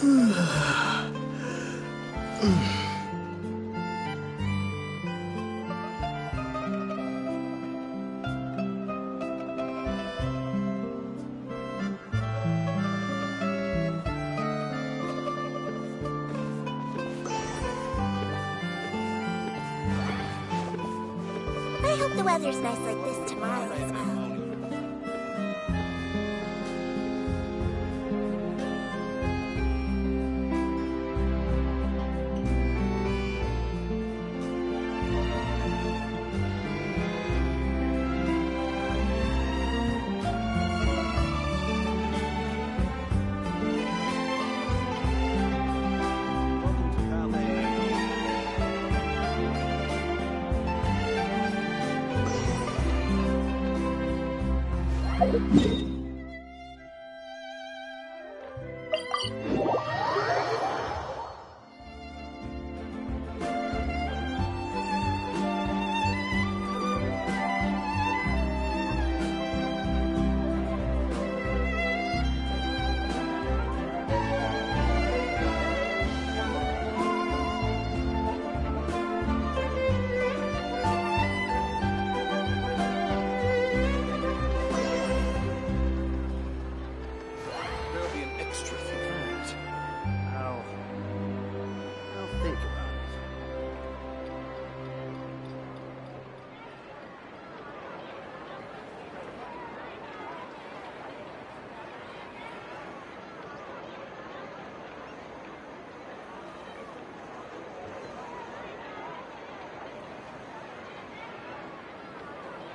I hope the weather's nice like this tomorrow as well.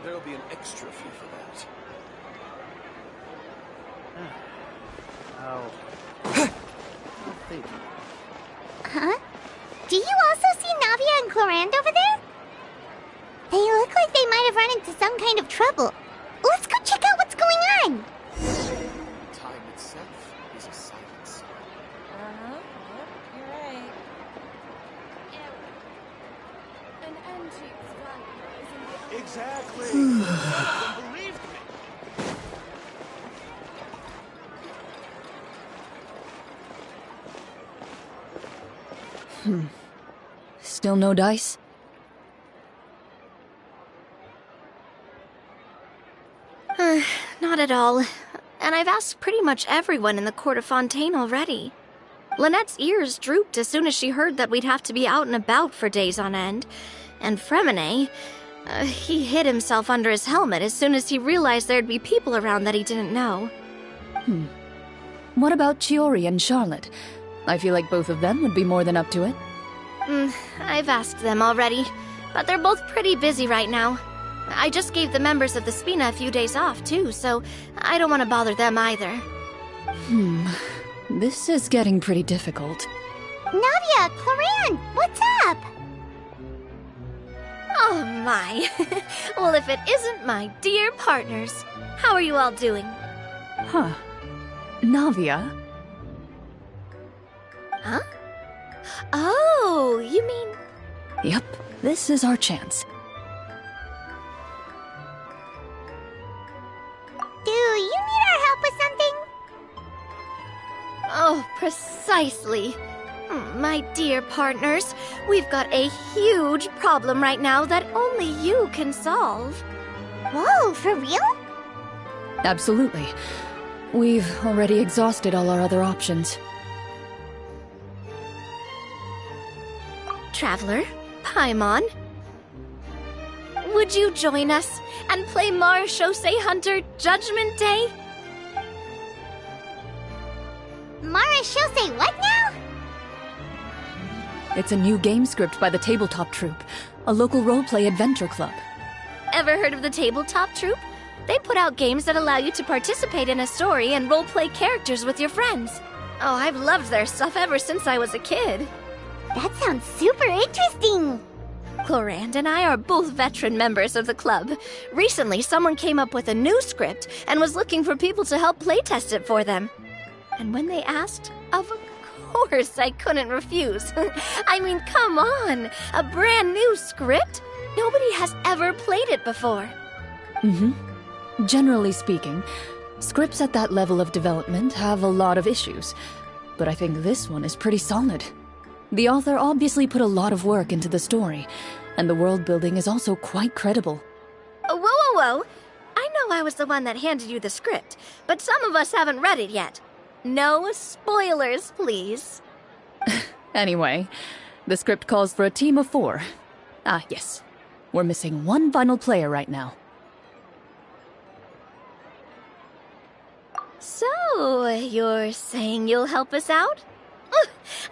There'll be an extra fee for that. I'll think. Huh? Do you also see Navia and Clorinde over there? They look like they might have run into some kind of trouble. Let's go check out what's going on! Time itself is a silence. Uh-huh. Yep, you're right. An antique's value is in the... Exactly! Someone believed me! Still no dice? Not at all. And I've asked pretty much everyone in the court of Fontaine already. Lynette's ears drooped as soon as she heard that we'd have to be out and about for days on end. And Fremine, he hid himself under his helmet as soon as he realized there'd be people around that he didn't know. What about Chiori and Charlotte? I feel like both of them would be more than up to it. I've asked them already, but they're both pretty busy right now. I just gave the members of the Spina a few days off, too, so I don't want to bother them either. This is getting pretty difficult. Navia, Clorinde, what's up? Oh my. Well, if it isn't my dear partners. How are you all doing? Huh. Navia? Huh? Oh, you mean... Yep, this is our chance. Do you need our help with something? Oh, precisely. My dear partners, we've got a huge problem right now that only you can solve. Whoa, for real? Absolutely. We've already exhausted all our other options. Traveler, Paimon, would you join us and play Marechaussee Hunter Judgment Day? Marechaussee what now? It's a new game script by the Tabletop Troupe, a local roleplay adventure club. Ever heard of the Tabletop Troupe? They put out games that allow you to participate in a story and roleplay characters with your friends. Oh, I've loved their stuff ever since I was a kid. That sounds super interesting! Clorinde and I are both veteran members of the club. Recently, someone came up with a new script and was looking for people to help playtest it for them. And when they asked, of course I couldn't refuse. I mean, come on! A brand new script? Nobody has ever played it before. Generally speaking, scripts at that level of development have a lot of issues. but I think this one is pretty solid. The author obviously put a lot of work into the story, and the world building is also quite credible. Whoa, whoa, whoa! I know I was the one that handed you the script, but some of us haven't read it yet. No spoilers, please. Anyway, the script calls for a team of 4. Ah, yes. We're missing one final player right now. So, you're saying you'll help us out?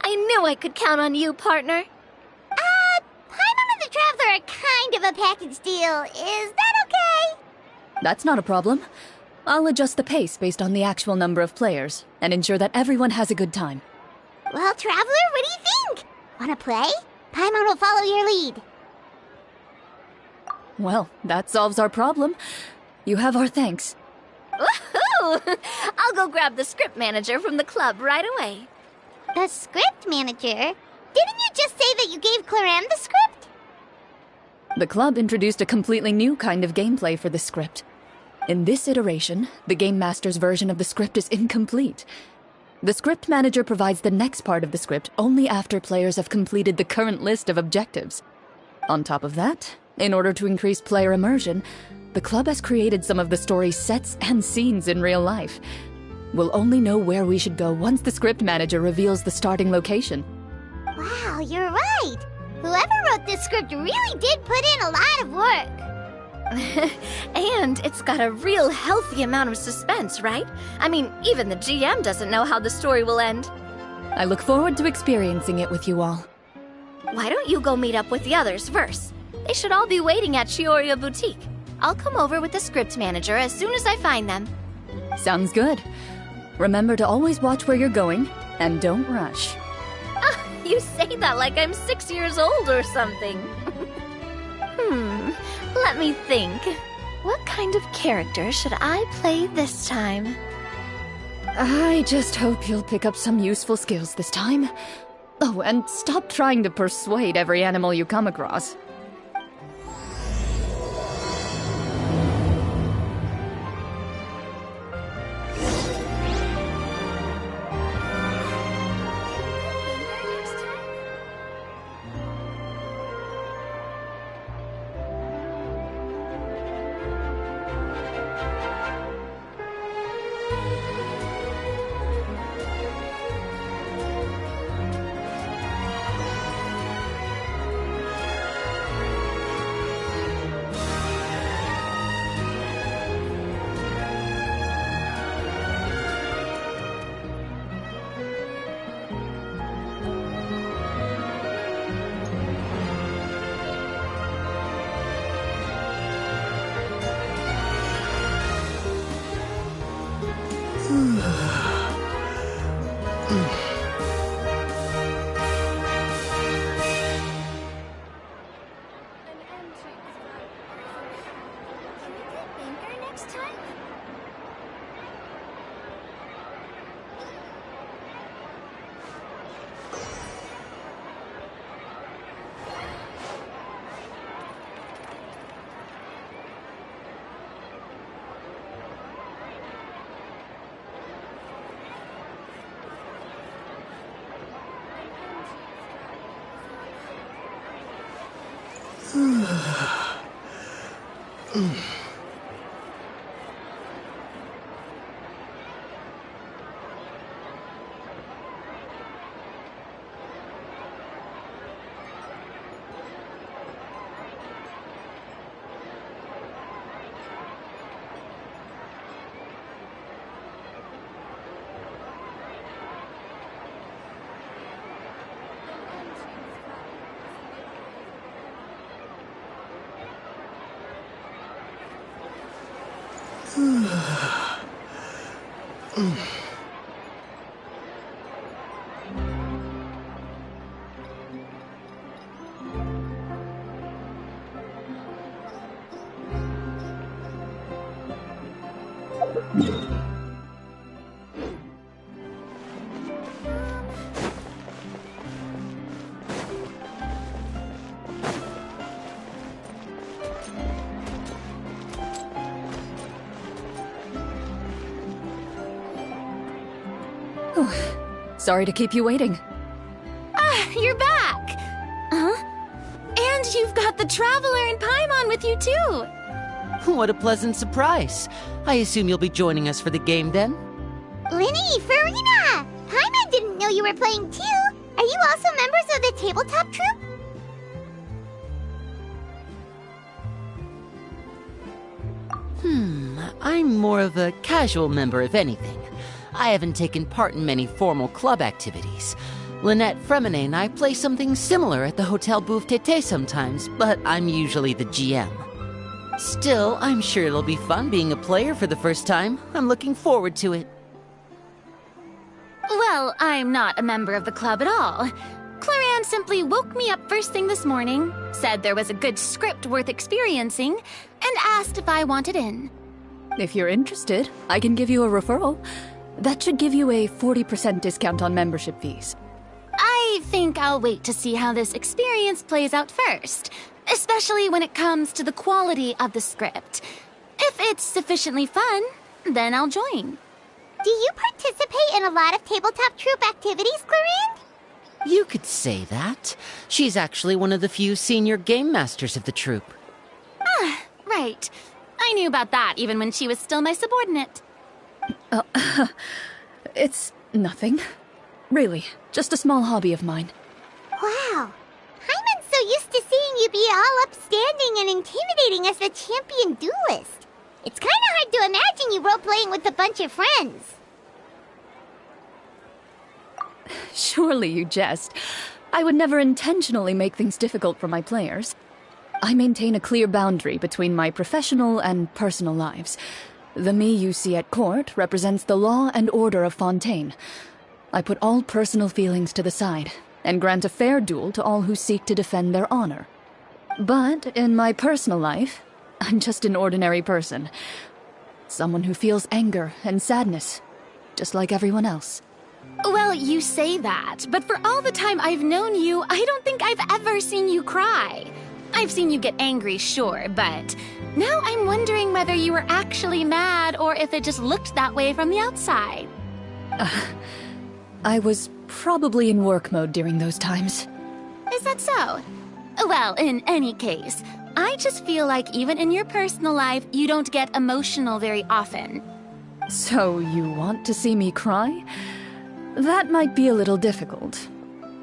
I knew I could count on you, partner. Paimon and the Traveler are kind of a package deal. Is that okay? That's not a problem. I'll adjust the pace based on the actual number of players, and ensure that everyone has a good time. Well, Traveler, what do you think? Wanna play? Paimon will follow your lead. Well, that solves our problem. You have our thanks. Woohoo! I'll go grab the script manager from the club right away. The script manager? Didn't you just say that you gave Clorinde the script? The club introduced a completely new kind of gameplay for the script. In this iteration, the Game Master's version of the script is incomplete. The script manager provides the next part of the script only after players have completed the current list of objectives. On top of that, in order to increase player immersion, the club has created some of the story's sets and scenes in real life. We'll only know where we should go once the script manager reveals the starting location. Wow, you're right. Whoever wrote this script really did put in a lot of work. And it's got a real healthy amount of suspense, right? I mean, even the GM doesn't know how the story will end. I look forward to experiencing it with you all. Why don't you go meet up with the others first? They should all be waiting at Chioria Boutique. I'll come over with the script manager as soon as I find them. Sounds good. Remember to always watch where you're going, and don't rush. You say that like I'm 6 years old or something. Let me think. What kind of character should I play this time? I just hope you'll pick up some useful skills this time. Oh, and stop trying to persuade every animal you come across. Sorry to keep you waiting. Ah, you're back! Huh? And you've got the Traveler and Paimon with you, too! What a pleasant surprise. I assume you'll be joining us for the game then? Linny, Farina! Paimon didn't know you were playing too! Are you also members of the tabletop troupe? I'm more of a casual member, if anything. I haven't taken part in many formal club activities. Lynette Fremine and I play something similar at the Hotel Bouffe Tété sometimes, but I'm usually the GM. Still, I'm sure it'll be fun being a player for the first time. I'm looking forward to it. Well, I'm not a member of the club at all. Clorinde simply woke me up first thing this morning, said there was a good script worth experiencing, and asked if I wanted in. If you're interested, I can give you a referral. That should give you a 40% discount on membership fees. I think I'll wait to see how this experience plays out first, especially when it comes to the quality of the script. If it's sufficiently fun, then I'll join. Do you participate in a lot of tabletop troupe activities, Clorinde? You could say that. She's actually one of the few senior game masters of the troupe. Ah, right. I knew about that even when she was still my subordinate. It's nothing. Really, just a small hobby of mine. Wow. Paimon's so used to seeing you be all upstanding and intimidating as the champion duelist. It's kind of hard to imagine you role-playing with a bunch of friends. Surely you jest. I would never intentionally make things difficult for my players. I maintain a clear boundary between my professional and personal lives. The me you see at court represents the law and order of Fontaine. I put all personal feelings to the side and grant a fair duel to all who seek to defend their honor. But in my personal life, I'm just an ordinary person. Someone who feels anger and sadness, just like everyone else. Well, you say that, but for all the time I've known you, I don't think I've ever seen you cry. I've seen you get angry, sure, but now I'm wondering whether you were actually mad or if it just looked that way from the outside. I was probably in work mode during those times. Is that so? Well, in any case, I just feel like even in your personal life, you don't get emotional very often. So you want to see me cry? That might be a little difficult.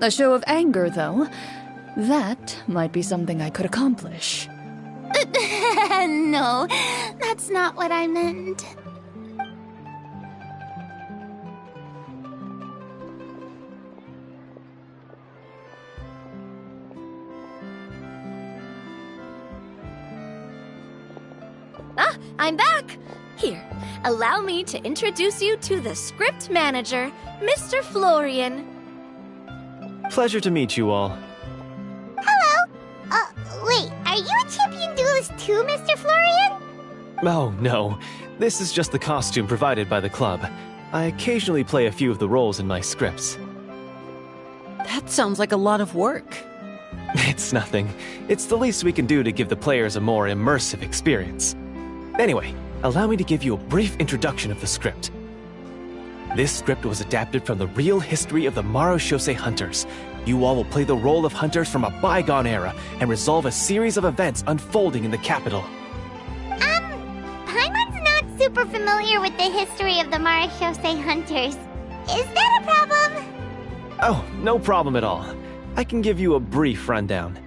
A show of anger, though, that might be something I could accomplish. No, that's not what I meant. Ah, I'm back! Here, allow me to introduce you to the script manager, Mr. Florian. Pleasure to meet you all. Hello. Wait, are you a champion duelist too, Mr. Florian? Oh, no. This is just the costume provided by the club. I occasionally play a few of the roles in my scripts. That sounds like a lot of work. It's nothing. It's the least we can do to give the players a more immersive experience. Anyway, allow me to give you a brief introduction of the script. This script was adapted from the real history of the Marechaussee Hunters. You all will play the role of hunters from a bygone era and resolve a series of events unfolding in the capital. Paimon's not super familiar with the history of the Marechaussee Hunters. Is that a problem? Oh, no problem at all. I can give you a brief rundown.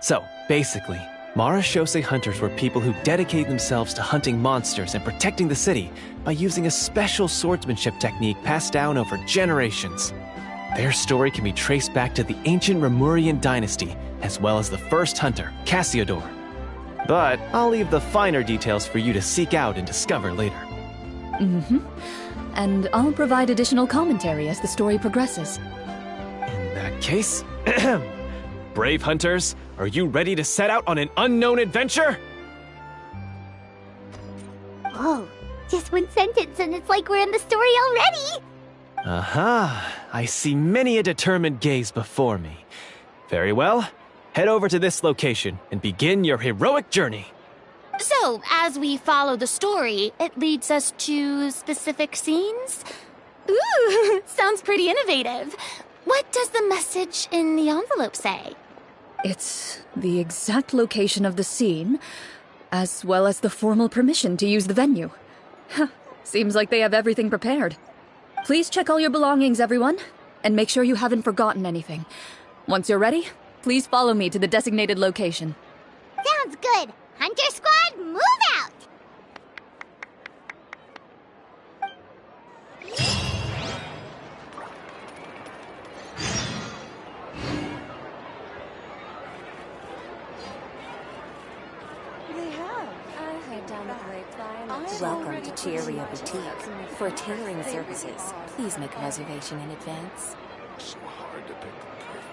So, basically, Marechaussee Hunters were people who dedicated themselves to hunting monsters and protecting the city by using a special swordsmanship technique passed down over generations. Their story can be traced back to the ancient Remurian dynasty, as well as the first hunter, Cassiodor. But I'll leave the finer details for you to seek out and discover later. And I'll provide additional commentary as the story progresses. In that case, brave hunters, are you ready to set out on an unknown adventure? Whoa, just one sentence and it's like we're in the story already! Aha, I see many a determined gaze before me. Very well, head over to this location and begin your heroic journey. So, as we follow the story, it leads us to specific scenes? Ooh, sounds pretty innovative. What does the message in the envelope say? It's the exact location of the scene, as well as the formal permission to use the venue. Huh, seems like they have everything prepared. Please check all your belongings, everyone, and make sure you haven't forgotten anything. Once you're ready, please follow me to the designated location. Sounds good. Hunter Squad, move out! Welcome to Cheeria Boutique. For tailoring services, please make a reservation in advance. So hard to pick the perfect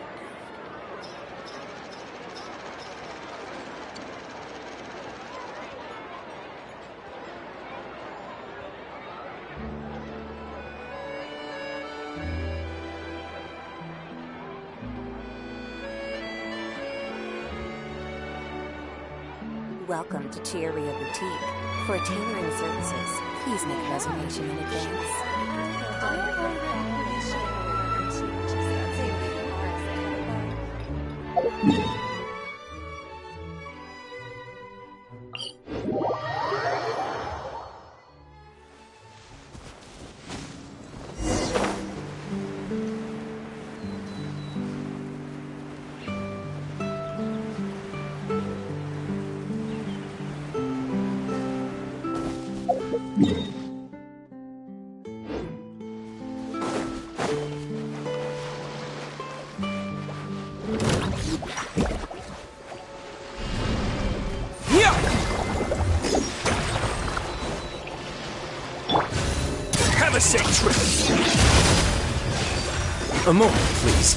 Welcome to Cheeria Boutique. For tailoring services, please make a reservation in advance. Have a safe trip. A moment, please.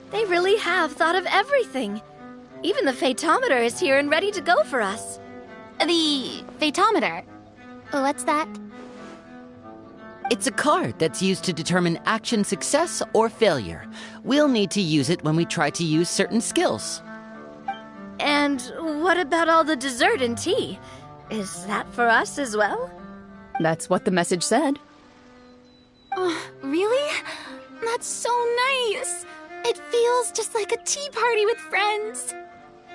They really have thought of everything. Even the phaetometer is here and ready to go for us. The phaetometer? What's that? It's a card that's used to determine action success or failure. We'll need to use it when we try to use certain skills. And what about all the dessert and tea? Is that for us as well? That's what the message said. Really? That's so nice. It feels just like a tea party with friends.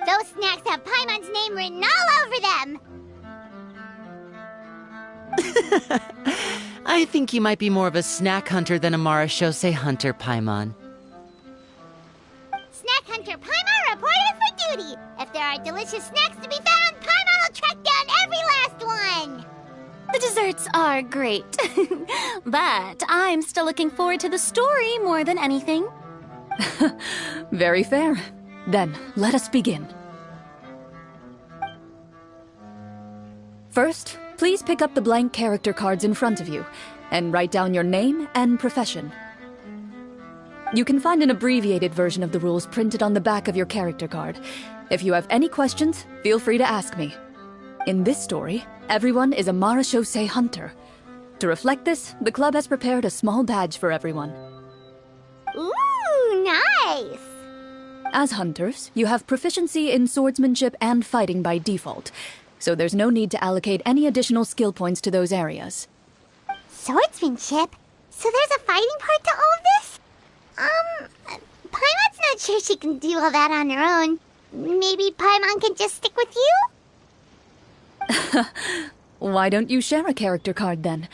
Those snacks have Paimon's name written all over them! I think you might be more of a snack hunter than a Marashose hunter, Paimon. Snack Hunter Paimon reported for duty! If there are delicious snacks to be found, Paimon will track down every last one! The desserts are great. But I'm still looking forward to the story more than anything. Very fair. Then, let us begin. First, please pick up the blank character cards in front of you, and write down your name and profession. You can find an abbreviated version of the rules printed on the back of your character card. If you have any questions, feel free to ask me. In this story, everyone is a Marashose hunter. To reflect this, the club has prepared a small badge for everyone. Ooh, nice! As hunters, you have proficiency in swordsmanship and fighting by default, so there's no need to allocate any additional skill points to those areas. Swordsmanship? So there's a fighting part to all of this? Paimon's not sure she can do all that on her own. Maybe Paimon can just stick with you? Why don't you share a character card then?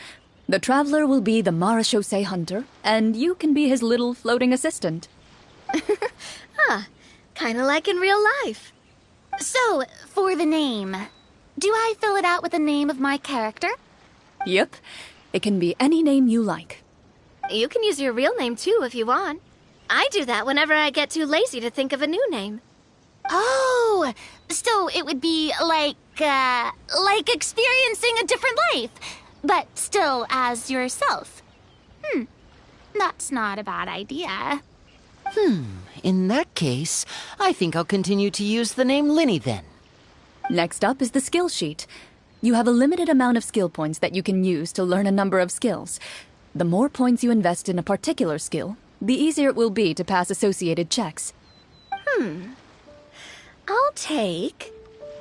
The Traveler will be the Marachose Hunter, and you can be his little floating assistant. Kinda like in real life. So, for the name, do I fill it out with the name of my character? Yep. It can be any name you like. You can use your real name too if you want. I do that whenever I get too lazy to think of a new name. Oh, so it would be like experiencing a different life, but still as yourself. That's not a bad idea. In that case, I think I'll continue to use the name Linny then. Next up is the skill sheet. You have a limited amount of skill points that you can use to learn a number of skills. The more points you invest in a particular skill, the easier it will be to pass associated checks. I'll take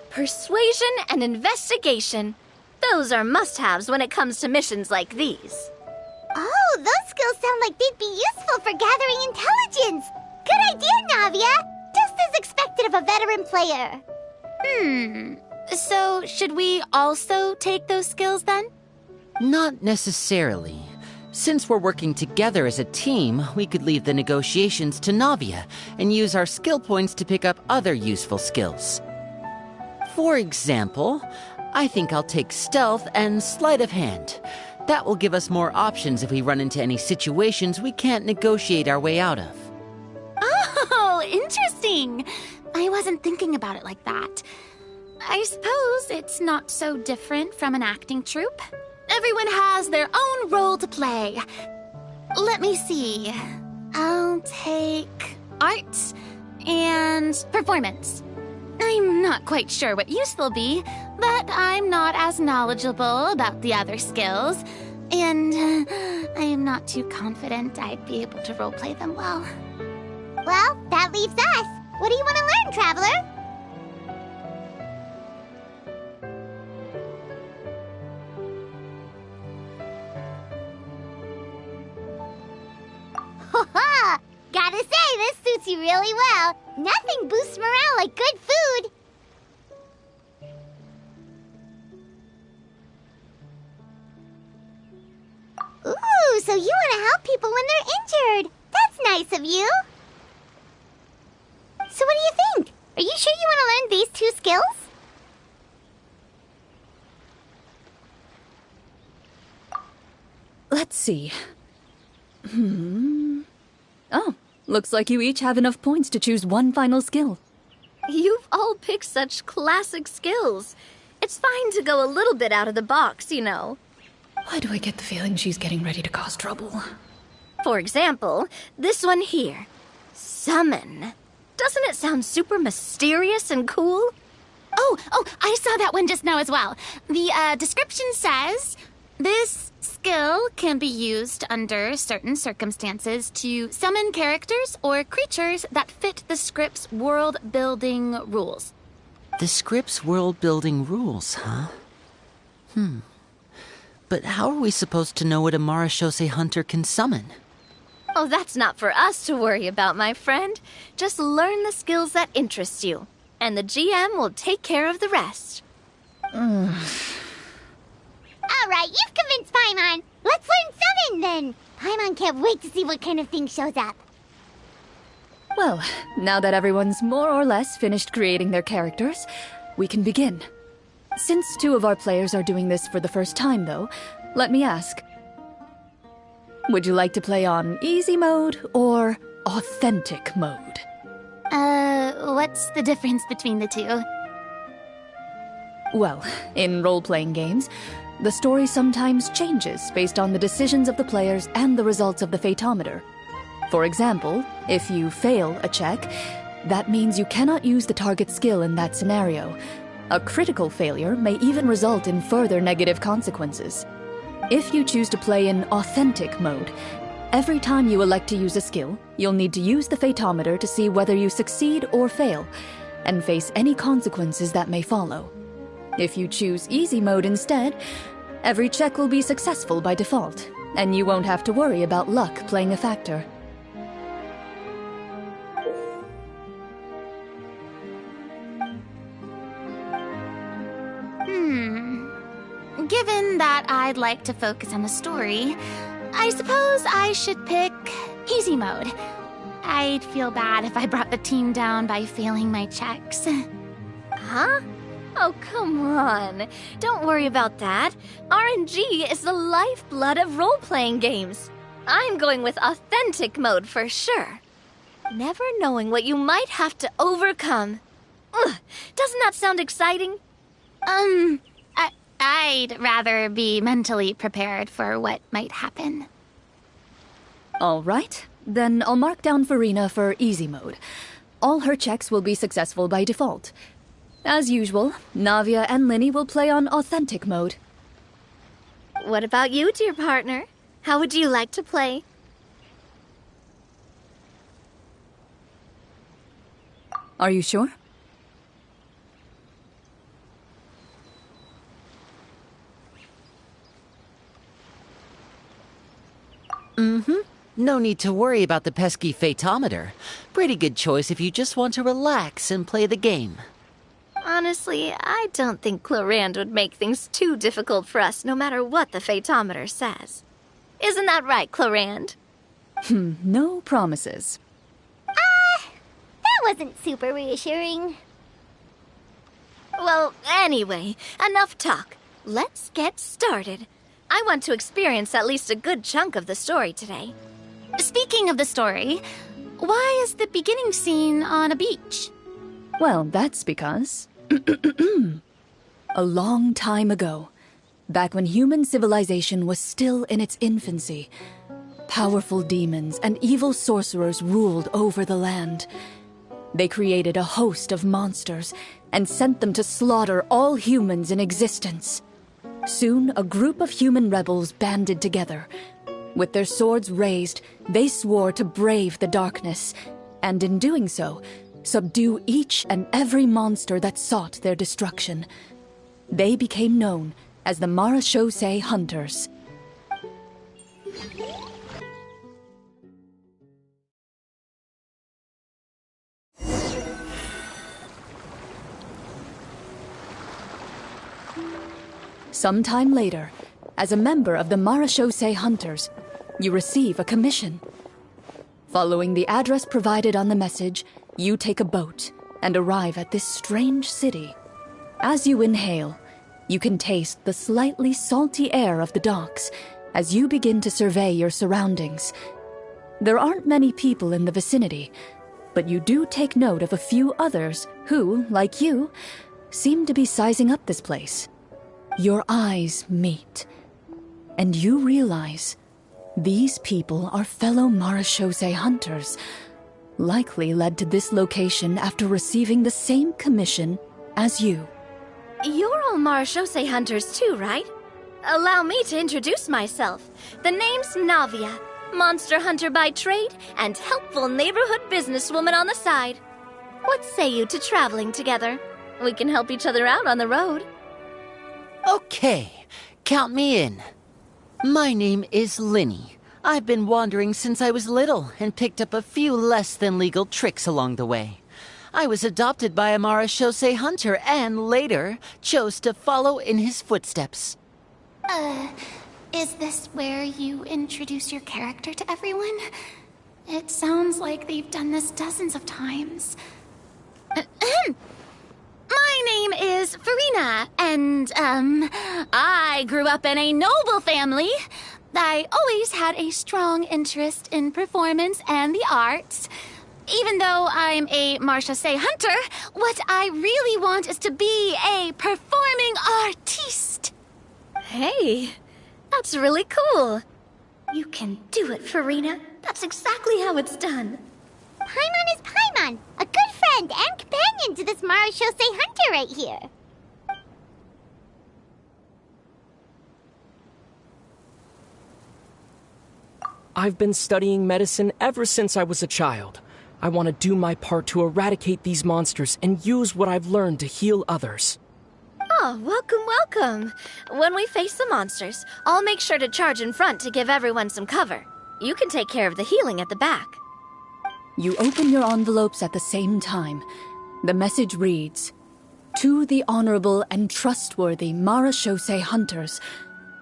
persuasion and investigation. Those are must-haves when it comes to missions like these. Oh, those skills sound like they'd be useful for gathering intelligence. Good idea, Navia. Just as expected of a veteran player. So should we also take those skills then? Not necessarily. Since we're working together as a team, we could leave the negotiations to Navia and use our skill points to pick up other useful skills. For example, I think I'll take stealth and sleight of hand. That will give us more options if we run into any situations we can't negotiate our way out of. Oh, interesting. I wasn't thinking about it like that. I suppose it's not so different from an acting troupe. Everyone has their own role to play. Let me see. I'll take art and performance. I'm not quite sure what use they'll be, but I'm not as knowledgeable about the other skills, and I am not too confident I'd be able to roleplay them well. Well, that leaves us. What do you want to learn, Traveler? Ha! Gotta say, this suits you really well. Nothing boosts morale like good food. Ooh, so you want to help people when they're injured. That's nice of you. So what do you think? Are you sure you want to learn these two skills? Let's see. Oh, looks like you each have enough points to choose one final skill. You've all picked such classic skills. It's fine to go a little bit out of the box, you know. Why do I get the feeling she's getting ready to cause trouble? For example, this one here. Summon. Doesn't it sound super mysterious and cool? Oh, I saw that one just now as well. The description says, this skill can be used under certain circumstances to summon characters or creatures that fit the script's world-building rules. The script's world-building rules, huh? But how are we supposed to know what a Marachose Hunter can summon? Oh, that's not for us to worry about, my friend. Just learn the skills that interest you, and the GM will take care of the rest. All right, you've convinced Paimon. Let's learn summon then. Paimon can't wait to see what kind of thing shows up. Well, now that everyone's more or less finished creating their characters, we can begin. Since two of our players are doing this for the first time, though, let me ask. Would you like to play on easy mode or authentic mode? What's the difference between the two? Well, in role-playing games, the story sometimes changes based on the decisions of the players and the results of the Fatometer. For example, if you fail a check, that means you cannot use the target skill in that scenario. A critical failure may even result in further negative consequences. If you choose to play in authentic mode, every time you elect to use a skill, you'll need to use the Fatometer to see whether you succeed or fail, and face any consequences that may follow. If you choose easy mode instead, every check will be successful by default, and you won't have to worry about luck playing a factor. that I'd like to focus on the story, I suppose I should pick easy mode. I'd feel bad if I brought the team down by failing my checks. Huh? Oh, come on. Don't worry about that. RNG is the lifeblood of role-playing games. I'm going with authentic mode for sure. Never knowing what you might have to overcome. Ugh, doesn't that sound exciting? I'd rather be mentally prepared for what might happen. All right, then I'll mark down Farina for easy mode. All her checks will be successful by default. As usual, Navia and Linny will play on authentic mode. What about you, dear partner? How would you like to play? Are you sure? No need to worry about the pesky phaetometer. Pretty good choice if you just want to relax and play the game. Honestly, I don't think Clorinde would make things too difficult for us no matter what the phaetometer says. Isn't that right, Clorinde? No promises. That wasn't super reassuring. Well, anyway, enough talk. Let's get started. I want to experience at least a good chunk of the story today. Speaking of the story, why is the beginning scene on a beach? Well, that's because... a long time ago, back when human civilization was still in its infancy, powerful demons and evil sorcerers ruled over the land. They created a host of monsters and sent them to slaughter all humans in existence. Soon, a group of human rebels banded together. With their swords raised, they swore to brave the darkness, and in doing so, subdue each and every monster that sought their destruction. They became known as the Marachose Hunters. Sometime later, as a member of the Marachose Hunters, you receive a commission. Following the address provided on the message, you take a boat and arrive at this strange city. As you inhale, you can taste the slightly salty air of the docks as you begin to survey your surroundings. There aren't many people in the vicinity, but you do take note of a few others who, like you, seem to be sizing up this place. Your eyes meet, and you realize these people are fellow Marachose hunters, likely led to this location after receiving the same commission as you. You're all Marachose hunters too, right? Allow me to introduce myself. The name's Navia, monster hunter by trade and helpful neighborhood businesswoman on the side. What say you to traveling together? We can help each other out on the road. Okay, count me in. My name is Linny. I've been wandering since I was little and picked up a few less than legal tricks along the way. I was adopted by a Marachose hunter and later chose to follow in his footsteps. Is this where you introduce your character to everyone? It sounds like they've done this dozens of times. My name is Farina, and, I grew up in a noble family. I always had a strong interest in performance and the arts. Even though I'm a Marachose hunter, what I really want is to be a performing artiste. Hey, that's really cool. You can do it, Farina. That's exactly how it's done. Paimon is Paimon, a good friend and companion to this Marachose hunter right here. I've been studying medicine ever since I was a child. I want to do my part to eradicate these monsters and use what I've learned to heal others. Oh, welcome, welcome. When we face the monsters, I'll make sure to charge in front to give everyone some cover. You can take care of the healing at the back. You open your envelopes at the same time. The message reads, "To the honorable and trustworthy Marachose hunters,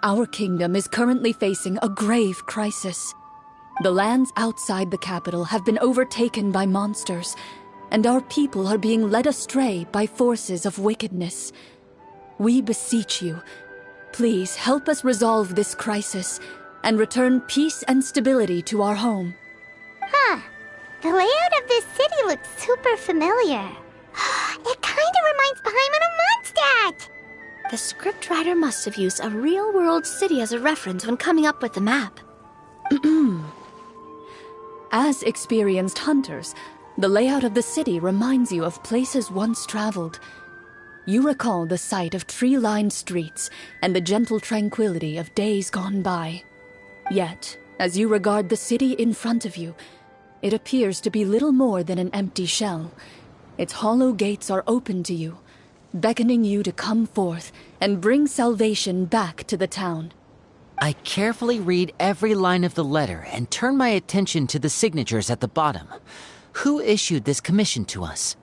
Our kingdom is currently facing a grave crisis. The lands outside the capital have been overtaken by monsters, and our people are being led astray by forces of wickedness. We beseech you, please help us resolve this crisis and return peace and stability to our home. Huh. The layout of this city looks super familiar. It kinda reminds Paimon of Mondstadt! The scriptwriter must have used a real-world city as a reference when coming up with the map. As experienced hunters, the layout of the city reminds you of places once traveled. You recall the sight of tree-lined streets and the gentle tranquility of days gone by. Yet, as you regard the city in front of you, it appears to be little more than an empty shell. Its hollow gates are open to you, beckoning you to come forth and bring salvation back to the town. I carefully read every line of the letter and turn my attention to the signatures at the bottom. Who issued this commission to us?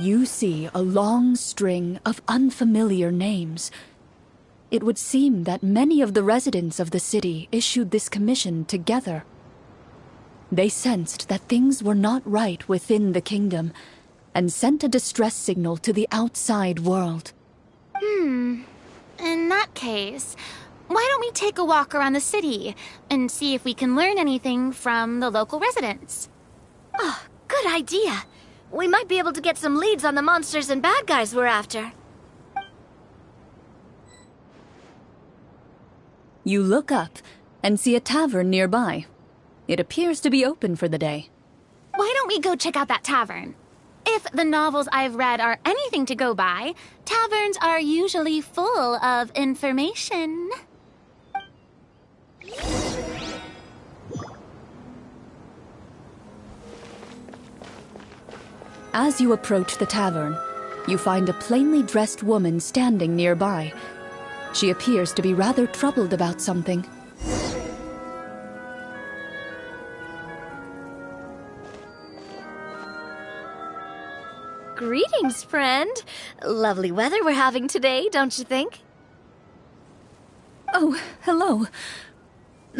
You see a long string of unfamiliar names. It would seem that many of the residents of the city issued this commission together. They sensed that things were not right within the kingdom and sent a distress signal to the outside world. In that case, why don't we take a walk around the city and see if we can learn anything from the local residents? Oh, good idea. We might be able to get some leads on the monsters and bad guys we're after. You look up and see a tavern nearby. It appears to be open for the day. Why don't we go check out that tavern? If the novels I've read are anything to go by, taverns are usually full of information. As you approach the tavern, you find a plainly dressed woman standing nearby. She appears to be rather troubled about something. Greetings, friend. Lovely weather we're having today, don't you think? Oh, hello.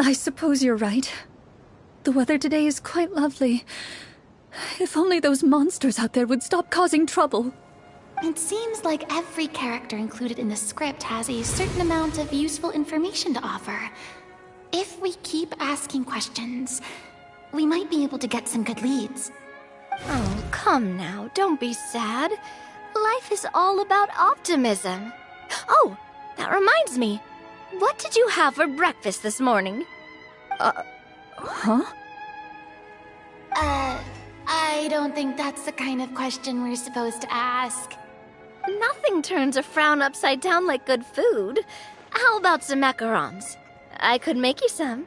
I suppose you're right. The weather today is quite lovely. If only those monsters out there would stop causing trouble. It seems like every character included in the script has a certain amount of useful information to offer. If we keep asking questions, we might be able to get some good leads. Oh, come now, don't be sad. Life is all about optimism. Oh, that reminds me. What did you have for breakfast this morning? Huh? I don't think that's the kind of question we're supposed to ask. Nothing turns a frown upside down like good food. How about some macarons? I could make you some.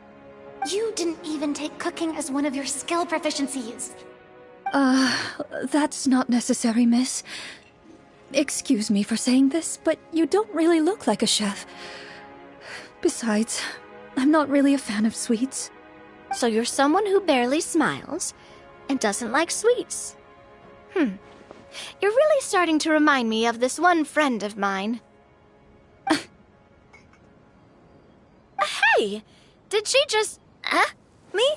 You didn't even take cooking as one of your skill proficiencies. That's not necessary, miss. Excuse me for saying this, but you don't really look like a chef. Besides, I'm not really a fan of sweets. So you're someone who barely smiles and doesn't like sweets. You're really starting to remind me of this one friend of mine. Hey! Did she just... me?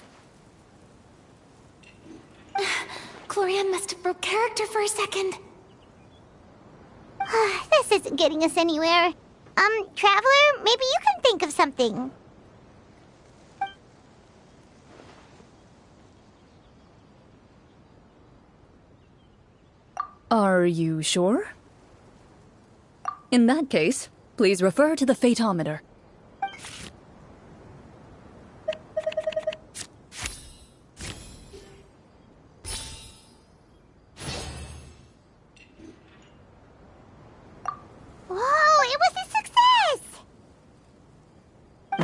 Clorinde must have broke character for a second. This isn't getting us anywhere. Traveler, maybe you can think of something. Are you sure? In that case, please refer to the phaedometer.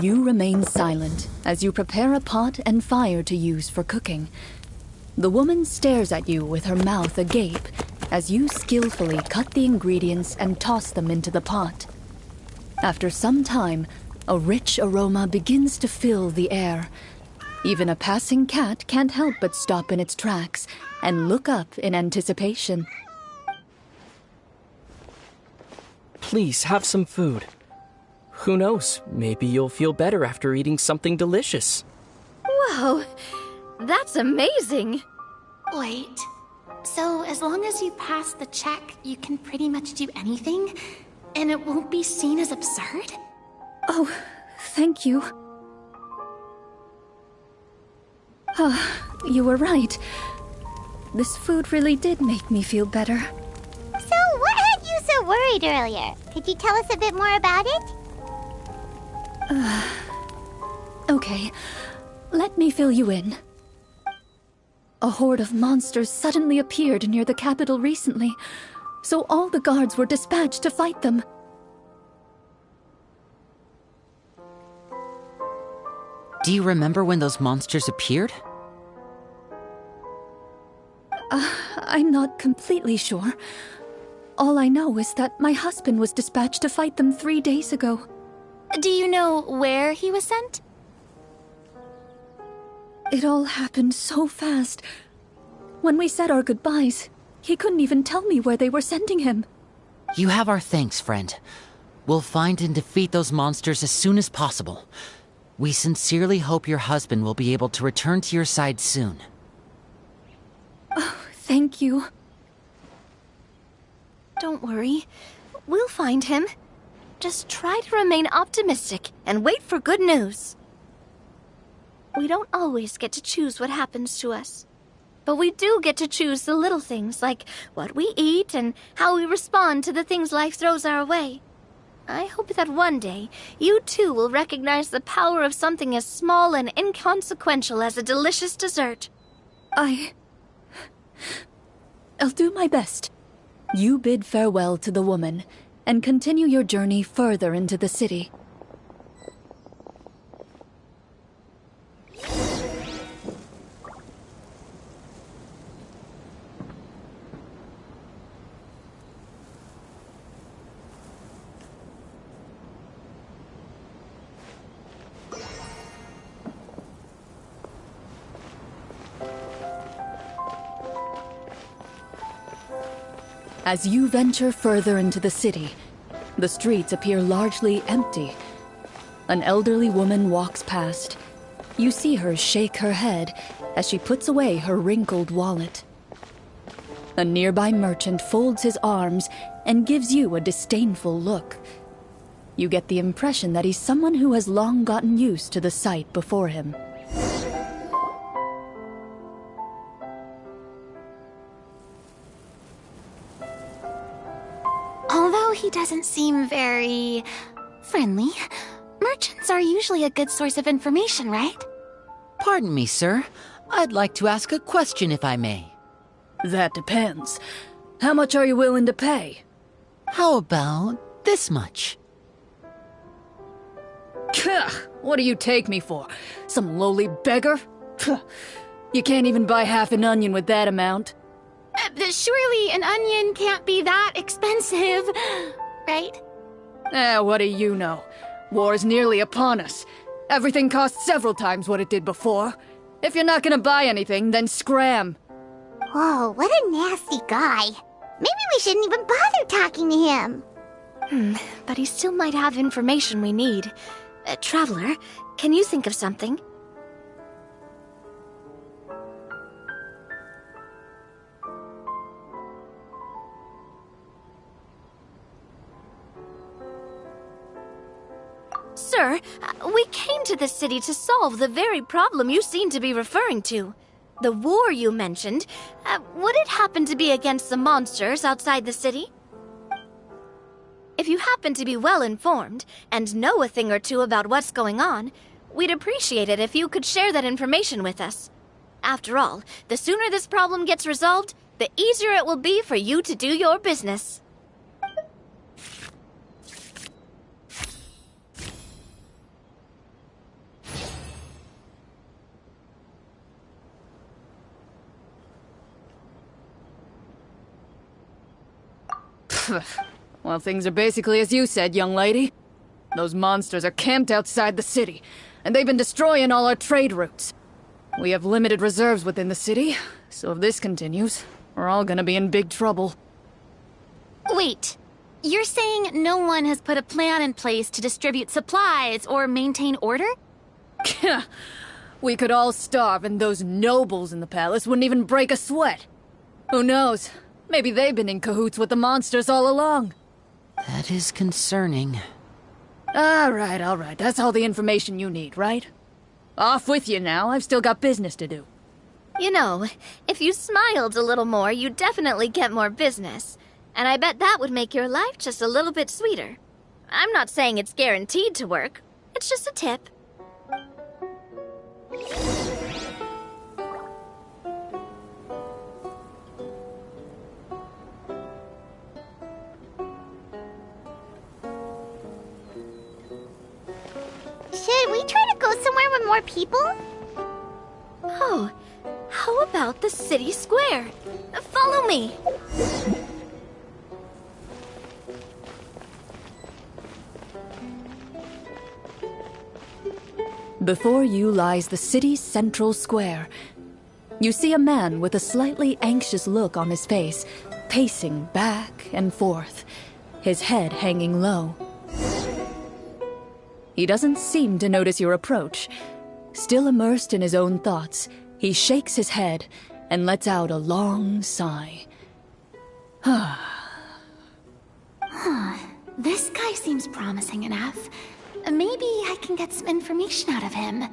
You remain silent as you prepare a pot and fire to use for cooking. The woman stares at you with her mouth agape as you skillfully cut the ingredients and toss them into the pot. After some time, a rich aroma begins to fill the air. Even a passing cat can't help but stop in its tracks and look up in anticipation. Please, have some food. Who knows? Maybe you'll feel better after eating something delicious. Whoa, that's amazing. Wait. So, as long as you pass the check, you can pretty much do anything? And it won't be seen as absurd? Oh, thank you. You were right. This food really did make me feel better. So, what had you so worried earlier? Could you tell us a bit more about it? Okay, let me fill you in. A horde of monsters suddenly appeared near the capital recently, so all the guards were dispatched to fight them. Do you remember when those monsters appeared? I'm not completely sure. All I know is that my husband was dispatched to fight them 3 days ago. Do you know where he was sent? It all happened so fast. When we said our goodbyes, he couldn't even tell me where they were sending him. You have our thanks, friend. We'll find and defeat those monsters as soon as possible. We sincerely hope your husband will be able to return to your side soon. Oh, thank you. Don't worry. We'll find him. Just try to remain optimistic and wait for good news. We don't always get to choose what happens to us. But we do get to choose the little things, like what we eat and how we respond to the things life throws our way. I hope that one day, you too will recognize the power of something as small and inconsequential as a delicious dessert. I'll do my best. You bid farewell to the woman, and continue your journey further into the city. As you venture further into the city, the streets appear largely empty. An elderly woman walks past. You see her shake her head as she puts away her wrinkled wallet. A nearby merchant folds his arms and gives you a disdainful look. You get the impression that he's someone who has long gotten used to the sight before him. Although he doesn't seem very friendly, merchants are usually a good source of information, right? Pardon me, sir. I'd like to ask a question if I may. That depends. How much are you willing to pay? How about this much? What do you take me for? Some lowly beggar? You can't even buy half an onion with that amount. Surely an onion can't be that expensive, right? What do you know? War's nearly upon us. Everything costs several times what it did before. If you're not gonna buy anything, then scram. Whoa, what a nasty guy. Maybe we shouldn't even bother talking to him. But he still might have information we need. Traveler, can you think of something? Sir, we came to this city to solve the very problem you seem to be referring to. The war you mentioned, would it happen to be against the monsters outside the city? If you happen to be well informed and know a thing or two about what's going on, we'd appreciate it if you could share that information with us. After all, the sooner this problem gets resolved, the easier it will be for you to do your business. Well, things are basically as you said, young lady. Those monsters are camped outside the city, and they've been destroying all our trade routes. We have limited reserves within the city, so if this continues, we're all gonna be in big trouble. Wait, You're saying no one has put a plan in place to distribute supplies or maintain order? We could all starve and those nobles in the palace wouldn't even break a sweat. Who knows? Maybe they've been in cahoots with the monsters all along. That is concerning. All right. That's all the information you need, right? Off with you now. I've still got business to do. You know, if you smiled a little more, you'd definitely get more business. And I bet that would make your life just a little bit sweeter. I'm not saying it's guaranteed to work. It's just a tip. Should we try to go somewhere with more people? Oh, how about the city square? Follow me. Before you lies the city's central square. You see a man with a slightly anxious look on his face, pacing back and forth, his head hanging low. He doesn't seem to notice your approach. Still immersed in his own thoughts, he shakes his head and lets out a long sigh. This guy seems promising enough. Maybe I can get some information out of him.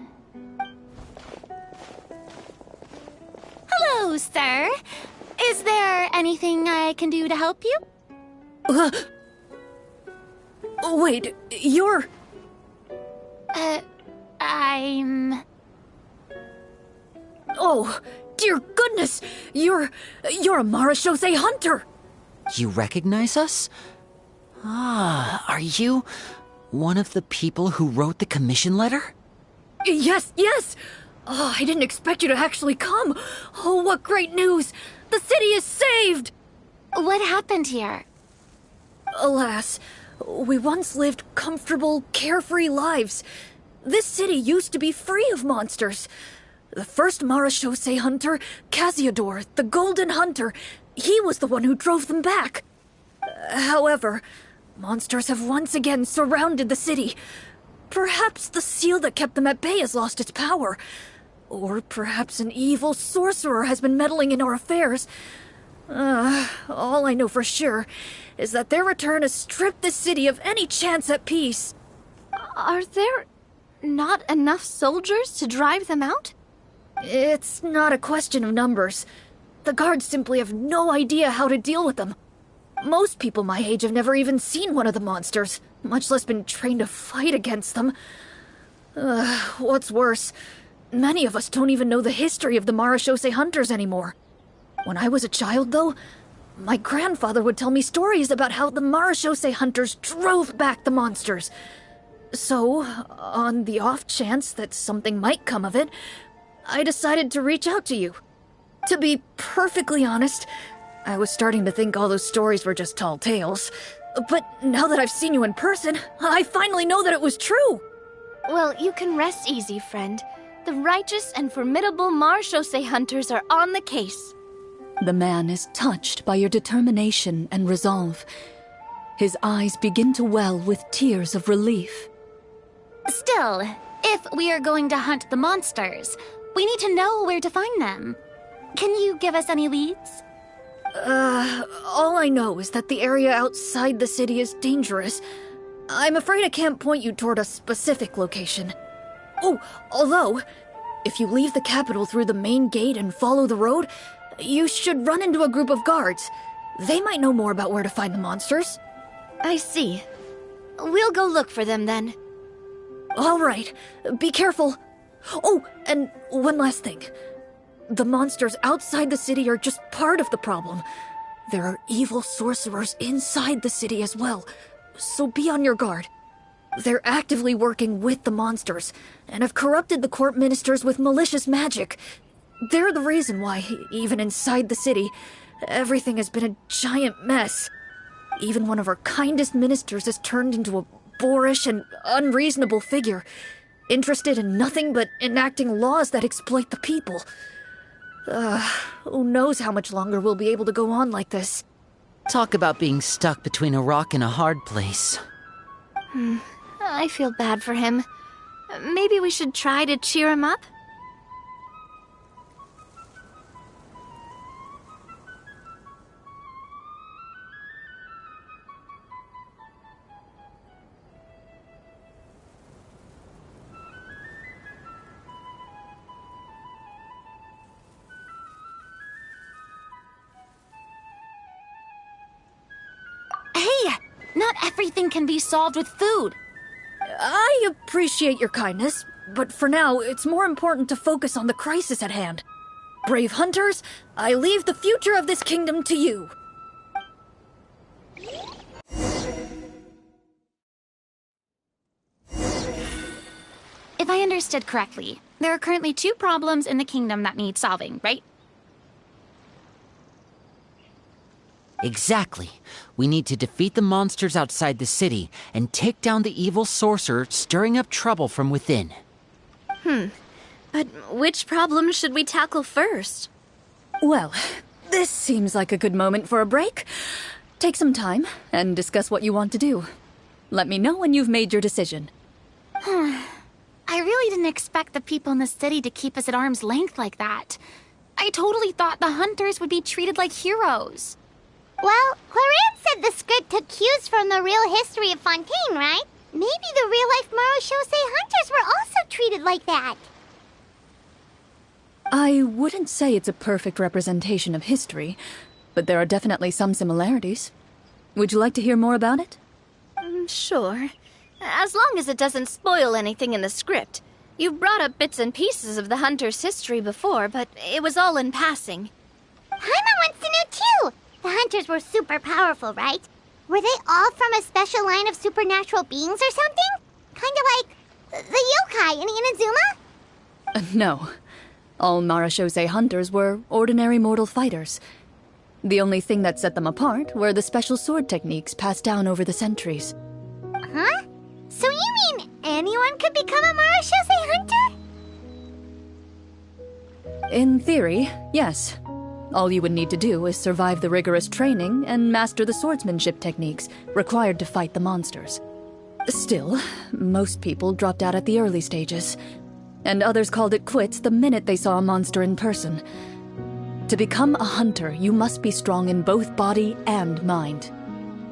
Hello, sir. Is there anything I can do to help you? Wait, you're... I'm... Oh, dear goodness! You're a Marechaussee hunter! You recognize us? Ah, are you one of the people who wrote the commission letter? Yes! Oh, I didn't expect you to actually come. Oh, what great news! The city is saved! What happened here? Alas, we once lived comfortable, carefree lives. This city used to be free of monsters. The first Marechaussee hunter, Casiodor, the Golden Hunter, he was the one who drove them back. However, monsters have once again surrounded the city. Perhaps the seal that kept them at bay has lost its power. Or perhaps an evil sorcerer has been meddling in our affairs. All I know for sure is that their return has stripped the city of any chance at peace. Are there not enough soldiers to drive them out? It's not a question of numbers. The guards simply have no idea how to deal with them. Most people my age have never even seen one of the monsters, much less been trained to fight against them. What's worse, many of us don't even know the history of the Marechaussee hunters anymore. When I was a child, though, my grandfather would tell me stories about how the Marechaussee hunters drove back the monsters. So, on the off chance that something might come of it, I decided to reach out to you. To be perfectly honest, I was starting to think all those stories were just tall tales. But now that I've seen you in person, I finally know that it was true! Well, you can rest easy, friend. The righteous and formidable Marechaussee hunters are on the case. The man is touched by your determination and resolve. His eyes begin to well with tears of relief. Still, if we are going to hunt the monsters, we need to know where to find them. Can you give us any leads? All I know is that the area outside the city is dangerous. I'm afraid I can't point you toward a specific location. Oh, although, if you leave the capital through the main gate and follow the road, you should run into a group of guards. They might know more about where to find the monsters. I see. We'll go look for them then. All right, be careful. Oh, and one last thing. The monsters outside the city are just part of the problem. There are evil sorcerers inside the city as well, so be on your guard. They're actively working with the monsters, and have corrupted the court ministers with malicious magic. They're the reason why, even inside the city, everything has been a giant mess. Even one of our kindest ministers has turned into a boorish and unreasonable figure, interested in nothing but enacting laws that exploit the people. Who knows how much longer we'll be able to go on like this. Talk about being stuck between a rock and a hard place. I feel bad for him. Maybe we should try to cheer him up? Hey! Not everything can be solved with food. I appreciate your kindness, but for now, it's more important to focus on the crisis at hand. Brave hunters, I leave the future of this kingdom to you. If I understood correctly, there are currently 2 problems in the kingdom that need solving, right? Exactly. We need to defeat the monsters outside the city and take down the evil sorcerer stirring up trouble from within. But which problem should we tackle first? Well, this seems like a good moment for a break. Take some time and discuss what you want to do. Let me know when you've made your decision. I really didn't expect the people in the city to keep us at arm's length like that. I totally thought the hunters would be treated like heroes. Well, Clorinde said the script took cues from the real history of Fontaine, right? Maybe the real-life Marachose hunters were also treated like that. I wouldn't say it's a perfect representation of history, but there are definitely some similarities. Would you like to hear more about it? Sure. As long as it doesn't spoil anything in the script. You brought up bits and pieces of the hunter's history before, but it was all in passing. Paimon wants to know too! The hunters were super powerful, right? Were they all from a special line of supernatural beings or something? Kind of like the yokai in Inazuma? No. All Marachose hunters were ordinary mortal fighters. The only thing that set them apart were the special sword techniques passed down over the centuries. Huh? So you mean anyone could become a Marachose hunter? In theory, yes. All you would need to do is survive the rigorous training and master the swordsmanship techniques required to fight the monsters. Still, most people dropped out at the early stages, and others called it quits the minute they saw a monster in person. To become a hunter, you must be strong in both body and mind.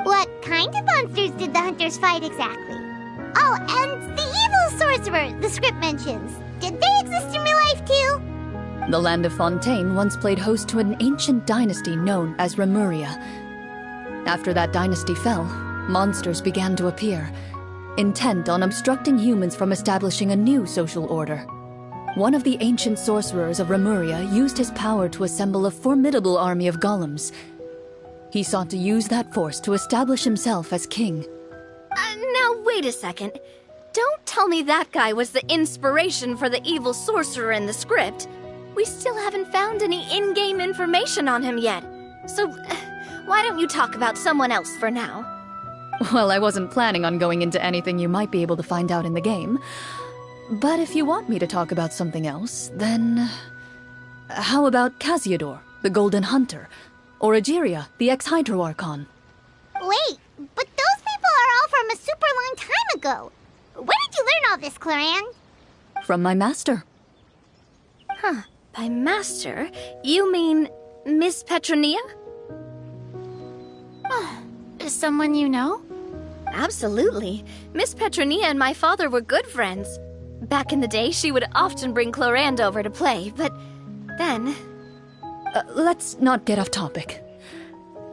What kind of monsters did the hunters fight exactly? Oh, and the evil sorcerer the script mentions. Did they exist in real life too? The land of Fontaine once played host to an ancient dynasty known as Remuria. After that dynasty fell, monsters began to appear, intent on obstructing humans from establishing a new social order. One of the ancient sorcerers of Remuria used his power to assemble a formidable army of golems. He sought to use that force to establish himself as king. Now wait a second. Don't tell me that guy was the inspiration for the evil sorcerer in the script. We still haven't found any in-game information on him yet. So, why don't you talk about someone else for now? Well, I wasn't planning on going into anything you might be able to find out in the game. But if you want me to talk about something else, then... How about Casiodor, the Golden Hunter? Or Egeria, the ex-Hydro Archon? Wait, but those people are all from a super long time ago. Where did you learn all this, Clorinde? From my master. Huh. By master, you mean Miss Petronia? Is someone you know? Absolutely. Miss Petronia and my father were good friends. Back in the day, she would often bring Clorinde over to play, but then... Let's not get off topic.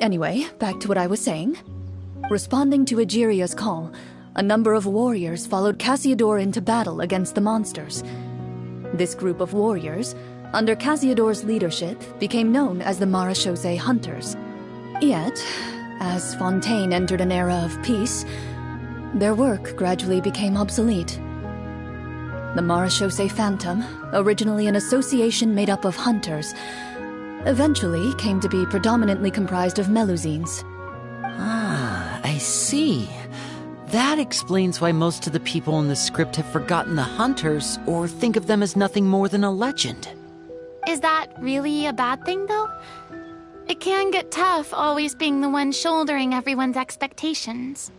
Anyway, back to what I was saying. Responding to Egeria's call, a number of warriors followed Casiodor into battle against the monsters. This group of warriors, under Casiodor's leadership, became known as the Marachose Hunters. Yet, as Fontaine entered an era of peace, their work gradually became obsolete. The Marachose Phantom, originally an association made up of hunters, eventually came to be predominantly comprised of Melusines. Ah, I see. That explains why most of the people in the script have forgotten the hunters or think of them as nothing more than a legend. Is that really a bad thing, though? It can get tough always being the one shouldering everyone's expectations.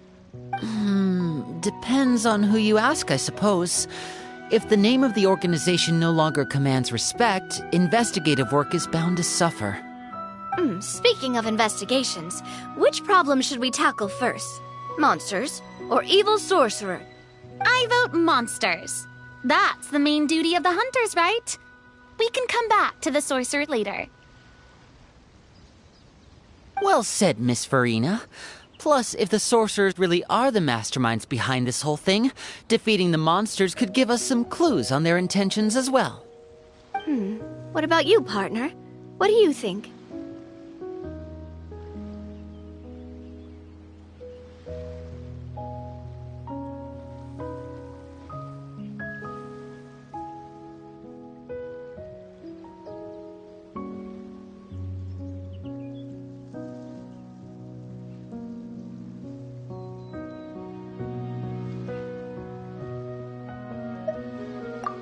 Depends on who you ask, I suppose. If the name of the organization no longer commands respect, investigative work is bound to suffer. Speaking of investigations, which problem should we tackle first? Monsters or evil sorcerer? I vote monsters. That's the main duty of the hunters, right? We can come back to the sorcerer later. Well said, Miss Farina. Plus, if the sorcerers really are the masterminds behind this whole thing, defeating the monsters could give us some clues on their intentions as well. What about you, partner? What do you think?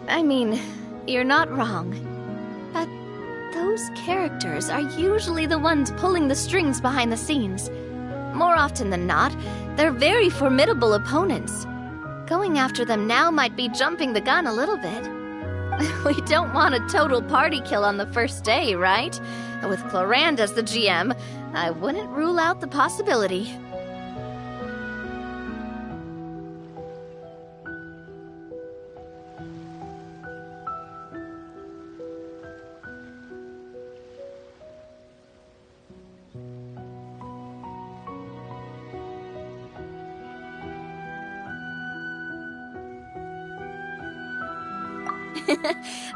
I mean, you're not wrong. But those characters are usually the ones pulling the strings behind the scenes. More often than not, they're very formidable opponents. Going after them now might be jumping the gun a little bit. We don't want a total party kill on the first day, right? With Clorinde as the GM, I wouldn't rule out the possibility.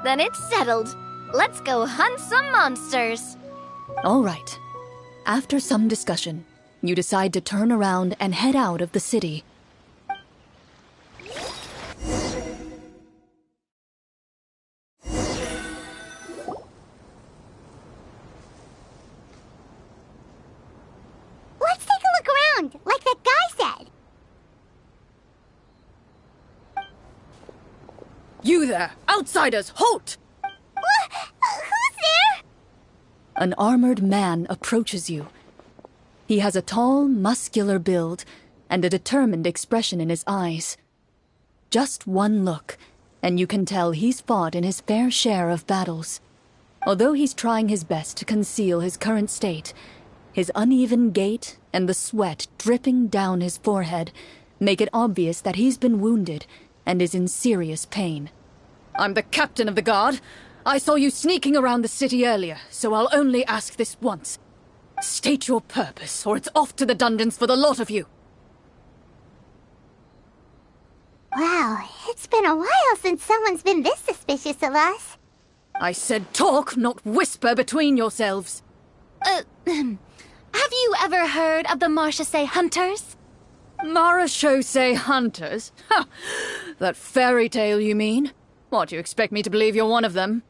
Then it's settled. Let's go hunt some monsters. All right. After some discussion, you decide to turn around and head out of the city. Let's take a look around, like that guy said. You there! Outsiders, halt! Who's there? An armored man approaches you. He has a tall, muscular build and a determined expression in his eyes. Just one look, and you can tell he's fought in his fair share of battles. Although he's trying his best to conceal his current state, his uneven gait and the sweat dripping down his forehead make it obvious that he's been wounded and is in serious pain. I'm the captain of the guard. I saw you sneaking around the city earlier, so I'll only ask this once. State your purpose, or it's off to the dungeons for the lot of you. Wow, it's been a while since someone's been this suspicious of us. I said talk, not whisper between yourselves. Have you ever heard of the Marchese Hunters? Marachose hunters? Ha! That fairy tale, you mean? What, you expect me to believe you're one of them?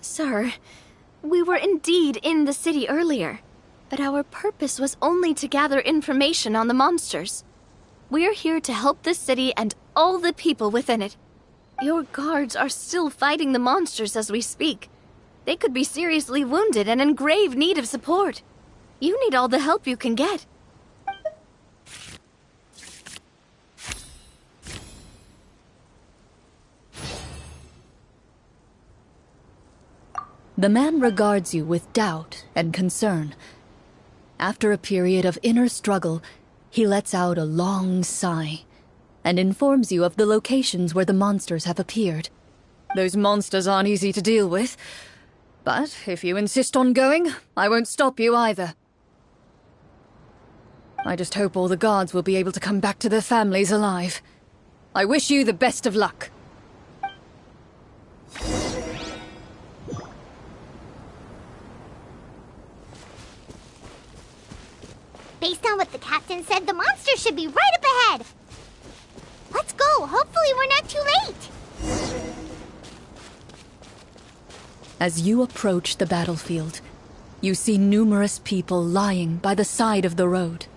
Sir, we were indeed in the city earlier, but our purpose was only to gather information on the monsters. We're here to help the city and all the people within it. Your guards are still fighting the monsters as we speak. They could be seriously wounded and in grave need of support. You need all the help you can get. The man regards you with doubt and concern. After a period of inner struggle, he lets out a long sigh and informs you of the locations where the monsters have appeared. Those monsters aren't easy to deal with, but if you insist on going, I won't stop you either. I just hope all the guards will be able to come back to their families alive. I wish you the best of luck. Based on what the captain said, the monster should be right up ahead. Let's go. Hopefully we're not too late. As you approach the battlefield, you see numerous people lying by the side of the road.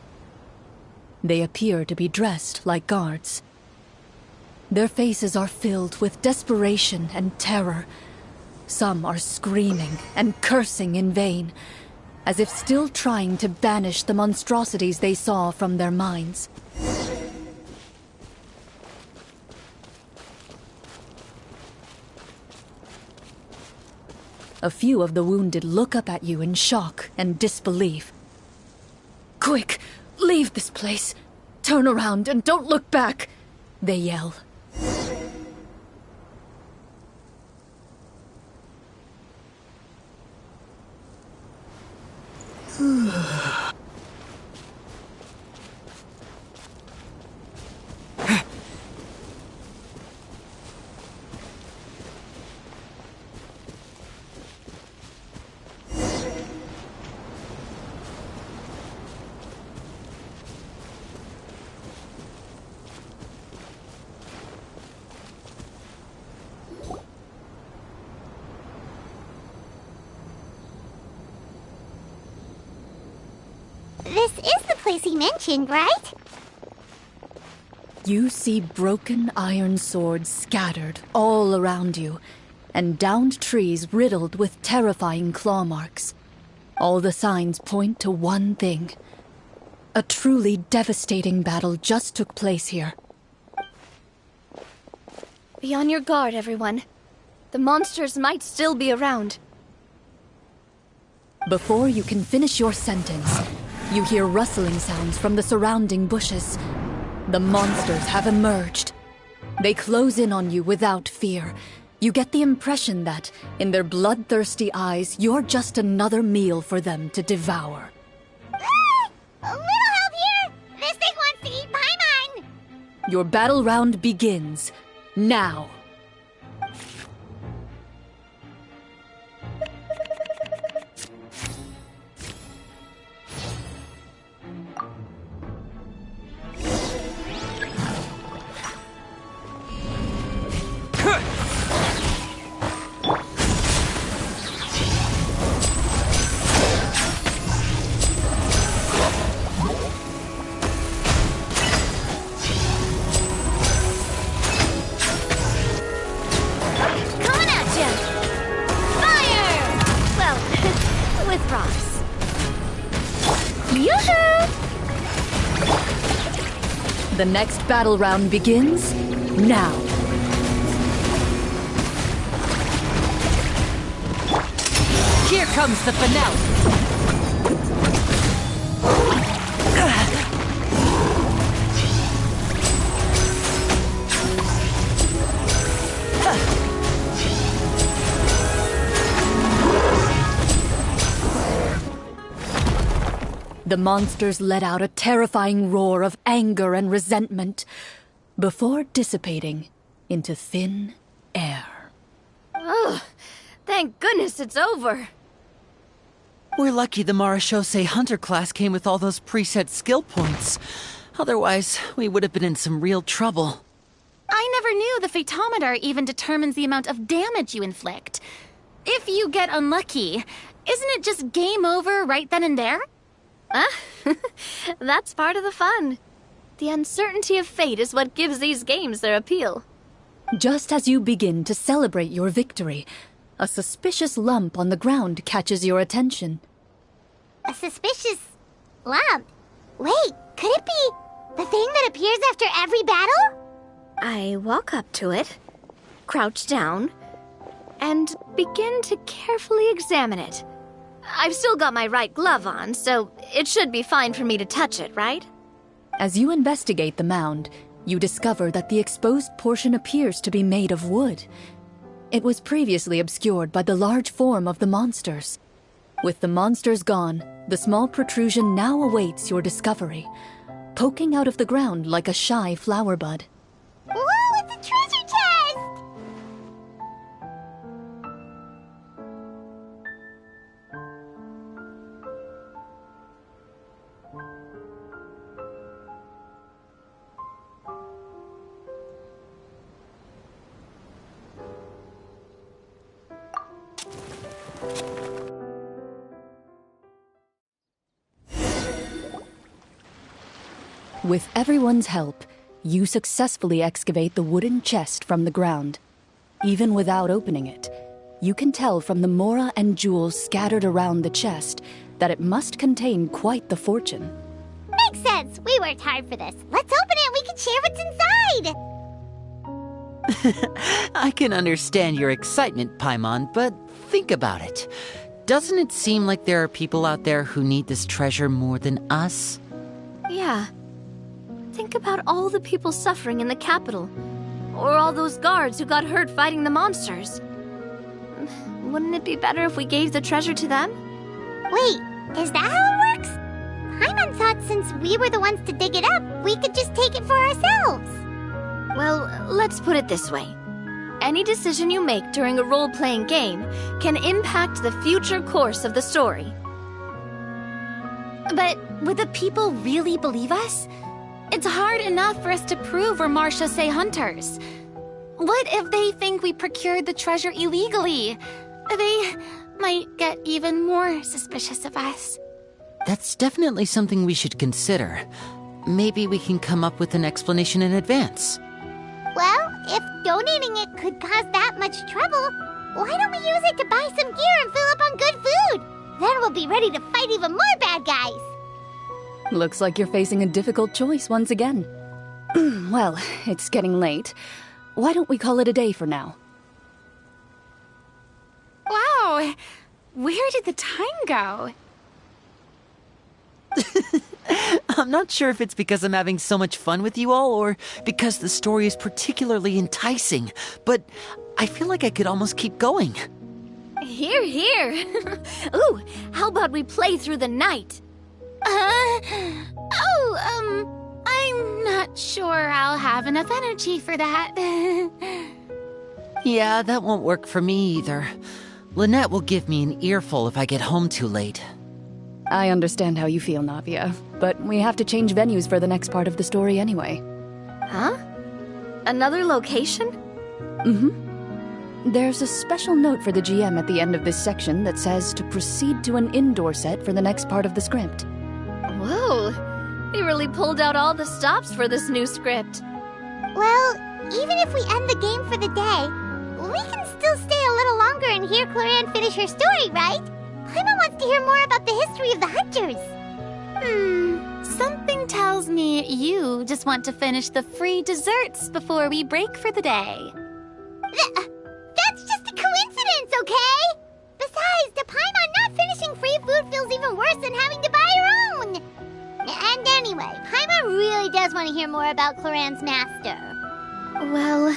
They appear to be dressed like guards. Their faces are filled with desperation and terror. Some are screaming and cursing in vain, as if still trying to banish the monstrosities they saw from their minds. A few of the wounded look up at you in shock and disbelief. "Quick, leave this place! Turn around and don't look back!" they yell. This is the place he mentioned, right? You see broken iron swords scattered all around you, and downed trees riddled with terrifying claw marks. All the signs point to one thing. A truly devastating battle just took place here. Be on your guard, everyone. The monsters might still be around. Before you can finish your sentence, you hear rustling sounds from the surrounding bushes. The monsters have emerged. They close in on you without fear. You get the impression that, in their bloodthirsty eyes, you're just another meal for them to devour. A little help here! This thing wants to eat Paimon! Your battle round begins now. The next battle round begins now. Here comes the finale. The monsters let out a terrifying roar of anger and resentment before dissipating into thin air. Ugh, thank goodness it's over. We're lucky the Marashose Hunter class came with all those preset skill points. Otherwise, we would have been in some real trouble. I never knew the Fatometer even determines the amount of damage you inflict. If you get unlucky, isn't it just game over right then and there? That's part of the fun. The uncertainty of fate is what gives these games their appeal. Just as you begin to celebrate your victory, a suspicious lump on the ground catches your attention. A suspicious lump? Wait, could it be the thing that appears after every battle? I walk up to it, crouch down, and begin to carefully examine it. I've still got my right glove on, so it should be fine for me to touch it, right? As you investigate the mound, you discover that the exposed portion appears to be made of wood. It was previously obscured by the large form of the monsters. With the monsters gone, the small protrusion now awaits your discovery, poking out of the ground like a shy flower bud. Whoa, it's a treasure chest! With everyone's help, you successfully excavate the wooden chest from the ground. Even without opening it, you can tell from the mora and jewels scattered around the chest that it must contain quite the fortune. Makes sense. We worked hard for this. Let's open it and we can share what's inside. I can understand your excitement, Paimon, but think about it. Doesn't it seem like there are people out there who need this treasure more than us? Yeah. Think about all the people suffering in the capital. Or all those guards who got hurt fighting the monsters. Wouldn't it be better if we gave the treasure to them? Wait, is that how it works? Paimon thought since we were the ones to dig it up, we could just take it for ourselves. Well, let's put it this way. Any decision you make during a role-playing game can impact the future course of the story. But would the people really believe us? It's hard enough for us to prove we're Marchese hunters. What if they think we procured the treasure illegally? They might get even more suspicious of us. That's definitely something we should consider. Maybe we can come up with an explanation in advance. Well, if donating it could cause that much trouble, why don't we use it to buy some gear and fill up on good food? Then we'll be ready to fight even more bad guys. Looks like you're facing a difficult choice once again. Well, it's getting late. Why don't we call it a day for now? Wow, where did the time go? I'm not sure if it's because I'm having so much fun with you all or because the story is particularly enticing, but I feel like I could almost keep going. Here, here. Ooh, how about we play through the night? I'm not sure I'll have enough energy for that. Yeah, that won't work for me either. Lynette will give me an earful if I get home too late. I understand how you feel, Navia, but we have to change venues for the next part of the story anyway. Huh? Another location? Mm-hmm. There's a special note for the GM at the end of this section that says to proceed to an indoor set for the next part of the script. Whoa! They really pulled out all the stops for this new script. Well, even if we end the game for the day, we can still stay a little longer and hear Clorinde finish her story, right? Paimon wants to hear more about the history of the hunters. Something tells me you just want to finish the free desserts before we break for the day. That's just a coincidence, okay? Besides, to Paimon, not finishing free food feels even worse than having to buy her own. And anyway, Paimon really does want to hear more about Clorinde's master. Well...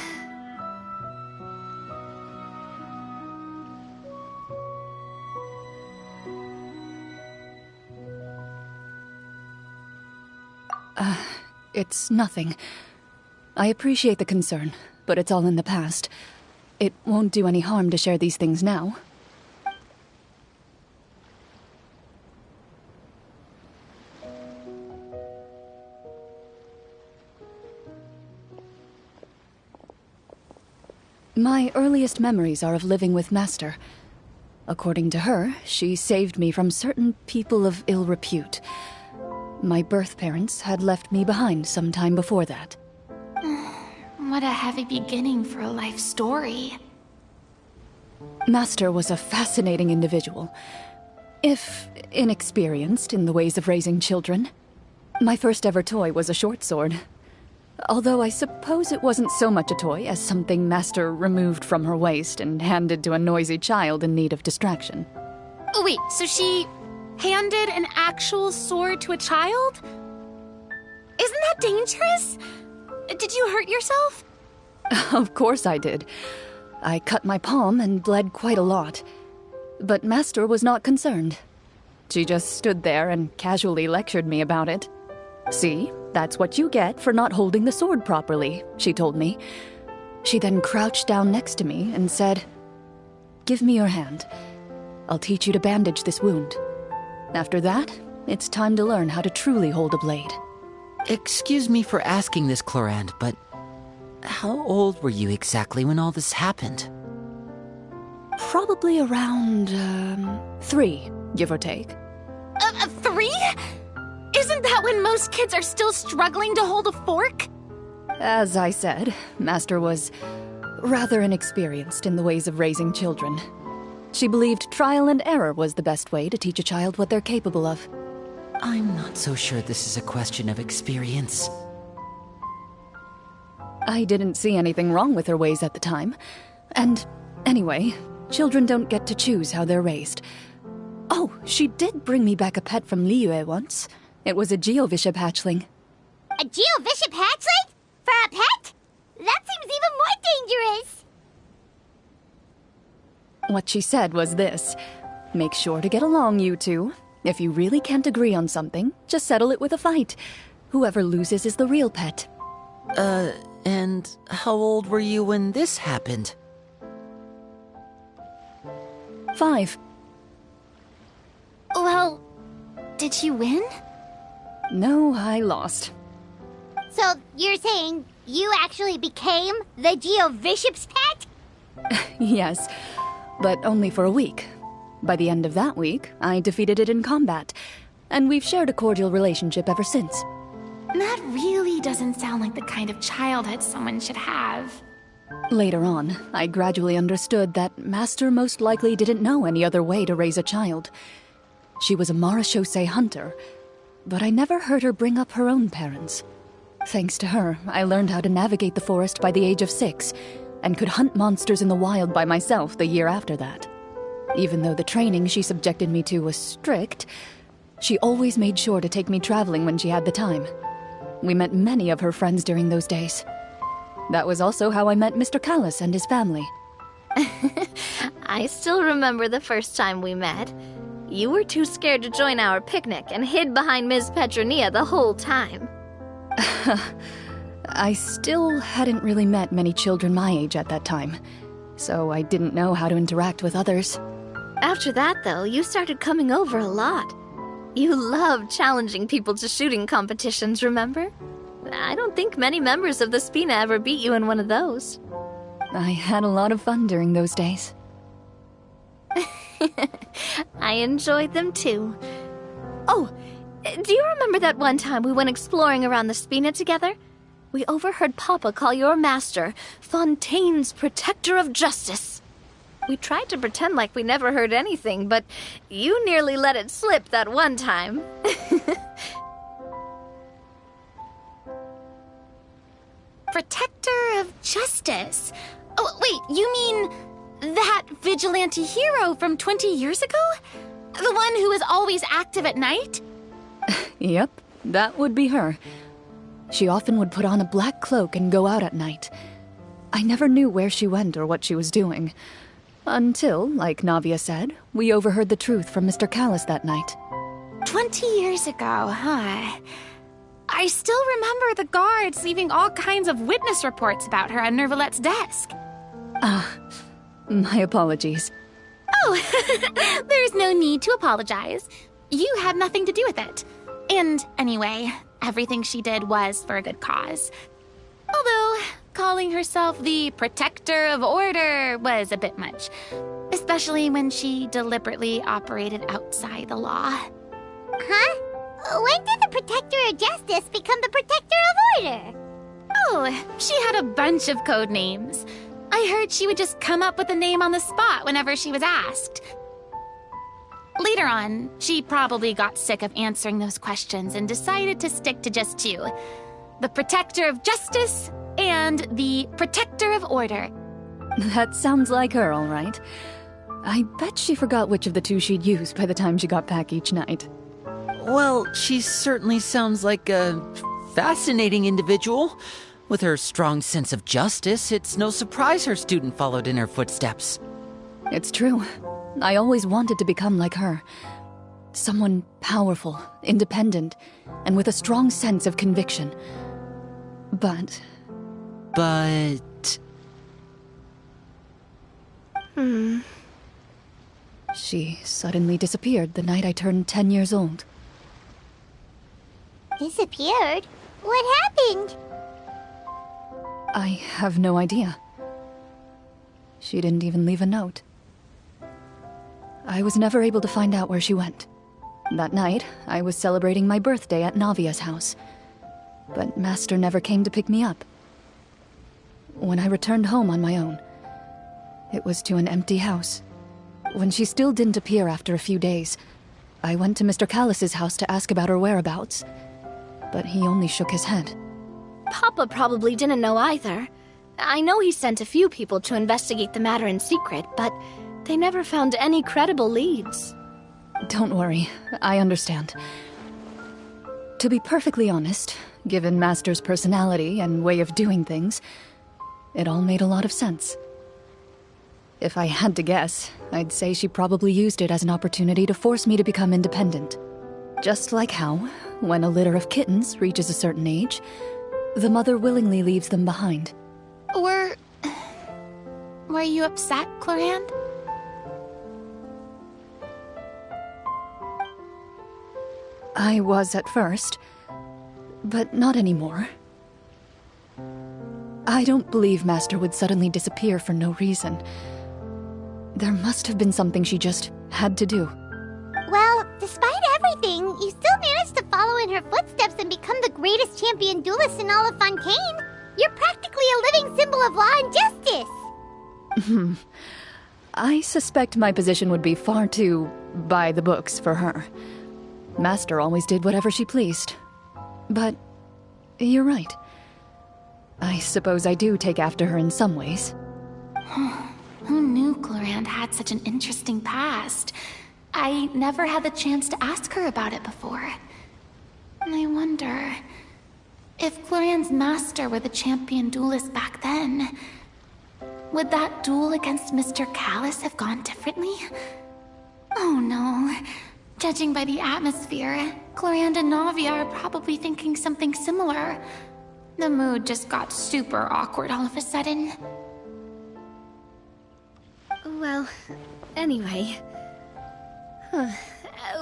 It's nothing. I appreciate the concern, but it's all in the past. It won't do any harm to share these things now. My earliest memories are of living with Master. According to her, she saved me from certain people of ill repute. My birth parents had left me behind some time before that. What a heavy beginning for a life story. Master was a fascinating individual, if inexperienced in the ways of raising children. My first ever toy was a short sword. Although I suppose it wasn't so much a toy as something Master removed from her waist and handed to a noisy child in need of distraction. Oh, wait, so she handed an actual sword to a child? Isn't that dangerous? Did you hurt yourself? Of course I did. I cut my palm and bled quite a lot. But Master was not concerned. She just stood there and casually lectured me about it. See, that's what you get for not holding the sword properly, she told me. She then crouched down next to me and said, "Give me your hand. I'll teach you to bandage this wound. After that, it's time to learn how to truly hold a blade." Excuse me for asking this, Clorinde, but how old were you exactly when all this happened? Probably around, 3, give or take. 3? Isn't that when most kids are still struggling to hold a fork? As I said, Master was rather inexperienced in the ways of raising children. She believed trial and error was the best way to teach a child what they're capable of. I'm not so sure this is a question of experience. I didn't see anything wrong with her ways at the time. And anyway, children don't get to choose how they're raised. Oh, she did bring me back a pet from Liyue once. It was a Geovishap hatchling. A Geovishap hatchling? For a pet? That seems even more dangerous. What she said was this: make sure to get along, you two. If you really can't agree on something, just settle it with a fight. Whoever loses is the real pet. And how old were you when this happened? 5. Well, did you win? No, I lost. So you're saying you actually became the Geovishap's pet? Yes, but only for a week. By the end of that week, I defeated it in combat, and we've shared a cordial relationship ever since. That really doesn't sound like the kind of childhood someone should have. Later on, I gradually understood that Master most likely didn't know any other way to raise a child. She was a marechaussee hunter, but I never heard her bring up her own parents. Thanks to her, I learned how to navigate the forest by the age of 6, and could hunt monsters in the wild by myself the year after that. Even though the training she subjected me to was strict, she always made sure to take me traveling when she had the time. We met many of her friends during those days. That was also how I met Mr. Callis and his family. I still remember the first time we met. You were too scared to join our picnic and hid behind Ms. Petronia the whole time. I still hadn't really met many children my age at that time, so I didn't know how to interact with others. After that, though, you started coming over a lot. You loved challenging people to shooting competitions, remember? I don't think many members of the Spina ever beat you in one of those. I had a lot of fun during those days. I enjoyed them too. Oh, do you remember that one time we went exploring around the Spina together? We overheard Papa call your master Fontaine's Protector of Justice. We tried to pretend like we never heard anything, but you nearly let it slip that one time. Protector of Justice? Oh, wait, you mean that vigilante hero from 20 years ago? The one who is always active at night? Yep, that would be her. She often would put on a black cloak and go out at night. I never knew where she went or what she was doing. Until, like Navia said, we overheard the truth from Mr. Callis that night. 20 years ago, huh? I still remember the guards leaving all kinds of witness reports about her on Nervalette's desk. My apologies. Oh, there's no need to apologize. You had nothing to do with it. And anyway, everything she did was for a good cause. Although, calling herself the Protector of Order was a bit much. Especially when she deliberately operated outside the law. Huh? When did the Protector of Justice become the Protector of Order? Oh, she had a bunch of code names. I heard she would just come up with a name on the spot whenever she was asked. Later on, she probably got sick of answering those questions and decided to stick to just 2. The Protector of Justice and the Protector of Order. That sounds like her, all right. I bet she forgot which of the 2 she'd use by the time she got back each night. Well, she certainly sounds like a fascinating individual. With her strong sense of justice, it's no surprise her student followed in her footsteps. It's true. I always wanted to become like her. Someone powerful, independent, and with a strong sense of conviction. But... She suddenly disappeared the night I turned 10 years old. Disappeared? What happened? I have no idea. She didn't even leave a note. I was never able to find out where she went. That night, I was celebrating my birthday at Navia's house. But Master never came to pick me up. When I returned home on my own, it was to an empty house. When she still didn't appear after a few days, I went to Mr. Callus's house to ask about her whereabouts. But he only shook his head. Papa probably didn't know either. I know he sent a few people to investigate the matter in secret, but they never found any credible leads. Don't worry, I understand. To be perfectly honest, given Master's personality and way of doing things, it all made a lot of sense. If I had to guess, I'd say she probably used it as an opportunity to force me to become independent. Just like how, when a litter of kittens reaches a certain age, the mother willingly leaves them behind. Were you upset, Clorinde? I was at first, but not anymore. I don't believe Master would suddenly disappear for no reason. There must have been something she just had to do. Well, despite everything, you still managed to follow in her footsteps and become the greatest champion duelist in all of Fontaine. You're practically a living symbol of law and justice. I suspect my position would be far too by the books for her. Master always did whatever she pleased. But you're right. I suppose I do take after her in some ways. Who knew Clorinde had such an interesting past? I never had the chance to ask her about it before. I wonder if Clorinde's master were the champion duelist back then, would that duel against Mr. Callus have gone differently? Oh no. Judging by the atmosphere, Clorinde and Navia are probably thinking something similar. The mood just got super awkward all of a sudden. Well, anyway.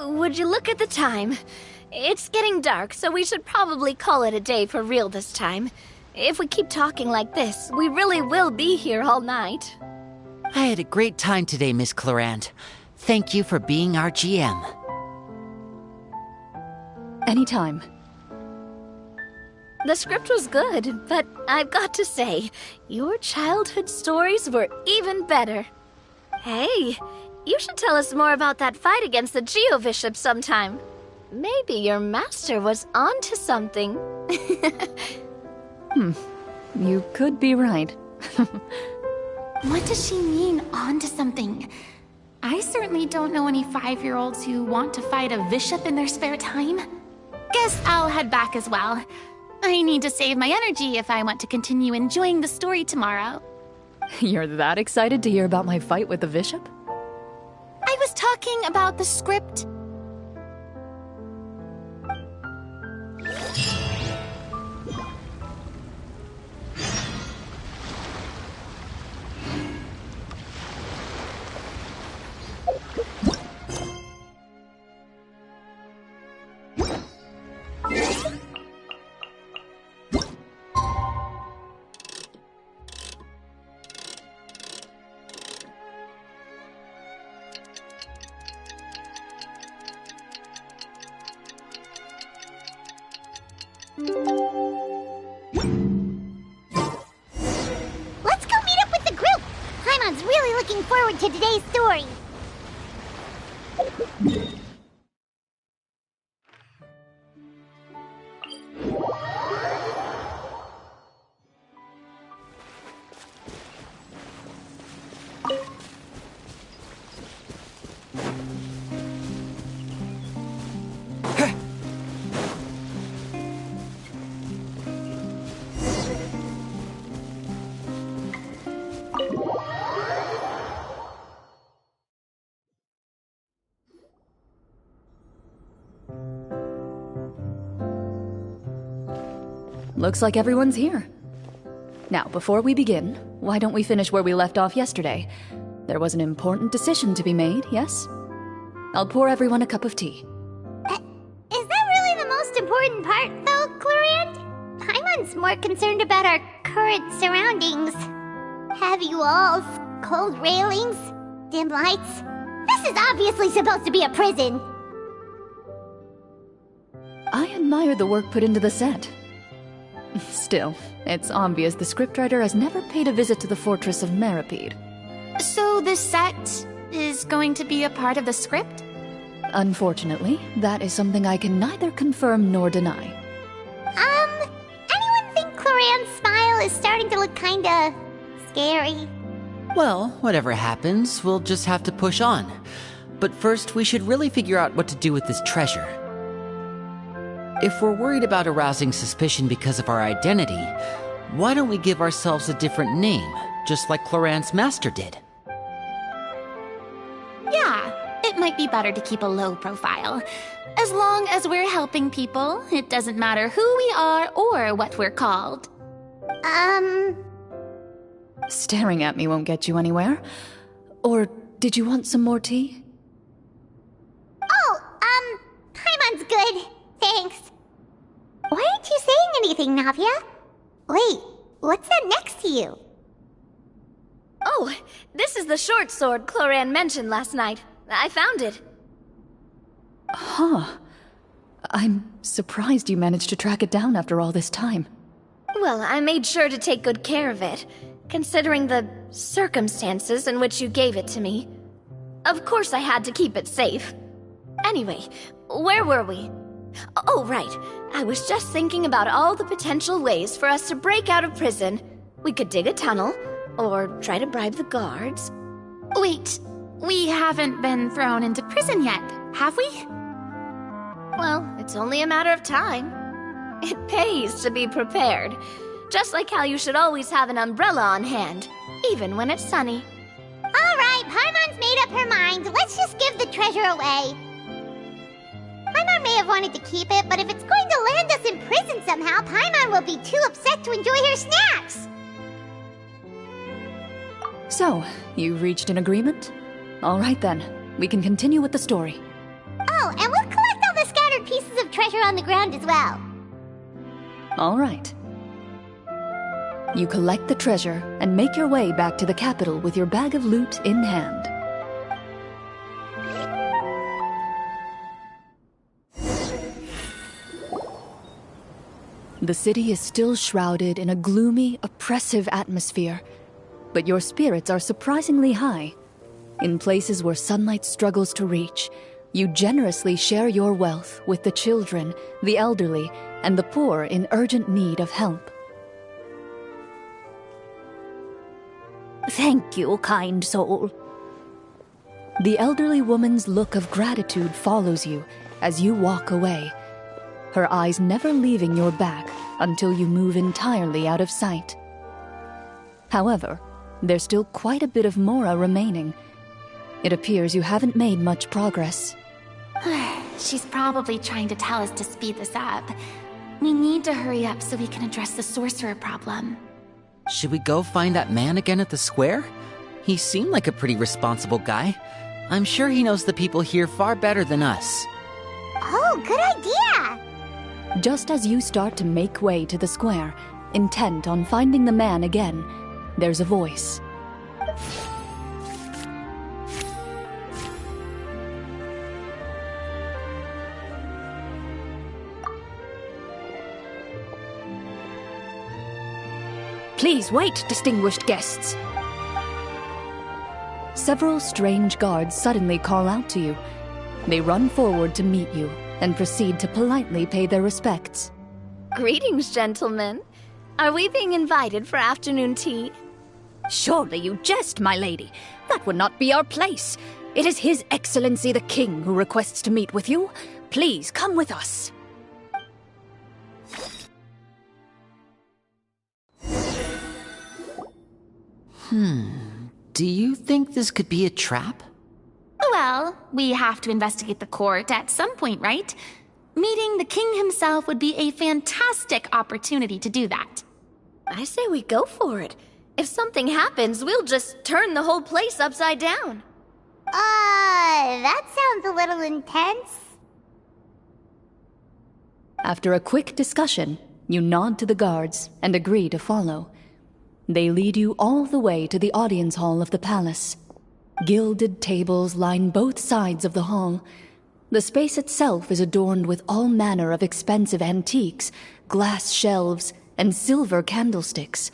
Would you look at the time? It's getting dark, so we should probably call it a day for real this time. If we keep talking like this, we really will be here all night. I had a great time today, Miss Clorinde. Thank you for being our GM. Anytime. The script was good, but I've got to say, your childhood stories were even better. Hey, you should tell us more about that fight against the Geo-Bishop sometime. Maybe your master was onto something. You could be right. What does she mean, onto something? I certainly don't know any 5-year-olds who want to fight a bishop in their spare time. Guess I'll head back as well. I need to save my energy if I want to continue enjoying the story tomorrow. You're that excited to hear about my fight with the bishop? I was talking about the script. Let's go meet up with the group! Paimon's really looking forward to today's story. Looks like everyone's here. Now, before we begin, why don't we finish where we left off yesterday? There was an important decision to be made, yes? I'll pour everyone a cup of tea. Is that really the most important part, though, Clorinde? Paimon's more concerned about our current surroundings. Heavy walls, cold railings, dim lights. This is obviously supposed to be a prison. admire the work put into the set. Still, it's obvious the scriptwriter has never paid a visit to the fortress of Meripede. So this set is going to be a part of the script? Unfortunately, that is something I can neither confirm nor deny. Anyone think Clorinde's smile is starting to look kinda scary? Well, whatever happens, we'll just have to push on. But first, we should really figure out what to do with this treasure. If we're worried about arousing suspicion because of our identity, why don't we give ourselves a different name, just like Clorinde's master did? Yeah, it might be better to keep a low profile. As long as we're helping people, it doesn't matter who we are or what we're called. Staring at me won't get you anywhere. Or did you want some more tea? Oh, Paimon's good. Thanks. Why aren't you saying anything, Navia? Wait, what's that next to you? Oh, this is the short sword Clorinde mentioned last night. I found it. Huh. I'm surprised you managed to track it down after all this time. Well, I made sure to take good care of it, considering the circumstances in which you gave it to me. Of course I had to keep it safe. Anyway, where were we? Oh, right. I was just thinking about all the potential ways for us to break out of prison. We could dig a tunnel, or try to bribe the guards. Wait, we haven't been thrown into prison yet, have we? Well, it's only a matter of time. It pays to be prepared. Just like how you should always have an umbrella on hand, even when it's sunny. Alright, Paimon's made up her mind. Let's just give the treasure away. Paimon may have wanted to keep it, but if it's going to land us in prison somehow, Paimon will be too upset to enjoy her snacks. So, you reached an agreement? All right then, we can continue with the story. Oh, and we'll collect all the scattered pieces of treasure on the ground as well. All right. You collect the treasure and make your way back to the capital with your bag of loot in hand. The city is still shrouded in a gloomy, oppressive atmosphere, but your spirits are surprisingly high. In places where sunlight struggles to reach, you generously share your wealth with the children, the elderly, and the poor in urgent need of help. Thank you, kind soul. The elderly woman's look of gratitude follows you as you walk away, her eyes never leaving your back until you move entirely out of sight. However, there's still quite a bit of Mora remaining. It appears you haven't made much progress. She's probably trying to tell us to speed this up. We need to hurry up so we can address the sorcerer problem. Should we go find that man again at the square? He seemed like a pretty responsible guy. I'm sure he knows the people here far better than us. Oh, good idea! Just as you start to make way to the square, intent on finding the man again, there's a voice. Please wait, distinguished guests. Several strange guards suddenly call out to you. They run forward to meet you and proceed to politely pay their respects. Greetings, gentlemen. Are we being invited for afternoon tea? Surely you jest, my lady. That would not be our place. It is His Excellency the King who requests to meet with you. Please come with us. Do you think this could be a trap? Well, we have to investigate the court at some point, right? Meeting the king himself would be a fantastic opportunity to do that. I say we go for it. If something happens, we'll just turn the whole place upside down. That sounds a little intense. After a quick discussion, you nod to the guards and agree to follow. They lead you all the way to the audience hall of the palace. Gilded tables line both sides of the hall. The space itself is adorned with all manner of expensive antiques, glass shelves, and silver candlesticks.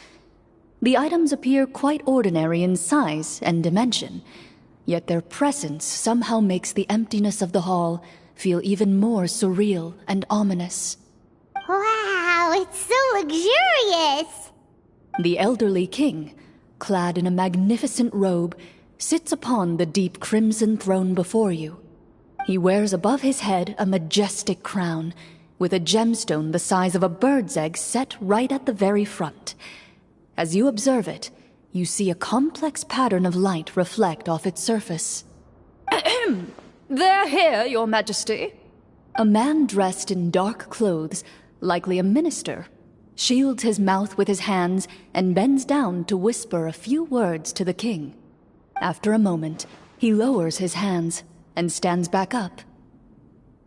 The items appear quite ordinary in size and dimension, yet their presence somehow makes the emptiness of the hall feel even more surreal and ominous. Wow, it's so luxurious! The elderly king, clad in a magnificent robe, sits upon the deep crimson throne before you. He wears above his head a majestic crown, with a gemstone the size of a bird's egg set right at the very front. As you observe it, you see a complex pattern of light reflect off its surface. They're here, Your Majesty. A man dressed in dark clothes, likely a minister, shields his mouth with his hands and bends down to whisper a few words to the king. After a moment, he lowers his hands and stands back up.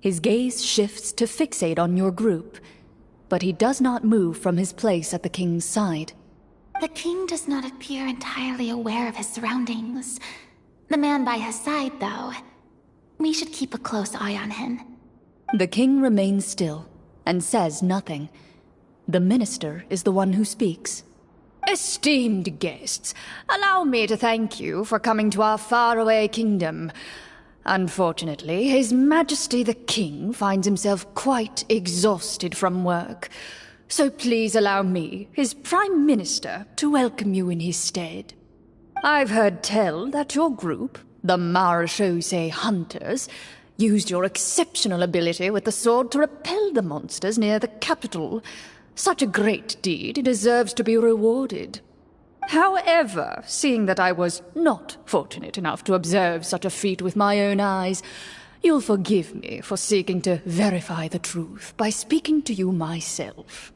His gaze shifts to fixate on your group, but he does not move from his place at the king's side. The king does not appear entirely aware of his surroundings. The man by his side, though. We should keep a close eye on him. The king remains still and says nothing. The minister is the one who speaks. Esteemed guests, allow me to thank you for coming to our faraway kingdom. Unfortunately, His Majesty the King finds himself quite exhausted from work. So please allow me, his Prime Minister, to welcome you in his stead. I've heard tell that your group, the Marechaussee Hunters, used your exceptional ability with the sword to repel the monsters near the capital. Such a great deed deserves to be rewarded. However, seeing that I was not fortunate enough to observe such a feat with my own eyes, you'll forgive me for seeking to verify the truth by speaking to you myself.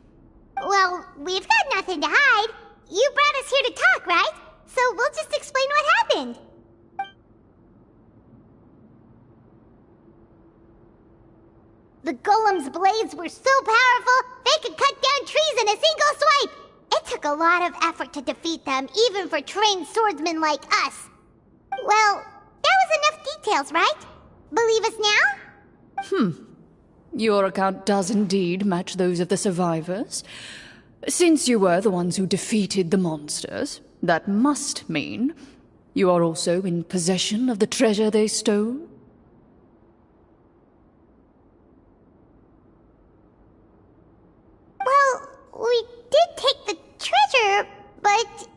Well, we've got nothing to hide. You brought us here to talk, right? So we'll just explain what happened. The golem's blades were so powerful, they could cut down trees in a single swipe. It took a lot of effort to defeat them, even for trained swordsmen like us. Well, that was enough details, right? Believe us now? Your account does indeed match those of the survivors. Since you were the ones who defeated the monsters, that must mean you are also in possession of the treasure they stole? Well, we did take the treasure, but...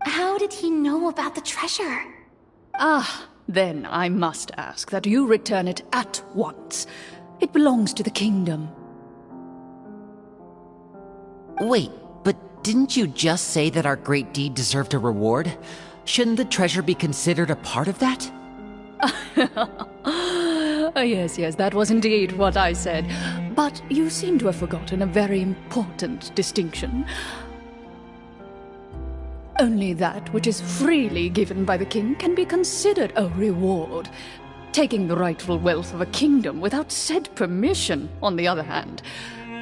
How did he know about the treasure? Then I must ask that you return it at once. It belongs to the kingdom. Wait, but didn't you just say that our great deed deserved a reward? Shouldn't the treasure be considered a part of that? Yes, that was indeed what I said. But you seem to have forgotten a very important distinction. Only that which is freely given by the king can be considered a reward. Taking the rightful wealth of a kingdom without said permission, on the other hand,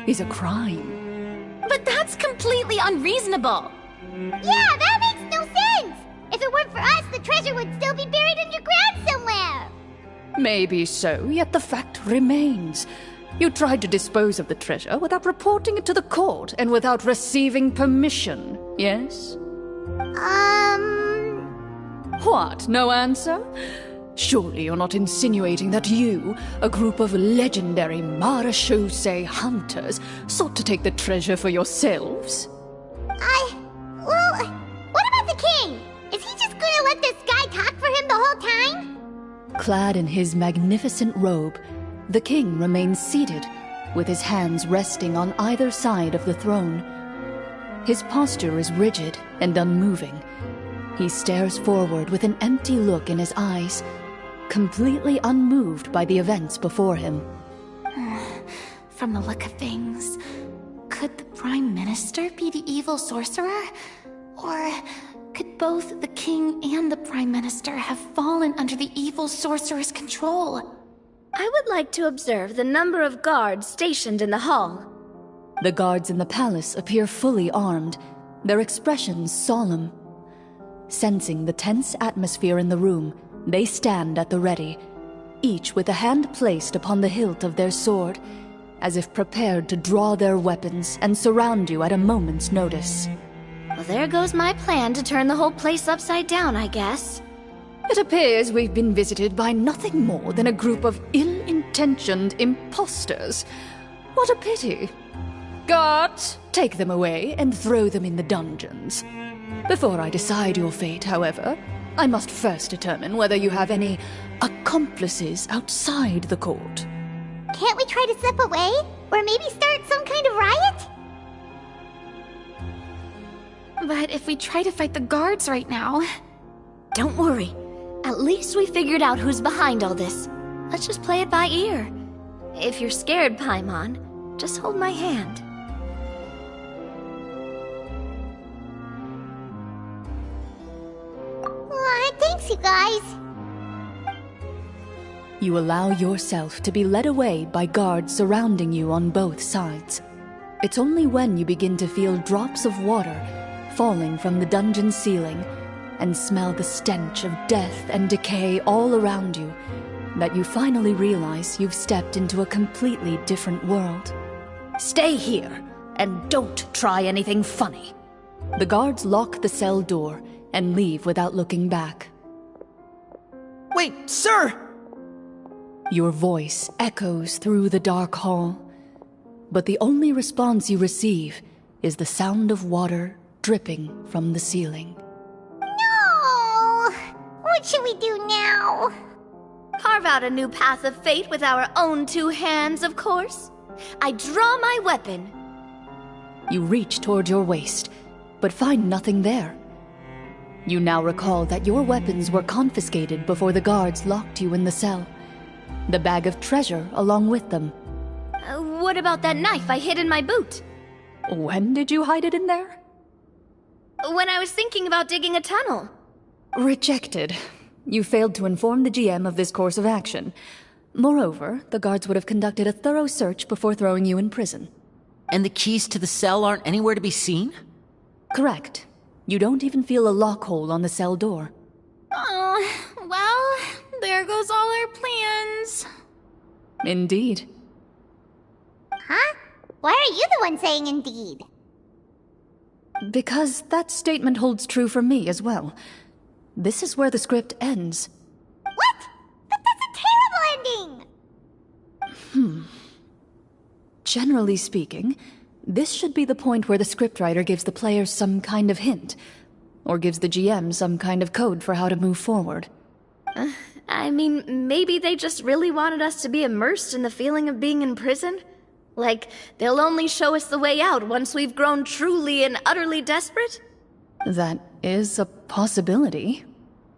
is a crime. But that's completely unreasonable. Yeah, that makes no sense! If it weren't for us, the treasure would still be buried underground somewhere! Maybe so, yet the fact remains. You tried to dispose of the treasure without reporting it to the court and without receiving permission, yes? What, no answer? Surely you're not insinuating that you, a group of legendary Marechaussee hunters, sought to take the treasure for yourselves? Well, what about the king? Is he just gonna let this guy talk for him the whole time? Clad in his magnificent robe, the king remains seated, with his hands resting on either side of the throne. His posture is rigid and unmoving. He stares forward with an empty look in his eyes, completely unmoved by the events before him. From the look of things, could the Prime Minister be the evil sorcerer? Or could both the King and the Prime Minister have fallen under the evil sorcerer's control? I would like to observe the number of guards stationed in the hall. The guards in the palace appear fully armed, their expressions solemn. Sensing the tense atmosphere in the room, they stand at the ready. each with a hand placed upon the hilt of their sword, as if prepared to draw their weapons and surround you at a moment's notice. Well, there goes my plan to turn the whole place upside down, I guess. It appears we've been visited by nothing more than a group of ill-intentioned imposters. What a pity. Guards, take them away and throw them in the dungeons. Before I decide your fate, however, I must first determine whether you have any accomplices outside the court. Can't we try to slip away? Or maybe start some kind of riot? But if we try to fight the guards right now... Don't worry. At least we figured out who's behind all this. Let's just play it by ear. If you're scared, Paimon, just hold my hand. Thanks, you guys. You allow yourself to be led away by guards surrounding you on both sides. It's only when you begin to feel drops of water falling from the dungeon ceiling and smell the stench of death and decay all around you that you finally realize you've stepped into a completely different world. Stay here, and don't try anything funny. The guards lock the cell door and leave without looking back. Wait, sir! Your voice echoes through the dark hall, but the only response you receive is the sound of water dripping from the ceiling. No! What should we do now? Carve out a new path of fate with our own two hands, of course. I draw my weapon. You reach toward your waist, but find nothing there. You now recall that your weapons were confiscated before the guards locked you in the cell. The bag of treasure along with them. What about that knife I hid in my boot? When did you hide it in there? When I was thinking about digging a tunnel. Rejected. You failed to inform the GM of this course of action. Moreover, the guards would have conducted a thorough search before throwing you in prison. And the keys to the cell aren't anywhere to be seen? Correct. You don't even feel a lock hole on the cell door. Oh, well, there goes all our plans. Indeed. Huh? Why are you the one saying indeed? Because that statement holds true for me as well. This is where the script ends. What? But that's a terrible ending! Generally speaking, this should be the point where the scriptwriter gives the players some kind of hint, or gives the GM some kind of code for how to move forward. I mean, maybe they just really wanted us to be immersed in the feeling of being in prison? Like, they'll only show us the way out once we've grown truly and utterly desperate? That is a possibility.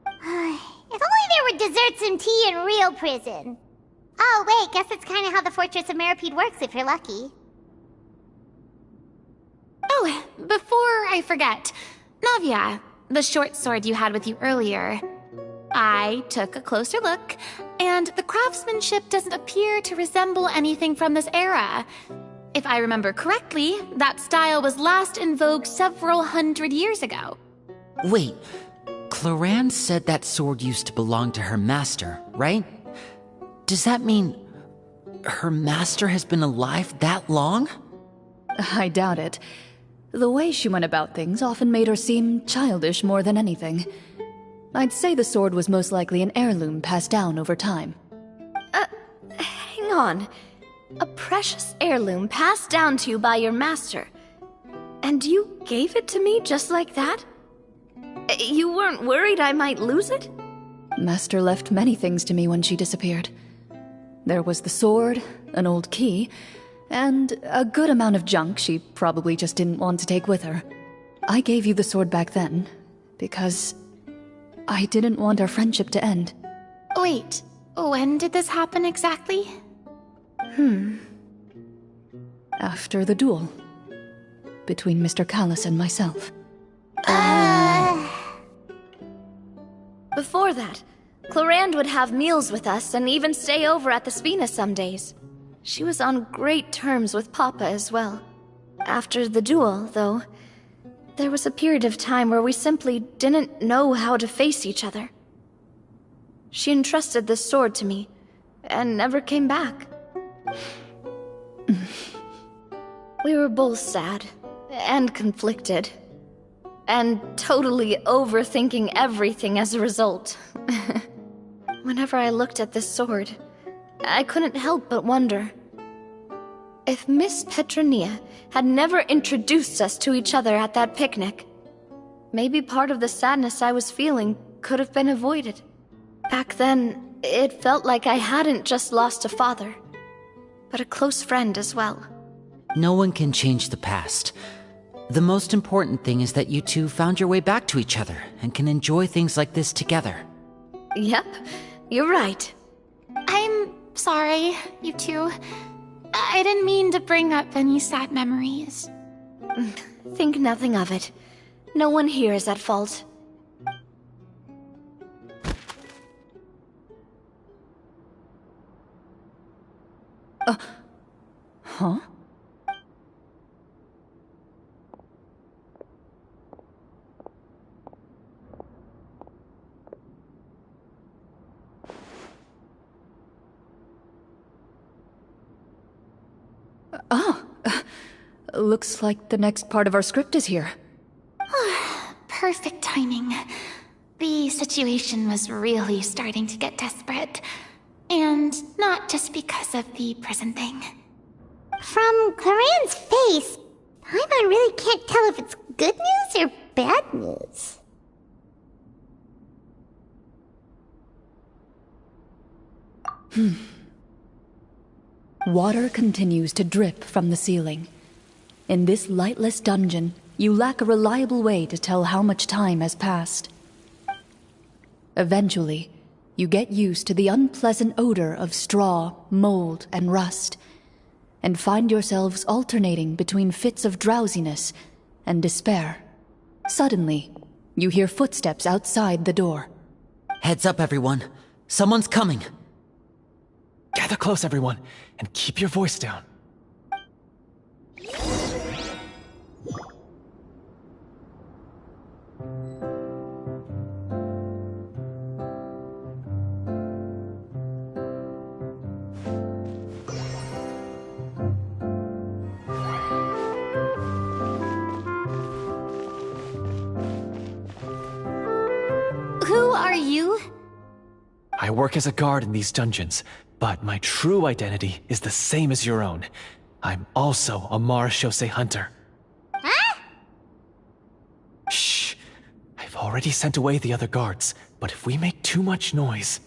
If only there were desserts and tea in real prison. Oh, wait, guess it's kind of how the Fortress of Meripede works if you're lucky. Oh, before I forget, Navia, the short sword you had with you earlier. I took a closer look, and the craftsmanship doesn't appear to resemble anything from this era. If I remember correctly, that style was last in vogue several hundred years ago. Wait, Clorinde said that sword used to belong to her master, right? Does that mean her master has been alive that long? I doubt it. The way she went about things often made her seem childish more than anything. I'd say the sword was most likely an heirloom passed down over time. Hang on. A precious heirloom passed down to you by your master. And you gave it to me just like that? You weren't worried I might lose it? Master left many things to me when she disappeared. There was the sword, an old key, and a good amount of junk she probably just didn't want to take with her. I gave you the sword back then, because I didn't want our friendship to end. Wait, when did this happen exactly? After the duel. Between Mr. Callis and myself. Before that, Clorinde would have meals with us and even stay over at the Spina some days. She was on great terms with Papa as well. After the duel, though, there was a period of time where we simply didn't know how to face each other. She entrusted this sword to me, and never came back. We were both sad and conflicted, and totally overthinking everything as a result. Whenever I looked at this sword, I couldn't help but wonder if Miss Petronia had never introduced us to each other at that picnic. Maybe part of the sadness I was feeling could have been avoided. Back then, it felt like I hadn't just lost a father, but a close friend as well. No one can change the past. The most important thing is that you two found your way back to each other and can enjoy things like this together. Yep, you're right. I'm sorry, you two. I didn't mean to bring up any sad memories. Think nothing of it. No one here is at fault. Huh? Looks like the next part of our script is here. Perfect timing. The situation was really starting to get desperate. And not just because of the prison thing. From Clorinde's face, Paimon really can't tell if it's good news or bad news. Water continues to drip from the ceiling. In this lightless dungeon, you lack a reliable way to tell how much time has passed. Eventually, you get used to the unpleasant odor of straw, mold, and rust, and find yourselves alternating between fits of drowsiness and despair. Suddenly, you hear footsteps outside the door. Heads up, everyone. Someone's coming. Gather close, everyone, and keep your voice down. Who are you? I work as a guard in these dungeons, but my true identity is the same as your own. I'm also a Marashose hunter. Huh? Shh! I've already sent away the other guards, but if we make too much noise...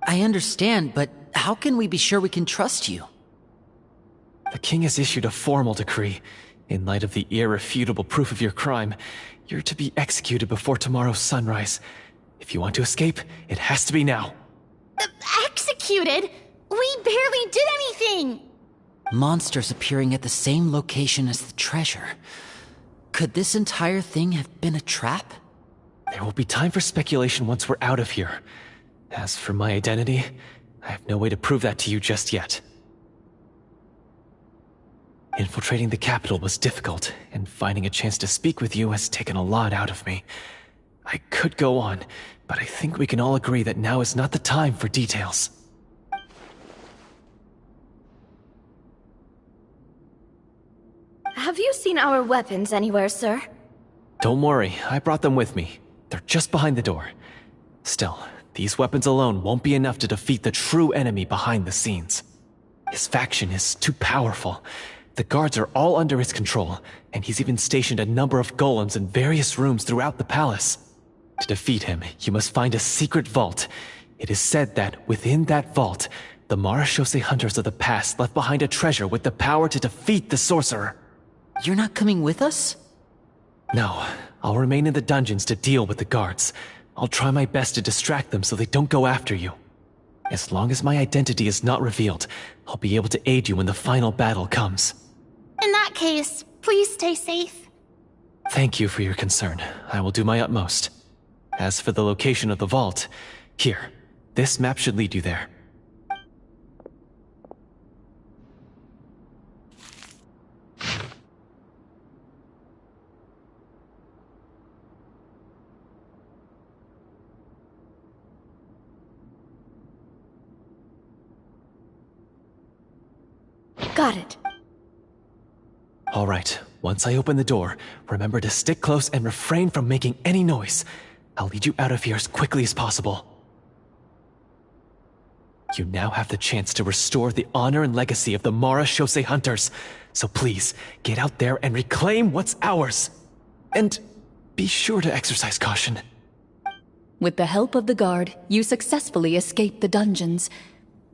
I understand, but how can we be sure we can trust you? The king has issued a formal decree. In light of the irrefutable proof of your crime, you're to be executed before tomorrow's sunrise. If you want to escape, it has to be now. Executed? We barely did anything! Monsters appearing at the same location as the treasure. Could this entire thing have been a trap? There will be time for speculation once we're out of here. As for my identity, I have no way to prove that to you just yet. Infiltrating the capital was difficult, and finding a chance to speak with you has taken a lot out of me. I could go on, but I think we can all agree that now is not the time for details. Have you seen our weapons anywhere, sir? Don't worry, I brought them with me. They're just behind the door. Still, these weapons alone won't be enough to defeat the true enemy behind the scenes. His faction is too powerful. The guards are all under his control, and he's even stationed a number of golems in various rooms throughout the palace. To defeat him, you must find a secret vault. It is said that within that vault, the Marashose hunters of the past left behind a treasure with the power to defeat the sorcerer. You're not coming with us? No, I'll remain in the dungeons to deal with the guards. I'll try my best to distract them so they don't go after you. As long as my identity is not revealed, I'll be able to aid you when the final battle comes. In that case, please stay safe. Thank you for your concern. I will do my utmost. As for the location of the vault, here, this map should lead you there. Got it. All right, once I open the door, remember to stick close and refrain from making any noise. I'll lead you out of here as quickly as possible. You now have the chance to restore the honor and legacy of the Mara Shosei Hunters. So please, get out there and reclaim what's ours. And be sure to exercise caution. With the help of the guard, you successfully escape the dungeons.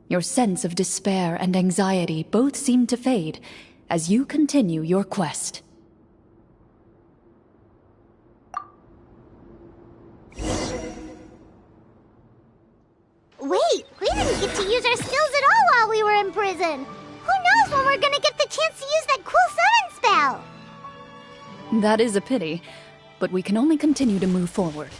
Your sense of despair and anxiety both seem to fade as you continue your quest. Wait, we didn't get to use our skills at all while we were in prison. Who knows when we're gonna get the chance to use that cool summon spell? That is a pity, but we can only continue to move forward.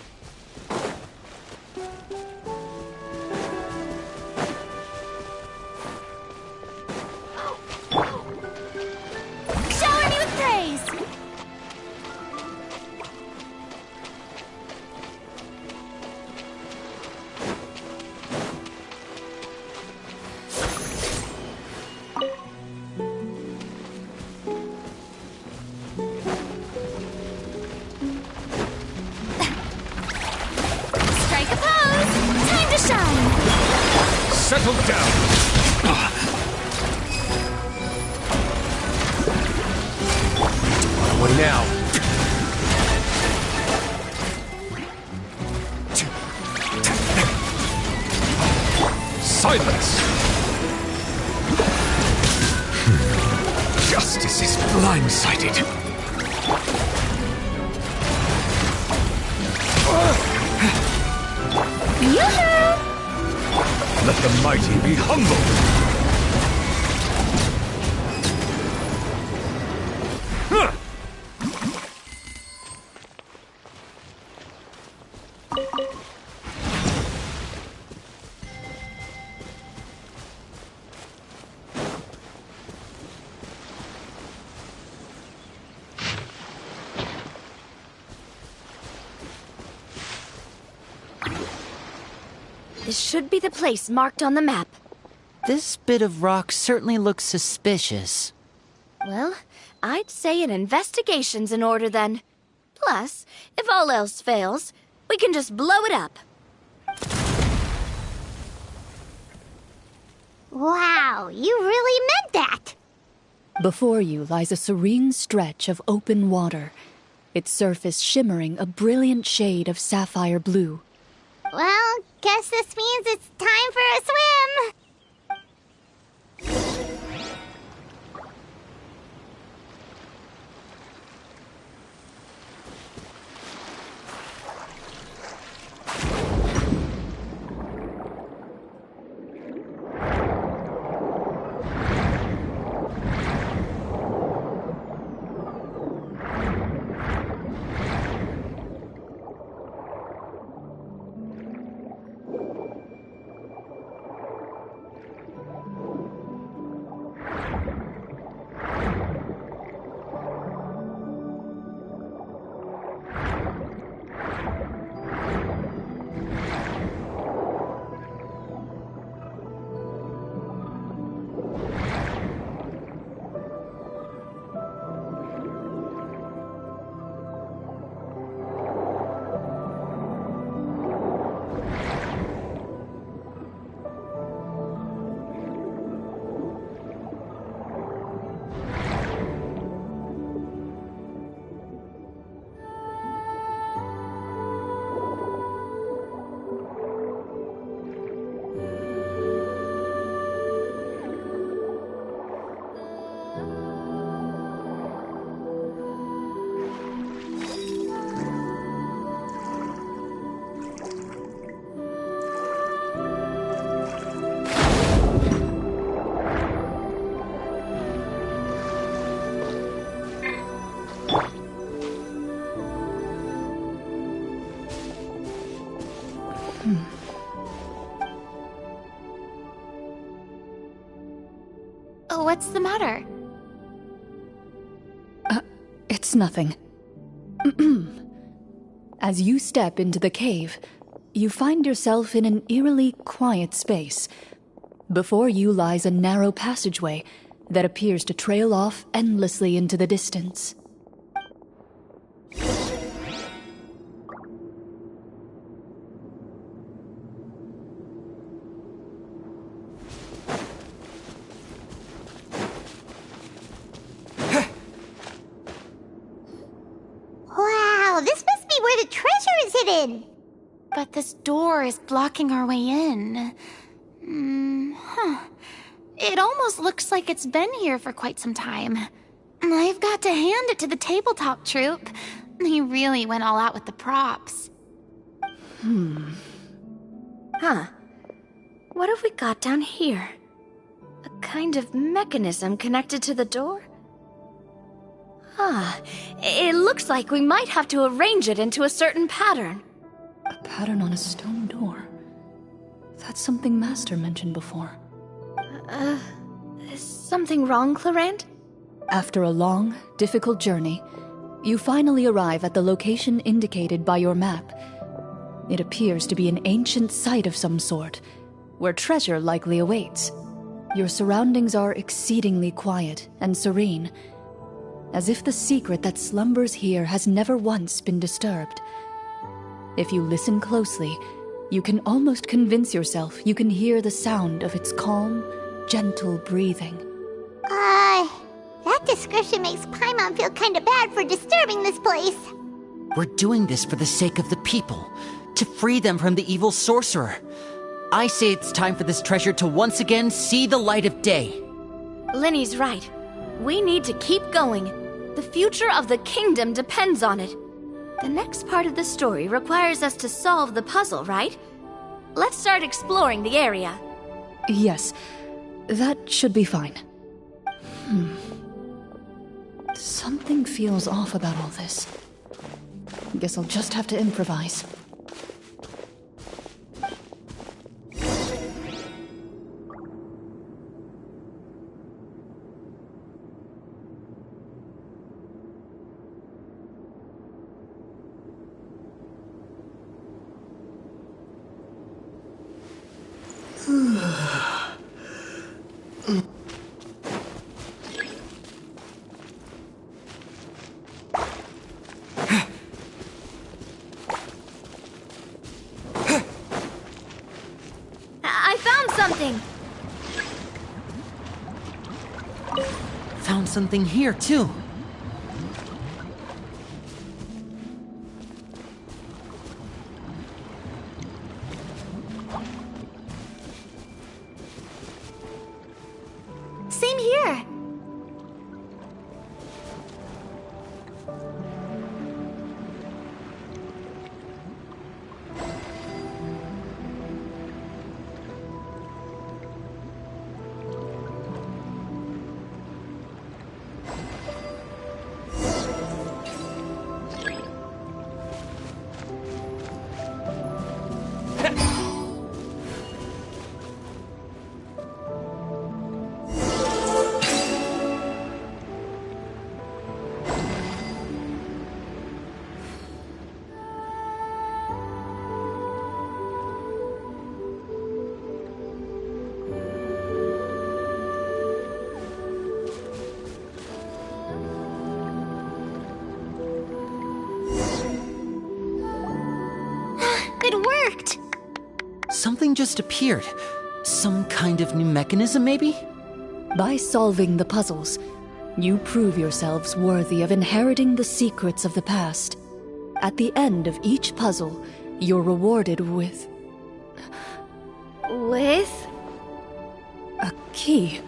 Shower me with praise! Strike a pose! Time to shine! Settle down! What now? Silence! Justice is blindsided. Let the mighty be humbled! This should be the place marked on the map. This bit of rock certainly looks suspicious. Well, I'd say an investigation's in order then. Plus, if all else fails, we can just blow it up. Wow, you really meant that! Before you lies a serene stretch of open water, its surface shimmering a brilliant shade of sapphire blue. Well, guess this means it's time for a swim! What's the matter? It's nothing. As you step into the cave, you find yourself in an eerily quiet space. Before you lies a narrow passageway, that appears to trail off endlessly into the distance. Wow, this must be where the treasure is hidden! But this door is blocking our way in. It almost looks like it's been here for quite some time. I've got to hand it to the tabletop troupe. They really went all out with the props. Huh. What have we got down here? A kind of mechanism connected to the door? It looks like we might have to arrange it into a certain pattern. A pattern on a stone door. That's something Master mentioned before. Is something wrong, Clorinde? After a long, difficult journey, you finally arrive at the location indicated by your map. It appears to be an ancient site of some sort, where treasure likely awaits. Your surroundings are exceedingly quiet and serene, as if the secret that slumbers here has never once been disturbed. If you listen closely, you can almost convince yourself you can hear the sound of its calm, gentle breathing. That description makes Paimon feel kinda bad for disturbing this place. We're doing this for the sake of the people, to free them from the evil sorcerer. I say it's time for this treasure to once again see the light of day. Linny's right. We need to keep going. The future of the kingdom depends on it. The next part of the story requires us to solve the puzzle, right? Let's start exploring the area. Yes, that should be fine. Something feels off about all this. Guess I'll just have to improvise. I found something! Found something here, too. Same here. It worked! Something just appeared. Some kind of new mechanism, maybe? By solving the puzzles, you prove yourselves worthy of inheriting the secrets of the past. At the end of each puzzle, you're rewarded with With? a key.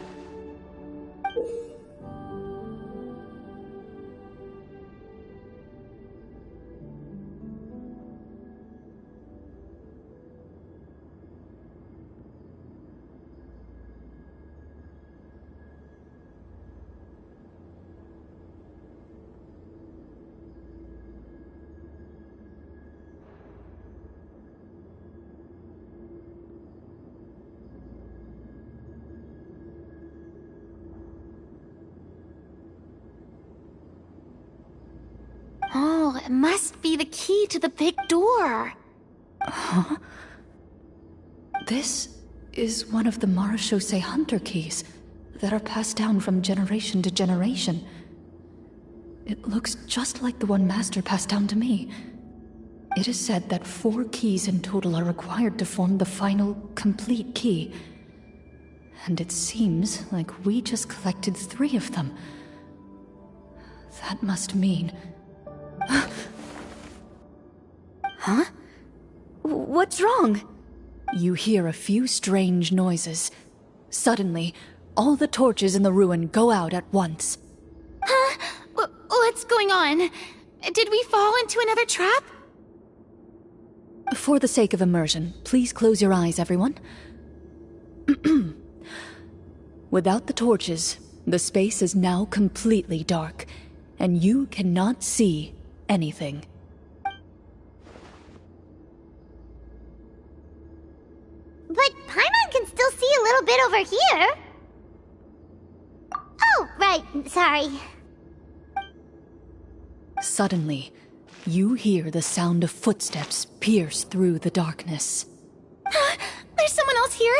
Oh, it must be the key to the big door. Huh? This is one of the Marechaussee Hunter keys. that are passed down from generation to generation. It looks just like the one Master passed down to me. It is said that 4 keys in total are required to form the final, complete key. And it seems like we just collected 3 of them. That must mean... Huh? What's wrong? You hear a few strange noises. Suddenly, all the torches in the ruin go out at once. Huh? What's going on? Did we fall into another trap? For the sake of immersion, please close your eyes, everyone. Without the torches, the space is now completely dark, and you cannot see anything. But Paimon can still see a little bit over here. Oh, right, sorry. Suddenly, you hear the sound of footsteps pierce through the darkness. There's someone else here?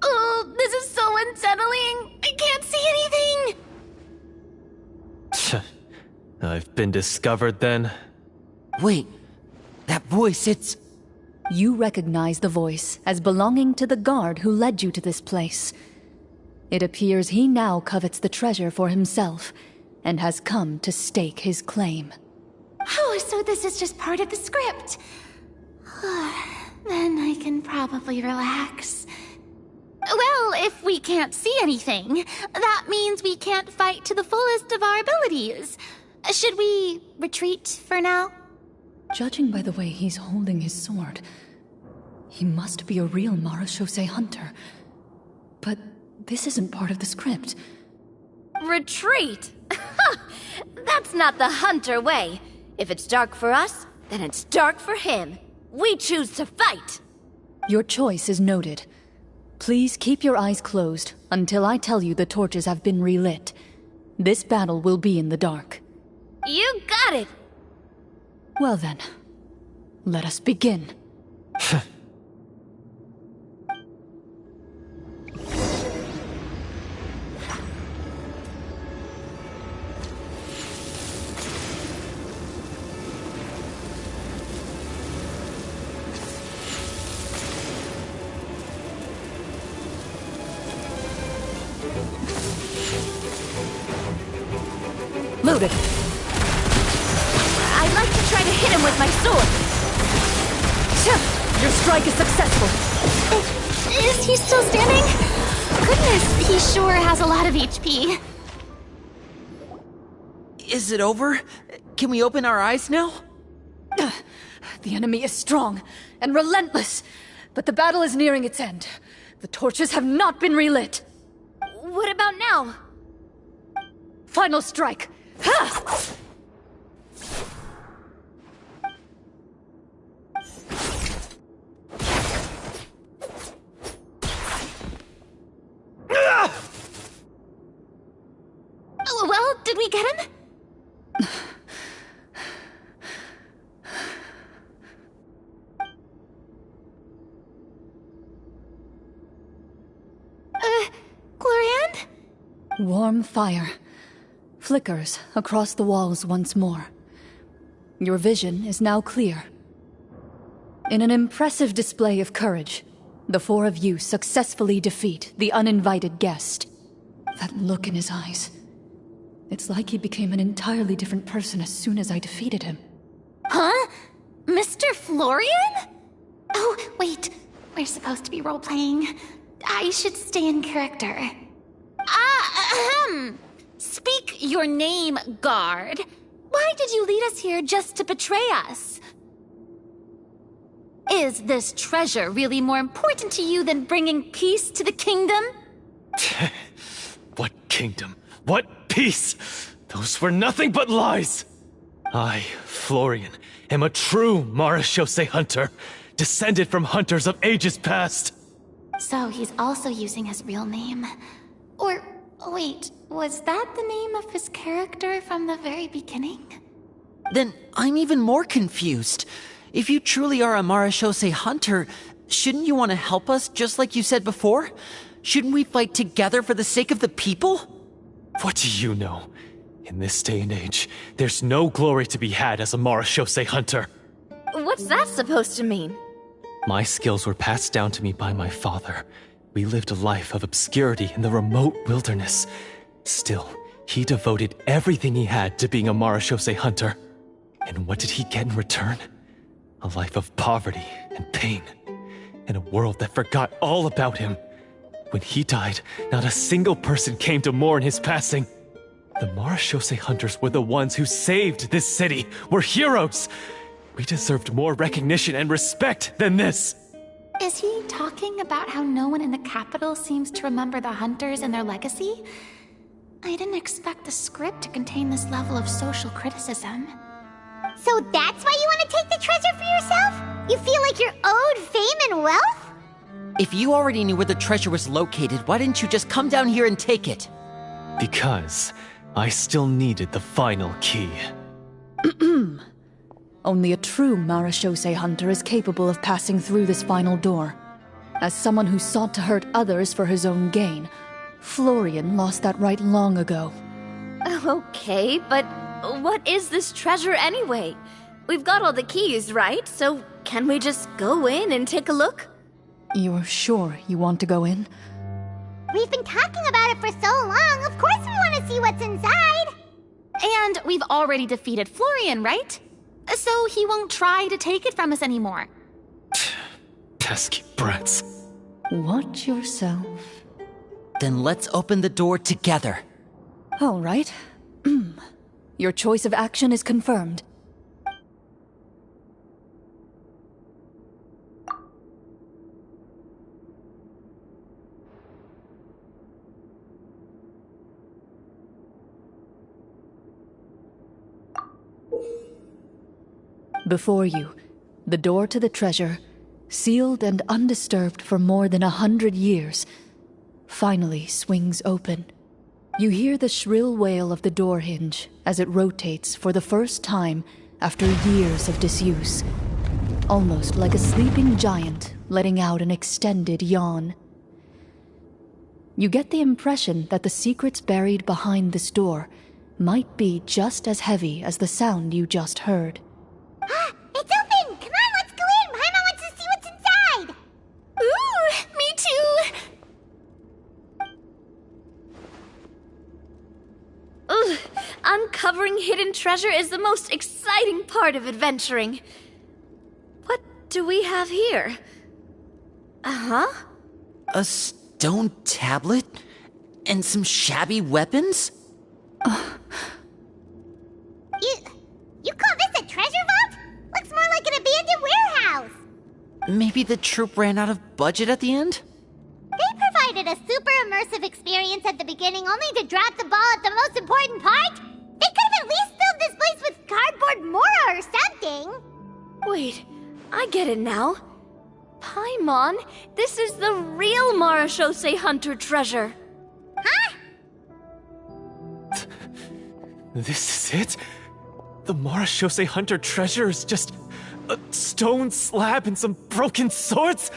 Oh, this is so unsettling. I can't see anything. I've been discovered then? Wait, that voice, it's... You recognize the voice as belonging to the guard who led you to this place. It appears he now covets the treasure for himself, and has come to stake his claim. Oh, so this is just part of the script. Then I can probably relax. Well, if we can't see anything, that means we can't fight to the fullest of our abilities. Should we retreat for now? Judging by the way he's holding his sword, he must be a real Marashose hunter. But this isn't part of the script. Retreat? That's not the hunter way. If it's dark for us, then it's dark for him. We choose to fight. Your choice is noted. Please keep your eyes closed until I tell you the torches have been relit. This battle will be in the dark. You got it! Well then, let us begin. Loaded. I'd like to try to hit him with my sword. Your strike is successful. Is he still standing? Goodness, he sure has a lot of HP. Is it over? Can we open our eyes now? The enemy is strong and relentless, but the battle is nearing its end. The torches have not been relit. What about now? Final strike. Ha! Well, did we get him? Clorinde? Warm fire flickers across the walls once more. Your vision is now clear. In an impressive display of courage, the 4 of you successfully defeat the uninvited guest. That look in his eyes. It's like he became an entirely different person as soon as I defeated him. Huh? Mr. Florian? Oh, wait. We're supposed to be role-playing. I should stay in character. Speak your name, guard. Why did you lead us here just to betray us? Is this treasure really more important to you than bringing peace to the kingdom? What kingdom? What peace? Those were nothing but lies! I, Florian, am a true Marashose hunter, descended from hunters of ages past. So he's also using his real name. Or, wait, was that the name of his character from the very beginning? Then I'm even more confused. If you truly are a Marashose hunter, shouldn't you want to help us just like you said before? Shouldn't we fight together for the sake of the people? What do you know? In this day and age, there's no glory to be had as a Marashose hunter. What's that supposed to mean? My skills were passed down to me by my father. We lived a life of obscurity in the remote wilderness. Still, he devoted everything he had to being a Marashose hunter. And what did he get in return? A life of poverty and pain. In a world that forgot all about him. When he died, not a single person came to mourn his passing. The Marashose hunters were the ones who saved this city. We're heroes! We deserved more recognition and respect than this! Is he talking about how no one in the capital seems to remember the hunters and their legacy? I didn't expect the script to contain this level of social criticism. So that's why you want to take the treasure for yourself? You feel like you're owed fame and wealth? If you already knew where the treasure was located, why didn't you just come down here and take it? Because I still needed the final key. Only a true Marashose hunter is capable of passing through this final door. As someone who sought to hurt others for his own gain, Florian lost that right long ago. Okay, but what is this treasure anyway? We've got all the keys, right? So can we just go in and take a look? You're sure you want to go in? We've been talking about it for so long, of course we want to see what's inside! And we've already defeated Florian, right? So he won't try to take it from us anymore. Pesky brats. Watch yourself. Then let's open the door together. All right. Your choice of action is confirmed. Before you, the door to the treasure, sealed and undisturbed for more than 100 years, finally swings open. You hear the shrill wail of the door hinge as it rotates for the first time after years of disuse, almost like a sleeping giant letting out an extended yawn. You get the impression that the secrets buried behind this door might be just as heavy as the sound you just heard. It's open! Come on, let's go in! Paimon wants to see what's inside! Ooh, me too! Ugh, uncovering hidden treasure is the most exciting part of adventuring. What do we have here? Uh-huh. A stone tablet? And some shabby weapons? You call this a treasure vault? Looks more like an abandoned warehouse! Maybe the troop ran out of budget at the end? They provided a super immersive experience at the beginning only to drop the ball at the most important part? They could have at least filled this place with cardboard mora or something! Wait, I get it now. Paimon, this is the real Marashose hunter treasure. Huh? This is it? The Marashose hunter treasure is just a stone slab and some broken swords?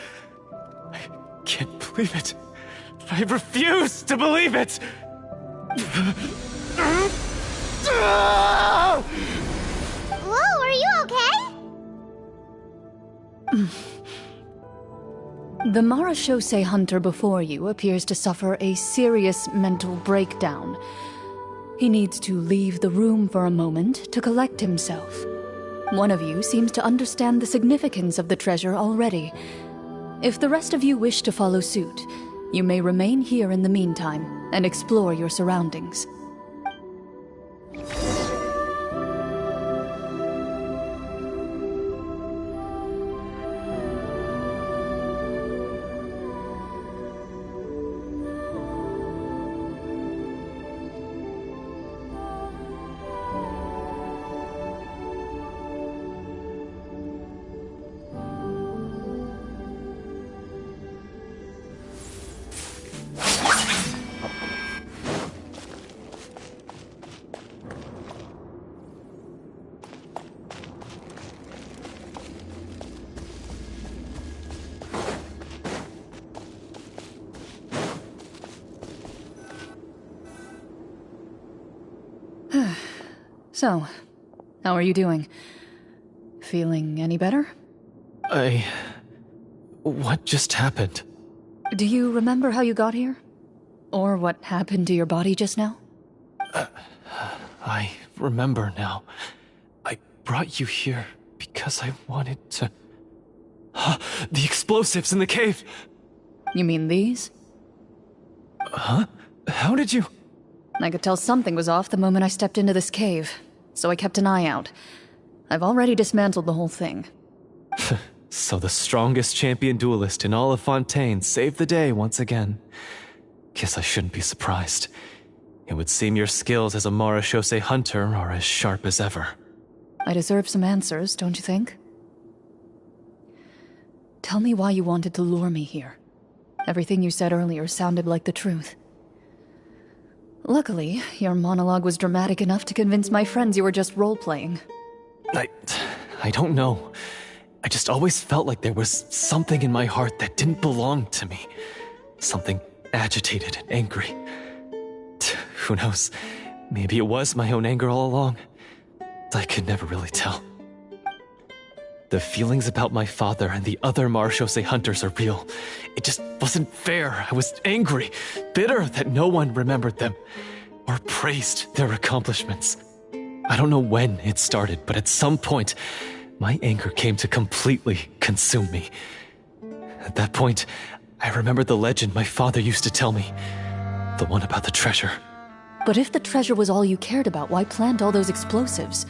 I can't believe it. I refuse to believe it! Whoa, are you okay? The Marashose hunter before you appears to suffer a serious mental breakdown. He needs to leave the room for a moment to collect himself. One of you seems to understand the significance of the treasure already. If the rest of you wish to follow suit, you may remain here in the meantime and explore your surroundings. So, how are you doing? Feeling any better? What just happened? Do you remember how you got here? Or what happened to your body just now? I remember now. I brought you here because I wanted to... The explosives in the cave! You mean these? Huh? How did you... I could tell something was off the moment I stepped into this cave, so I kept an eye out. I've already dismantled the whole thing. So the strongest champion duelist in all of Fontaine saved the day once again. Guess I shouldn't be surprised. It would seem your skills as a Marechaussee hunter are as sharp as ever. I deserve some answers, don't you think? Tell me why you wanted to lure me here. Everything you said earlier sounded like the truth. Luckily, your monologue was dramatic enough to convince my friends you were just role-playing. I don't know. I just always felt like there was something in my heart that didn't belong to me. Something agitated and angry. Who knows? Maybe it was my own anger all along. I could never really tell. The feelings about my father and the other Marechaussee hunters are real. It just wasn't fair. I was angry, bitter that no one remembered them or praised their accomplishments. I don't know when it started, but at some point, my anger came to completely consume me. At that point, I remembered the legend my father used to tell me. The one about the treasure. But if the treasure was all you cared about, why plant all those explosives?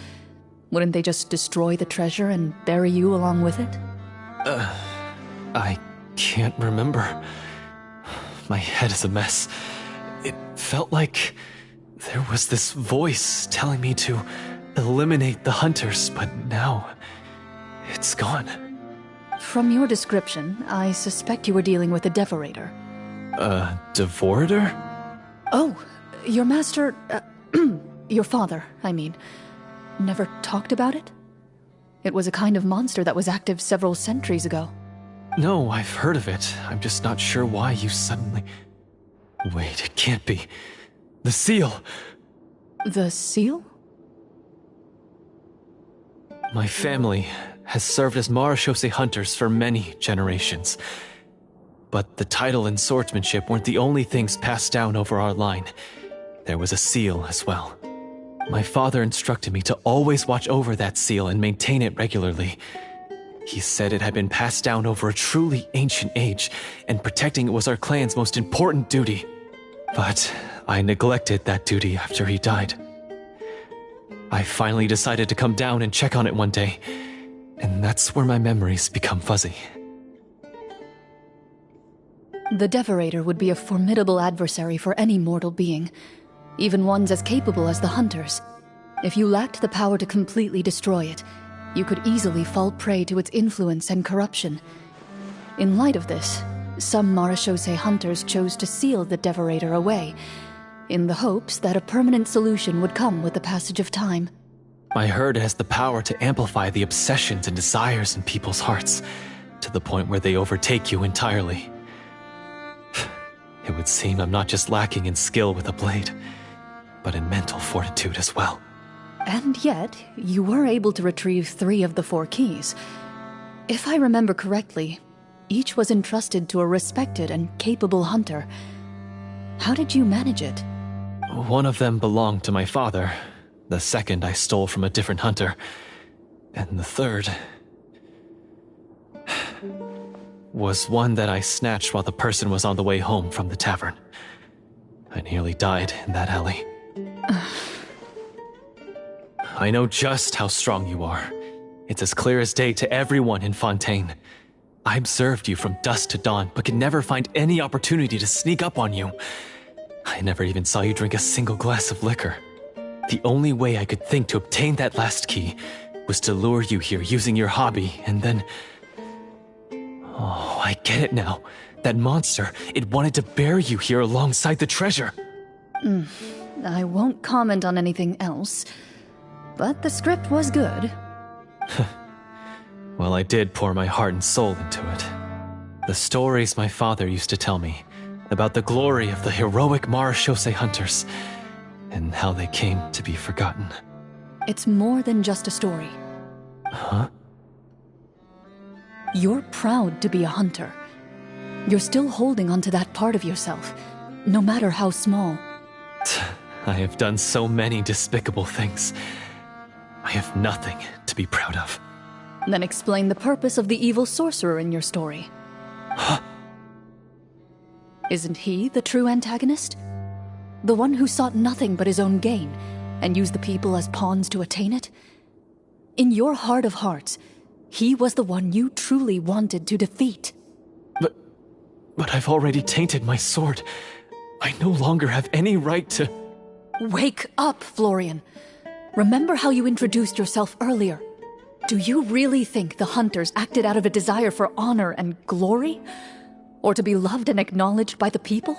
Wouldn't they just destroy the treasure and bury you along with it? I can't remember. My head is a mess. It felt like there was this voice telling me to eliminate the hunters, but now it's gone. From your description, I suspect you were dealing with a devorator. A devorator? Oh, your master... your father, I mean. Never talked about it? It was a kind of monster that was active several centuries ago. No, I've heard of it. I'm just not sure why you suddenly... Wait, it can't be. The seal! The seal? My family has served as Marechaussee hunters for many generations. But the title and swordsmanship weren't the only things passed down over our line. There was a seal as well. My father instructed me to always watch over that seal and maintain it regularly. He said it had been passed down over a truly ancient age, and protecting it was our clan's most important duty. But I neglected that duty after he died. I finally decided to come down and check on it one day, and that's where my memories become fuzzy. The Devorator would be a formidable adversary for any mortal being, even ones as capable as the Hunters. If you lacked the power to completely destroy it, you could easily fall prey to its influence and corruption. In light of this, some Marechaussee hunters chose to seal the Devorator away, in the hopes that a permanent solution would come with the passage of time. I heard it has the power to amplify the obsessions and desires in people's hearts, to the point where they overtake you entirely. It would seem I'm not just lacking in skill with a blade, but in mental fortitude as well. And yet, you were able to retrieve 3 of the 4 keys. If I remember correctly, each was entrusted to a respected and capable hunter. How did you manage it? One of them belonged to my father. The second I stole from a different hunter. And the third... was one that I snatched while the person was on the way home from the tavern. I nearly died in that alley. I know just how strong you are. It's as clear as day to everyone in Fontaine. I observed you from dusk to dawn, but could never find any opportunity to sneak up on you. I never even saw you drink a single glass of liquor. The only way I could think to obtain that last key was to lure you here using your hobby, and then... Oh, I get it now. That monster, it wanted to bury you here alongside the treasure. I won't comment on anything else, but the script was good. Well, I did pour my heart and soul into it. The stories my father used to tell me about the glory of the heroic Marechaussee hunters and how they came to be forgotten. It's more than just a story. Huh? You're proud to be a hunter. You're still holding onto that part of yourself, no matter how small. I have done so many despicable things. I have nothing to be proud of. Then explain the purpose of the evil sorcerer in your story. Huh? Isn't he the true antagonist? The one who sought nothing but his own gain, and used the people as pawns to attain it? In your heart of hearts, he was the one you truly wanted to defeat. But I've already tainted my sword. I no longer have any right to... Wake up, Florian. Remember how you introduced yourself earlier. Do you really think the hunters acted out of a desire for honor and glory? Or to be loved and acknowledged by the people?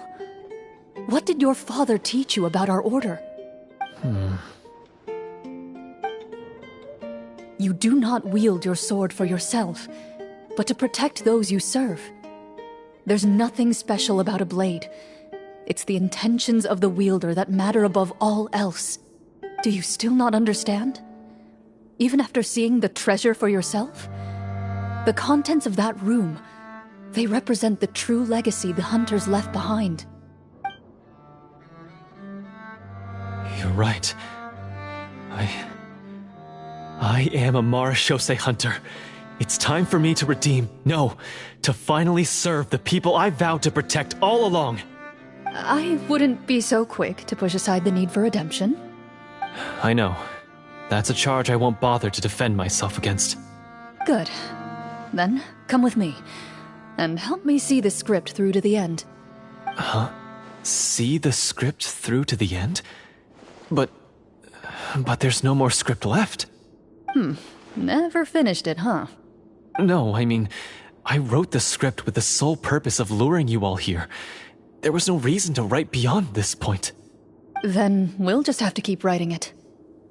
What did your father teach you about our order? You do not wield your sword for yourself, but to protect those you serve. There's nothing special about a blade. It's the intentions of the wielder that matter above all else. Do you still not understand? Even after seeing the treasure for yourself? The contents of that room, they represent the true legacy the hunters left behind. You're right. I am a Marashose hunter. It's time for me to redeem, no, to finally serve the people I vowed to protect all along. I wouldn't be so quick to push aside the need for redemption. I know. That's a charge I won't bother to defend myself against. Good. Then, come with me, and help me see the script through to the end. Huh? See the script through to the end? But there's no more script left. Never finished it, huh? No, I mean, I wrote the script with the sole purpose of luring you all here. There was no reason to write beyond this point. Then we'll just have to keep writing it.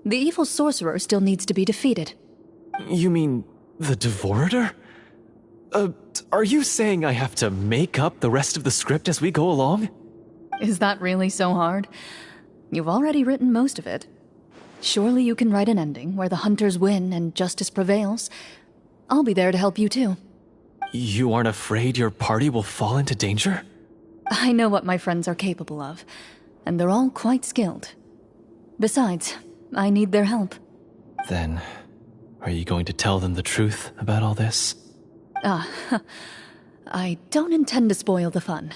The evil sorcerer still needs to be defeated. You mean the Devorator? Are you saying I have to make up the rest of the script as we go along? Is that really so hard? You've already written most of it. Surely you can write an ending where the hunters win and justice prevails. I'll be there to help you too. You aren't afraid your party will fall into danger? I know what my friends are capable of, and they're all quite skilled. Besides, I need their help. Then, are you going to tell them the truth about all this? I don't intend to spoil the fun.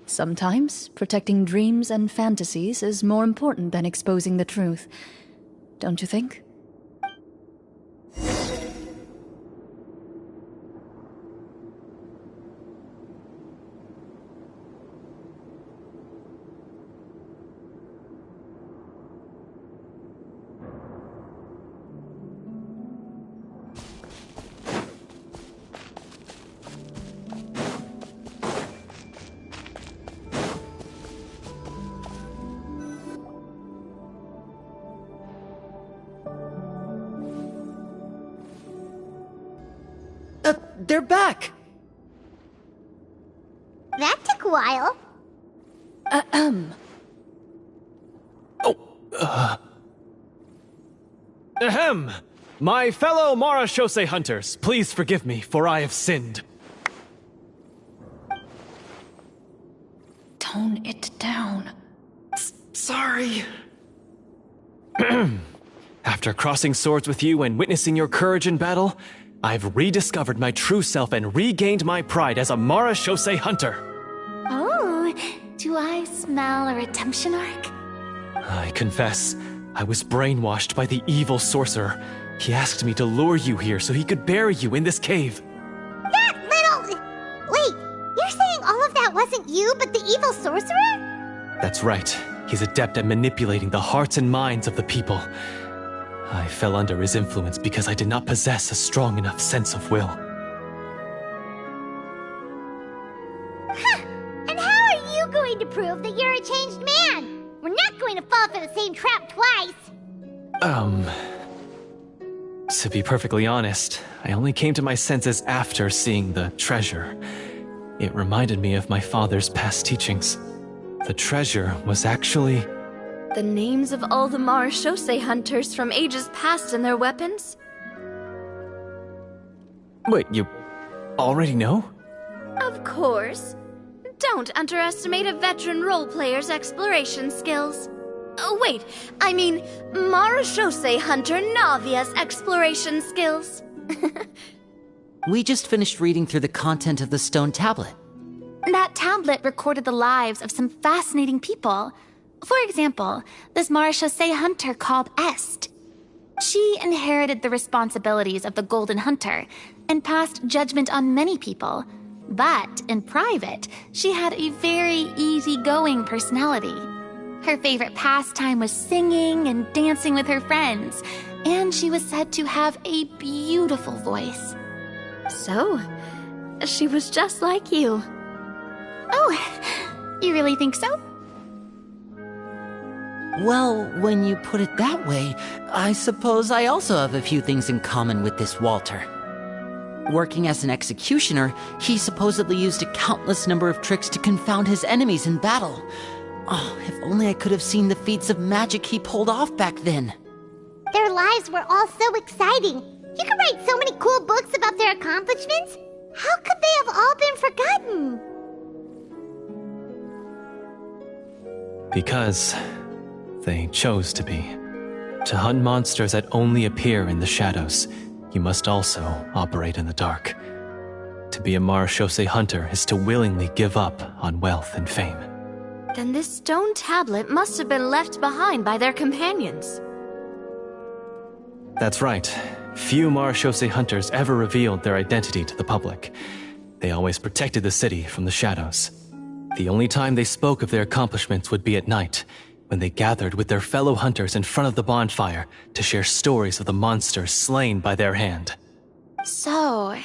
Sometimes, protecting dreams and fantasies is more important than exposing the truth. Don't you think? They're back! That took a while. Ahem! My fellow Marashose hunters, please forgive me, for I have sinned. Tone it down. Sorry. After crossing swords with you and witnessing your courage in battle, I've rediscovered my true self and regained my pride as a Marashose hunter. Oh, do I smell a redemption arc? I confess, I was brainwashed by the evil sorcerer. He asked me to lure you here so he could bury you in this cave. That little... Wait, you're saying all of that wasn't you, but the evil sorcerer? That's right. He's adept at manipulating the hearts and minds of the people. I fell under his influence because I did not possess a strong enough sense of will. Huh. And how are you going to prove that you're a changed man? We're not going to fall for the same trap twice. To be perfectly honest, I only came to my senses after seeing the treasure. It reminded me of my father's past teachings. The treasure was actually The names of all the Marashose hunters from ages past and their weapons? Wait, you already know? Of course. Don't underestimate a veteran role player's exploration skills. Oh, wait, I mean Marashose hunter Navia's exploration skills. We just finished reading through the content of the stone tablet. That tablet recorded the lives of some fascinating people. For example, this Marashose hunter called Est. She inherited the responsibilities of the Golden Hunter and passed judgment on many people. But in private, she had a very easygoing personality. Her favorite pastime was singing and dancing with her friends, and she was said to have a beautiful voice. So, she was just like you. Oh, you really think so? Well, when you put it that way, I suppose I also have a few things in common with this Walter. Working as an executioner, he supposedly used a countless number of tricks to confound his enemies in battle. Oh, if only I could have seen the feats of magic he pulled off back then. Their lives were all so exciting. You could write so many cool books about their accomplishments. How could they have all been forgotten? Because they chose to be. To hunt monsters that only appear in the shadows, you must also operate in the dark. To be a Marashose hunter is to willingly give up on wealth and fame. Then this stone tablet must have been left behind by their companions. That's right. Few Marashose hunters ever revealed their identity to the public. They always protected the city from the shadows. The only time they spoke of their accomplishments would be at night, when they gathered with their fellow hunters in front of the bonfire to share stories of the monsters slain by their hand. So,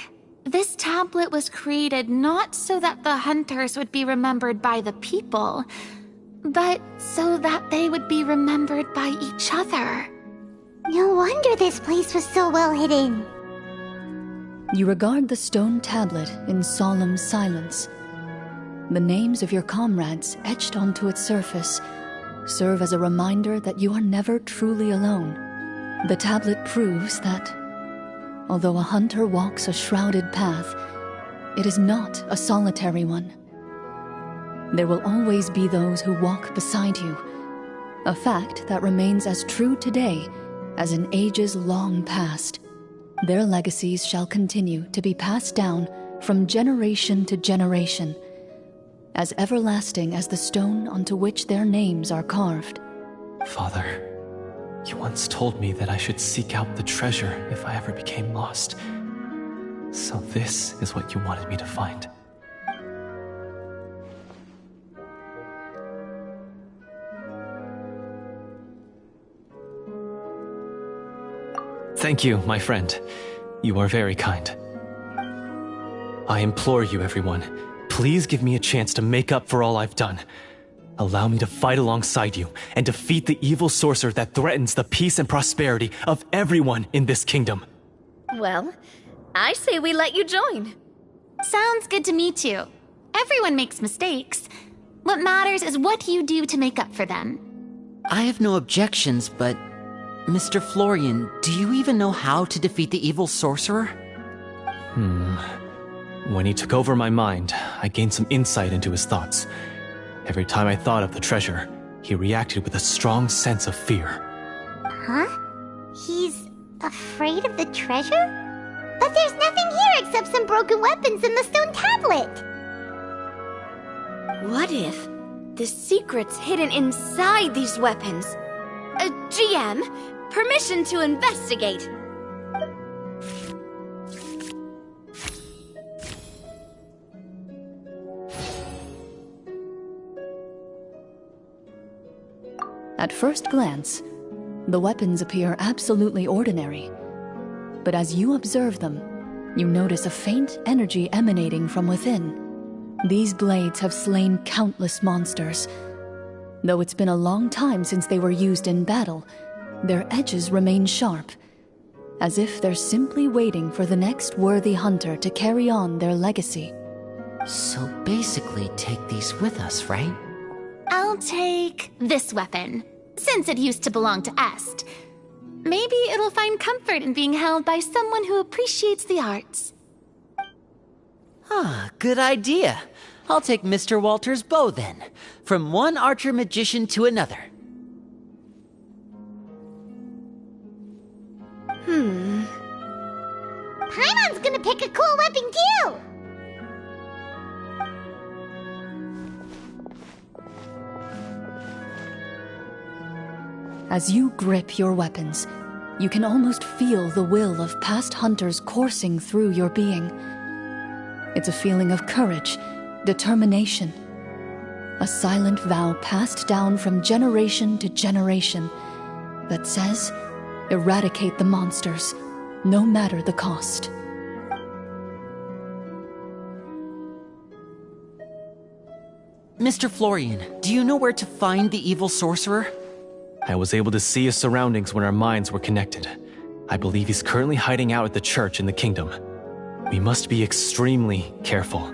this tablet was created not so that the hunters would be remembered by the people, but so that they would be remembered by each other. No wonder this place was so well hidden. You regard the stone tablet in solemn silence. The names of your comrades etched onto its surface serve as a reminder that you are never truly alone. The tablet proves that, although a hunter walks a shrouded path, it is not a solitary one. There will always be those who walk beside you, a fact that remains as true today as in ages long past. Their legacies shall continue to be passed down from generation to generation, as everlasting as the stone onto which their names are carved. Father, you once told me that I should seek out the treasure if I ever became lost. So this is what you wanted me to find. Thank you, my friend. You are very kind. I implore you, everyone, please give me a chance to make up for all I've done. Allow me to fight alongside you and defeat the evil sorcerer that threatens the peace and prosperity of everyone in this kingdom. Well, I say we let you join. Sounds good to me too. Everyone makes mistakes. What matters is what you do to make up for them. I have no objections, but Mr. Florian, do you even know how to defeat the evil sorcerer? When he took over my mind, I gained some insight into his thoughts. Every time I thought of the treasure, he reacted with a strong sense of fear. Huh? He's afraid of the treasure? But there's nothing here except some broken weapons in the stone tablet! What if the secret's hidden inside these weapons? GM, permission to investigate. At first glance, the weapons appear absolutely ordinary. But as you observe them, you notice a faint energy emanating from within. These blades have slain countless monsters. Though it's been a long time since they were used in battle, their edges remain sharp, as if they're simply waiting for the next worthy hunter to carry on their legacy. So basically take these with us, right? I'll take this weapon. since it used to belong to Est. Maybe it'll find comfort in being held by someone who appreciates the arts. Ah, good idea. I'll take Mr. Walter's bow then. From one archer magician to another. Paimon's gonna pick a cool weapon too! As you grip your weapons, you can almost feel the will of past hunters coursing through your being. It's a feeling of courage, determination. A silent vow passed down from generation to generation that says, eradicate the monsters, no matter the cost. Mr. Florian, do you know where to find the evil sorcerer? I was able to see his surroundings when our minds were connected. I believe he's currently hiding out at the church in the kingdom. We must be extremely careful.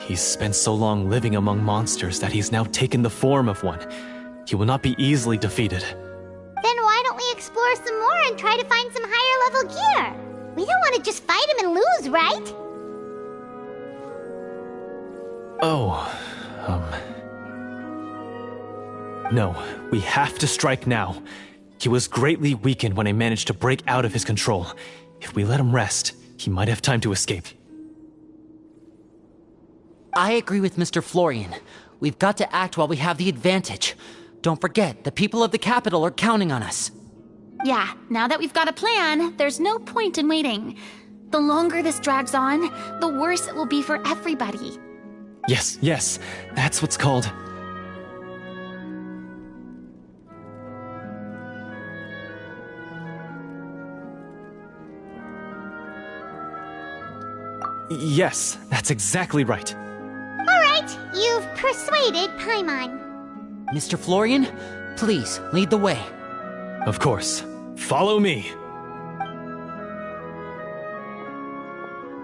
He's spent so long living among monsters that he's now taken the form of one. He will not be easily defeated. Then why don't we explore some more and try to find some higher level gear? We don't want to just fight him and lose, right? No, we have to strike now. He was greatly weakened when I managed to break out of his control. If we let him rest, he might have time to escape. I agree with Mr. Florian. We've got to act while we have the advantage. Don't forget, the people of the capital are counting on us. Yeah, now that we've got a plan, there's no point in waiting. The longer this drags on, the worse it will be for everybody. Yes, that's what's called... Yes, that's exactly right. Alright, you've persuaded Paimon. Mr. Florian, please, lead the way. Of course. Follow me.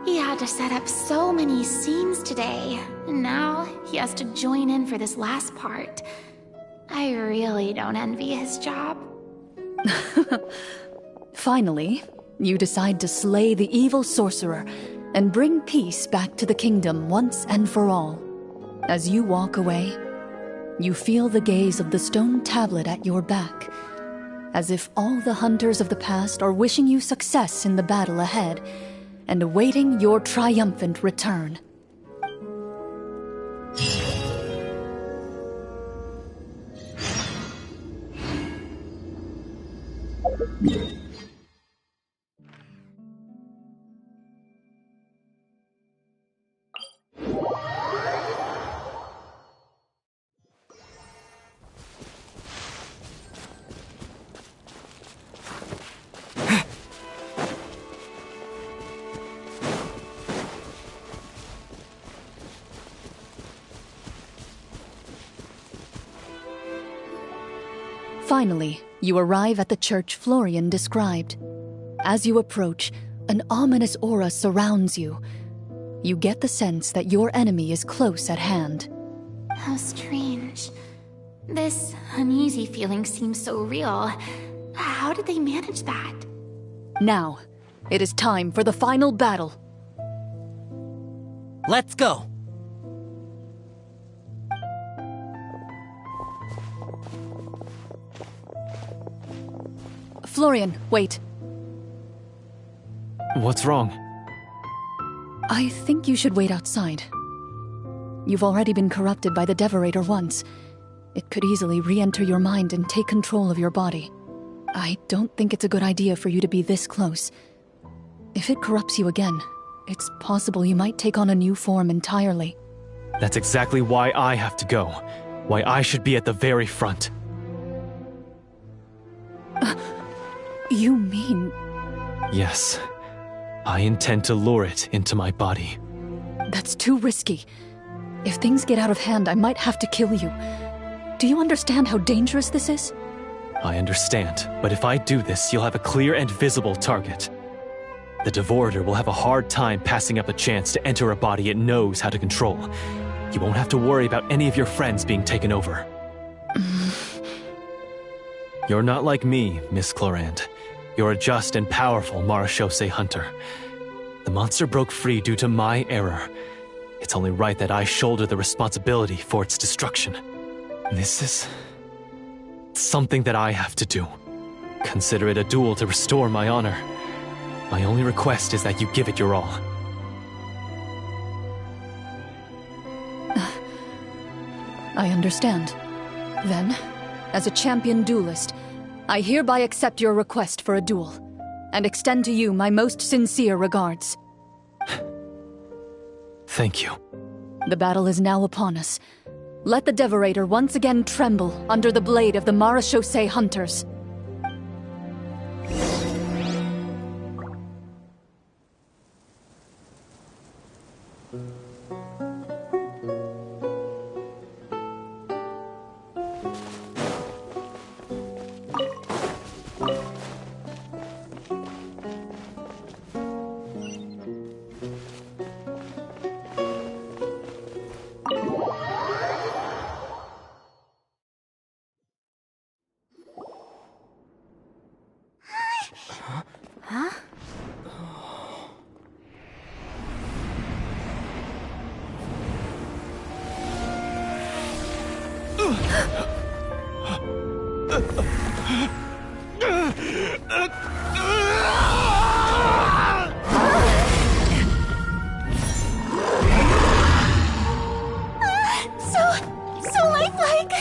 He had to set up so many scenes today, and now he has to join in for this last part. I really don't envy his job. Finally, you decide to slay the evil sorcerer and bring peace back to the kingdom once and for all. As you walk away, you feel the gaze of the stone tablet at your back, as if all the hunters of the past are wishing you success in the battle ahead and awaiting your triumphant return. Finally, you arrive at the church Florian described. As you approach, an ominous aura surrounds you. You get the sense that your enemy is close at hand. How strange. This uneasy feeling seems so real. How did they manage that? Now, it is time for the final battle. Let's go! Florian, wait. What's wrong? I think you should wait outside. You've already been corrupted by the Devorator once. It could easily re-enter your mind and take control of your body. I don't think it's a good idea for you to be this close. If it corrupts you again, it's possible you might take on a new form entirely. That's exactly why I have to go. Why I should be at the very front. You mean... Yes. I intend to lure it into my body. That's too risky. If things get out of hand, I might have to kill you. Do you understand how dangerous this is? I understand, but if I do this, you'll have a clear and visible target. The Devorator will have a hard time passing up a chance to enter a body it knows how to control. You won't have to worry about any of your friends being taken over. You're not like me, Miss Clorinde. You're a just and powerful Marechaussee hunter. The monster broke free due to my error. It's only right that I shoulder the responsibility for its destruction. This is something that I have to do. Consider it a duel to restore my honor. My only request is that you give it your all. I understand. Then, as a champion duelist, I hereby accept your request for a duel, and extend to you my most sincere regards. Thank you. The battle is now upon us. Let the Devorator once again tremble under the blade of the Marechaussee hunters. So lifelike!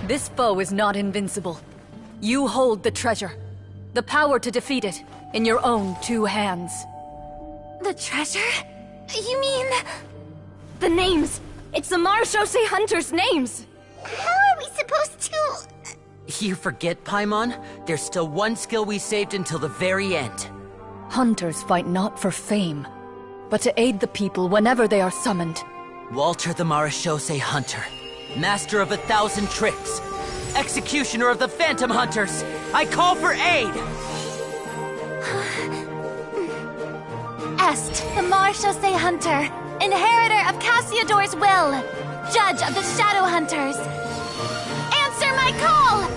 This foe is not invincible. You hold the treasure. The power to defeat it in your own 2 hands. The treasure? You mean... The names! It's the Marechaussee hunters' names! How are we supposed to... You forget, Paimon? There's still one skill we saved until the very end. Hunters fight not for fame, but to aid the people whenever they are summoned. Walter the Marechaussee Hunter, master of 1,000 tricks, executioner of the Phantom Hunters, I call for aid! Est, the Marechaussee Hunter, inheritor of Cassiodor's will, judge of the Shadow Hunters. Answer my call!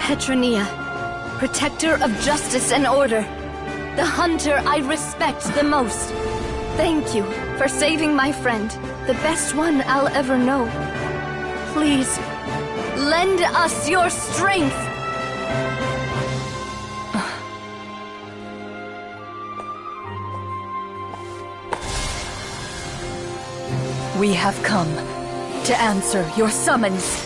Petronia, protector of justice and order. The hunter I respect the most. Thank you for saving my friend, the best one I'll ever know. Please, lend us your strength. We have come to answer your summons.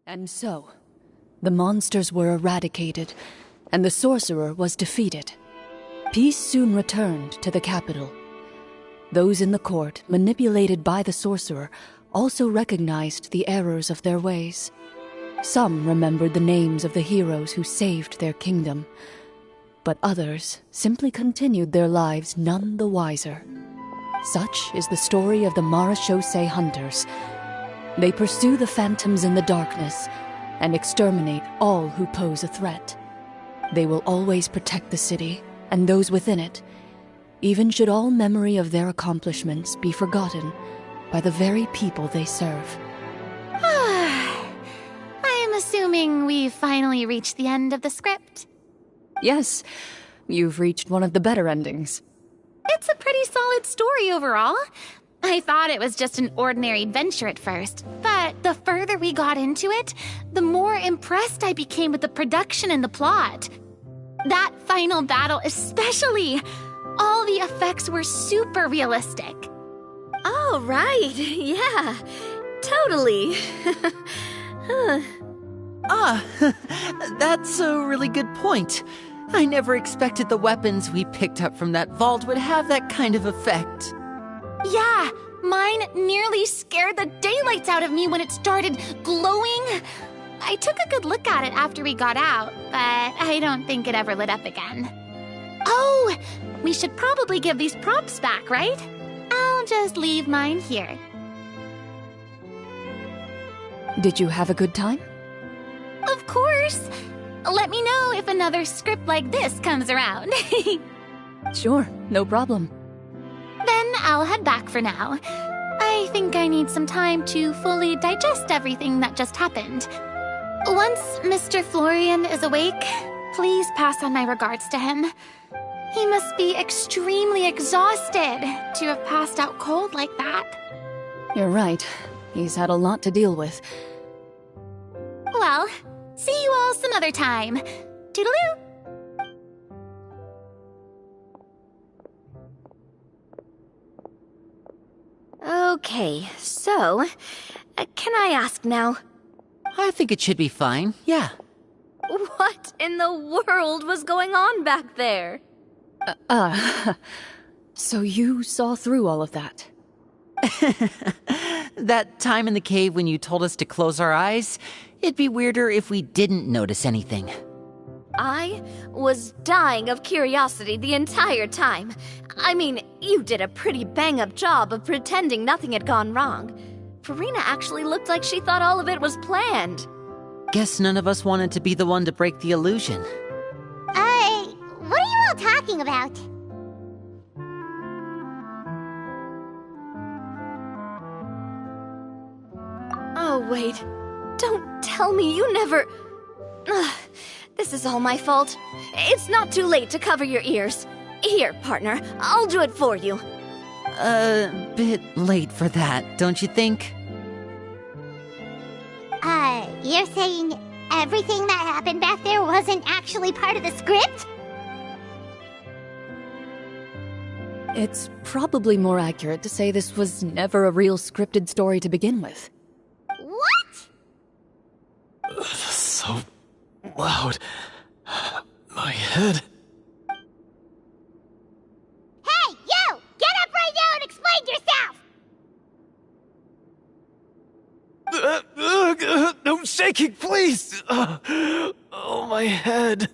And so, the monsters were eradicated, and the sorcerer was defeated. Peace soon returned to the capital. Those in the court, manipulated by the sorcerer, also recognized the errors of their ways. Some remembered the names of the heroes who saved their kingdom, but others simply continued their lives none the wiser. Such is the story of the Marechaussee Hunters. They pursue the phantoms in the darkness and exterminate all who pose a threat. They will always protect the city and those within it, even should all memory of their accomplishments be forgotten by the very people they serve. I am assuming we've finally reached the end of the script. Yes, you've reached one of the better endings. It's a pretty solid story overall. I thought it was just an ordinary adventure at first, but the further we got into it, the more impressed I became with the production and the plot. That final battle especially. All the effects were super realistic. Oh, right. Yeah, totally. That's a really good point. I never expected the weapons we picked up from that vault would have that kind of effect. Yeah, mine nearly scared the daylights out of me when it started glowing. I took a good look at it after we got out, but I don't think it ever lit up again. Oh, we should probably give these props back, right? I'll just leave mine here. Did you have a good time? Of course. Let me know if another script like this comes around. Sure, no problem. Then I'll head back for now. I think I need some time to fully digest everything that just happened. Once Mr. Florian is awake, please pass on my regards to him. He must be extremely exhausted to have passed out cold like that. You're right. He's had a lot to deal with. Well, see you all some other time. Toodaloo! Okay, so, can I ask now? I think it should be fine, yeah. What in the world was going on back there? So you saw through all of that? That time in the cave when you told us to close our eyes, it'd be weirder if we didn't notice anything. I was dying of curiosity the entire time. I mean, you did a pretty bang-up job of pretending nothing had gone wrong. Farina actually looked like she thought all of it was planned. Guess none of us wanted to be the one to break the illusion. What are you all talking about? Oh, wait. Don't tell me you never... Ugh, this is all my fault. It's not too late to cover your ears. Here, partner, I'll do it for you. Bit late for that, don't you think? You're saying everything that happened back there wasn't actually part of the script? It's probably more accurate to say this was never a real scripted story to begin with. What? So loud. My head. Hey, you! Get up right now and explain yourself! No shaking, please! Oh, my head.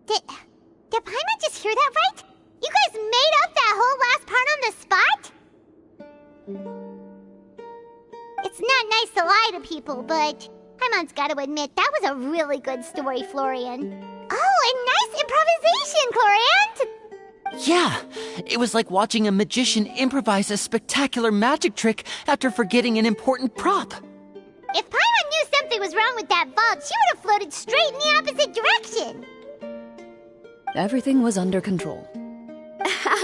Did Paimon just hear that right? You guys made up that whole last part on the spot? It's not nice to lie to people, but Paimon's got to admit, that was a really good story, Florian. Oh, and nice improvisation, Clorinde! Yeah, it was like watching a magician improvise a spectacular magic trick after forgetting an important prop. If Paimon knew something was wrong with that vault, she would have floated straight in the opposite direction. Everything was under control.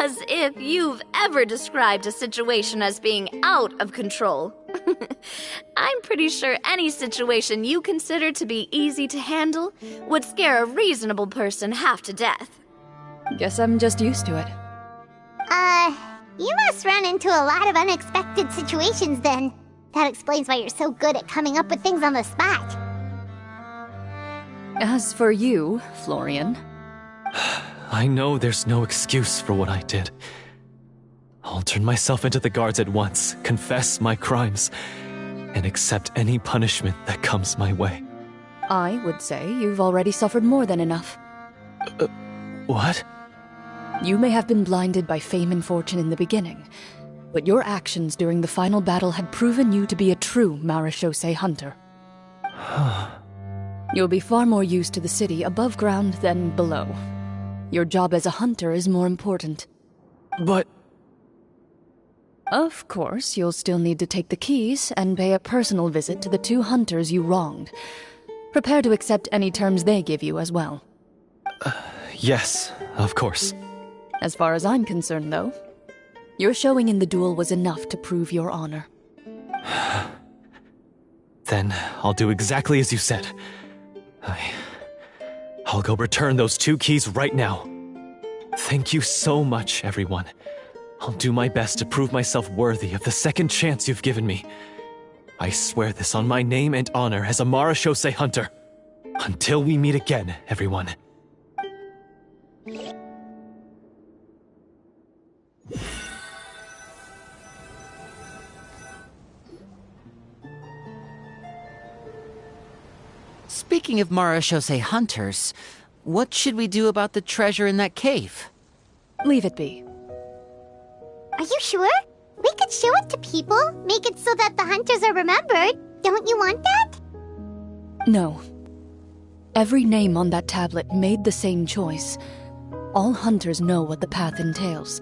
As if you've ever described a situation as being out of control. I'm pretty sure any situation you consider to be easy to handle would scare a reasonable person half to death. Guess I'm just used to it. You must run into a lot of unexpected situations then. That explains why you're so good at coming up with things on the spot. As for you, Florian... I know there's no excuse for what I did. I'll turn myself into the guards at once, confess my crimes, and accept any punishment that comes my way. I would say you've already suffered more than enough. What? You may have been blinded by fame and fortune in the beginning, but your actions during the final battle had proven you to be a true Marechaussee hunter. You'll be far more used to the city above ground than below. Your job as a hunter is more important. But... Of course, you'll still need to take the keys and pay a personal visit to the 2 hunters you wronged. Prepare to accept any terms they give you as well. Yes, of course. As far as I'm concerned, though, your showing in the duel was enough to prove your honor. Then I'll do exactly as you said. I'll go return those 2 keys right now. Thank you so much, everyone. I'll do my best to prove myself worthy of the second chance you've given me. I swear this on my name and honor as a Mara Shosei hunter. Until we meet again, everyone. Speaking of Mara Shosei hunters, what should we do about the treasure in that cave? Leave it be. Are you sure? We could show it to people, make it so that the hunters are remembered. Don't you want that? No. Every name on that tablet made the same choice. All hunters know what the path entails.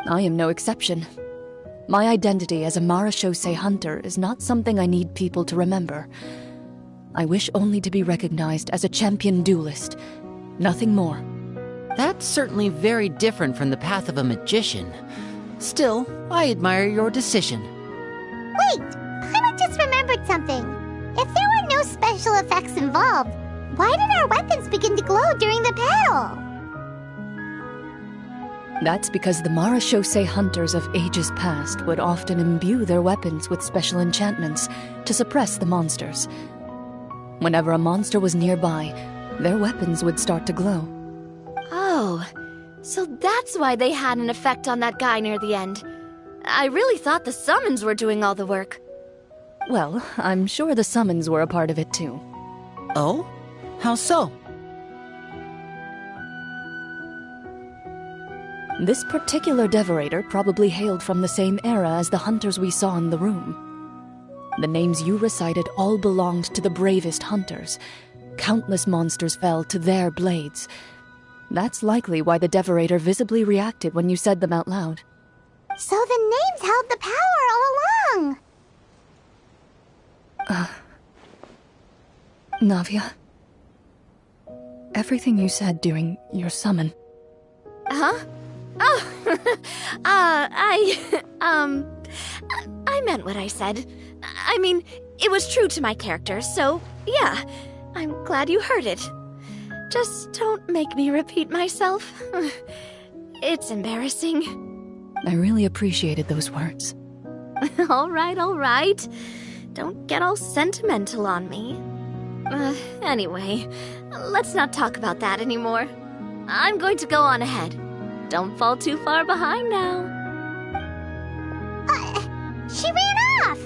I am no exception. My identity as a Mara Shosei hunter is not something I need people to remember. I wish only to be recognized as a champion duelist. Nothing more. That's certainly very different from the path of a magician. Still, I admire your decision. Wait! I just remembered something. If there were no special effects involved, why did our weapons begin to glow during the battle? That's because the Mara Shosei hunters of ages past would often imbue their weapons with special enchantments to suppress the monsters. Whenever a monster was nearby, their weapons would start to glow. Oh, so that's why they had an effect on that guy near the end. I really thought the summons were doing all the work. Well, I'm sure the summons were a part of it too. Oh? How so? This particular devorator probably hailed from the same era as the hunters we saw in the room. The names you recited all belonged to the bravest hunters. Countless monsters fell to their blades. That's likely why the devorator visibly reacted when you said them out loud. So the names held the power all along! Navia. Everything you said during your summon. Huh? Oh, I meant what I said. I mean, it was true to my character, so yeah, I'm glad you heard it. Just don't make me repeat myself. It's embarrassing. I really appreciated those words. All right. Don't get all sentimental on me. Anyway, let's not talk about that anymore. I'm going to go on ahead. Don't fall too far behind now. She ran off!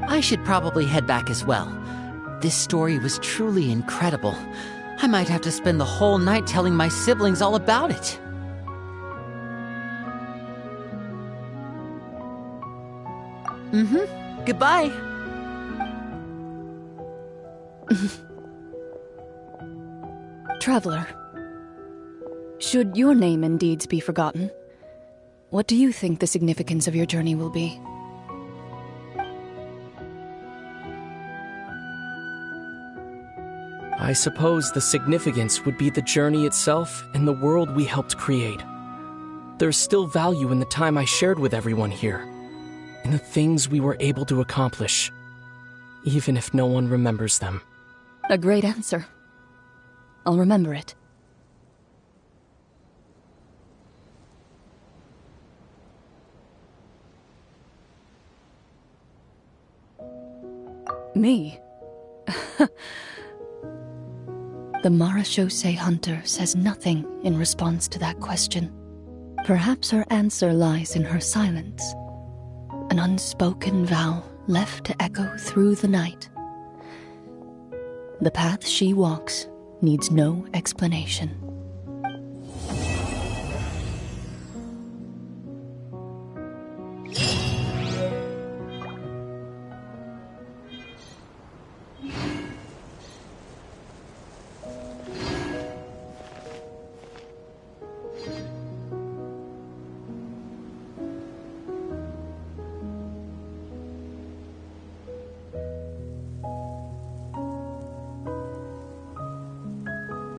I should probably head back as well. This story was truly incredible. I might have to spend the whole night telling my siblings all about it. Goodbye. Traveler, should your name and deeds be forgotten, what do you think the significance of your journey will be? I suppose the significance would be the journey itself and the world we helped create. There's still value in the time I shared with everyone here, in the things we were able to accomplish, even if no one remembers them. A great answer. I'll remember it. Me? The Mara Shosei hunter says nothing in response to that question. Perhaps her answer lies in her silence. An unspoken vow left to echo through the night. The path she walks needs no explanation.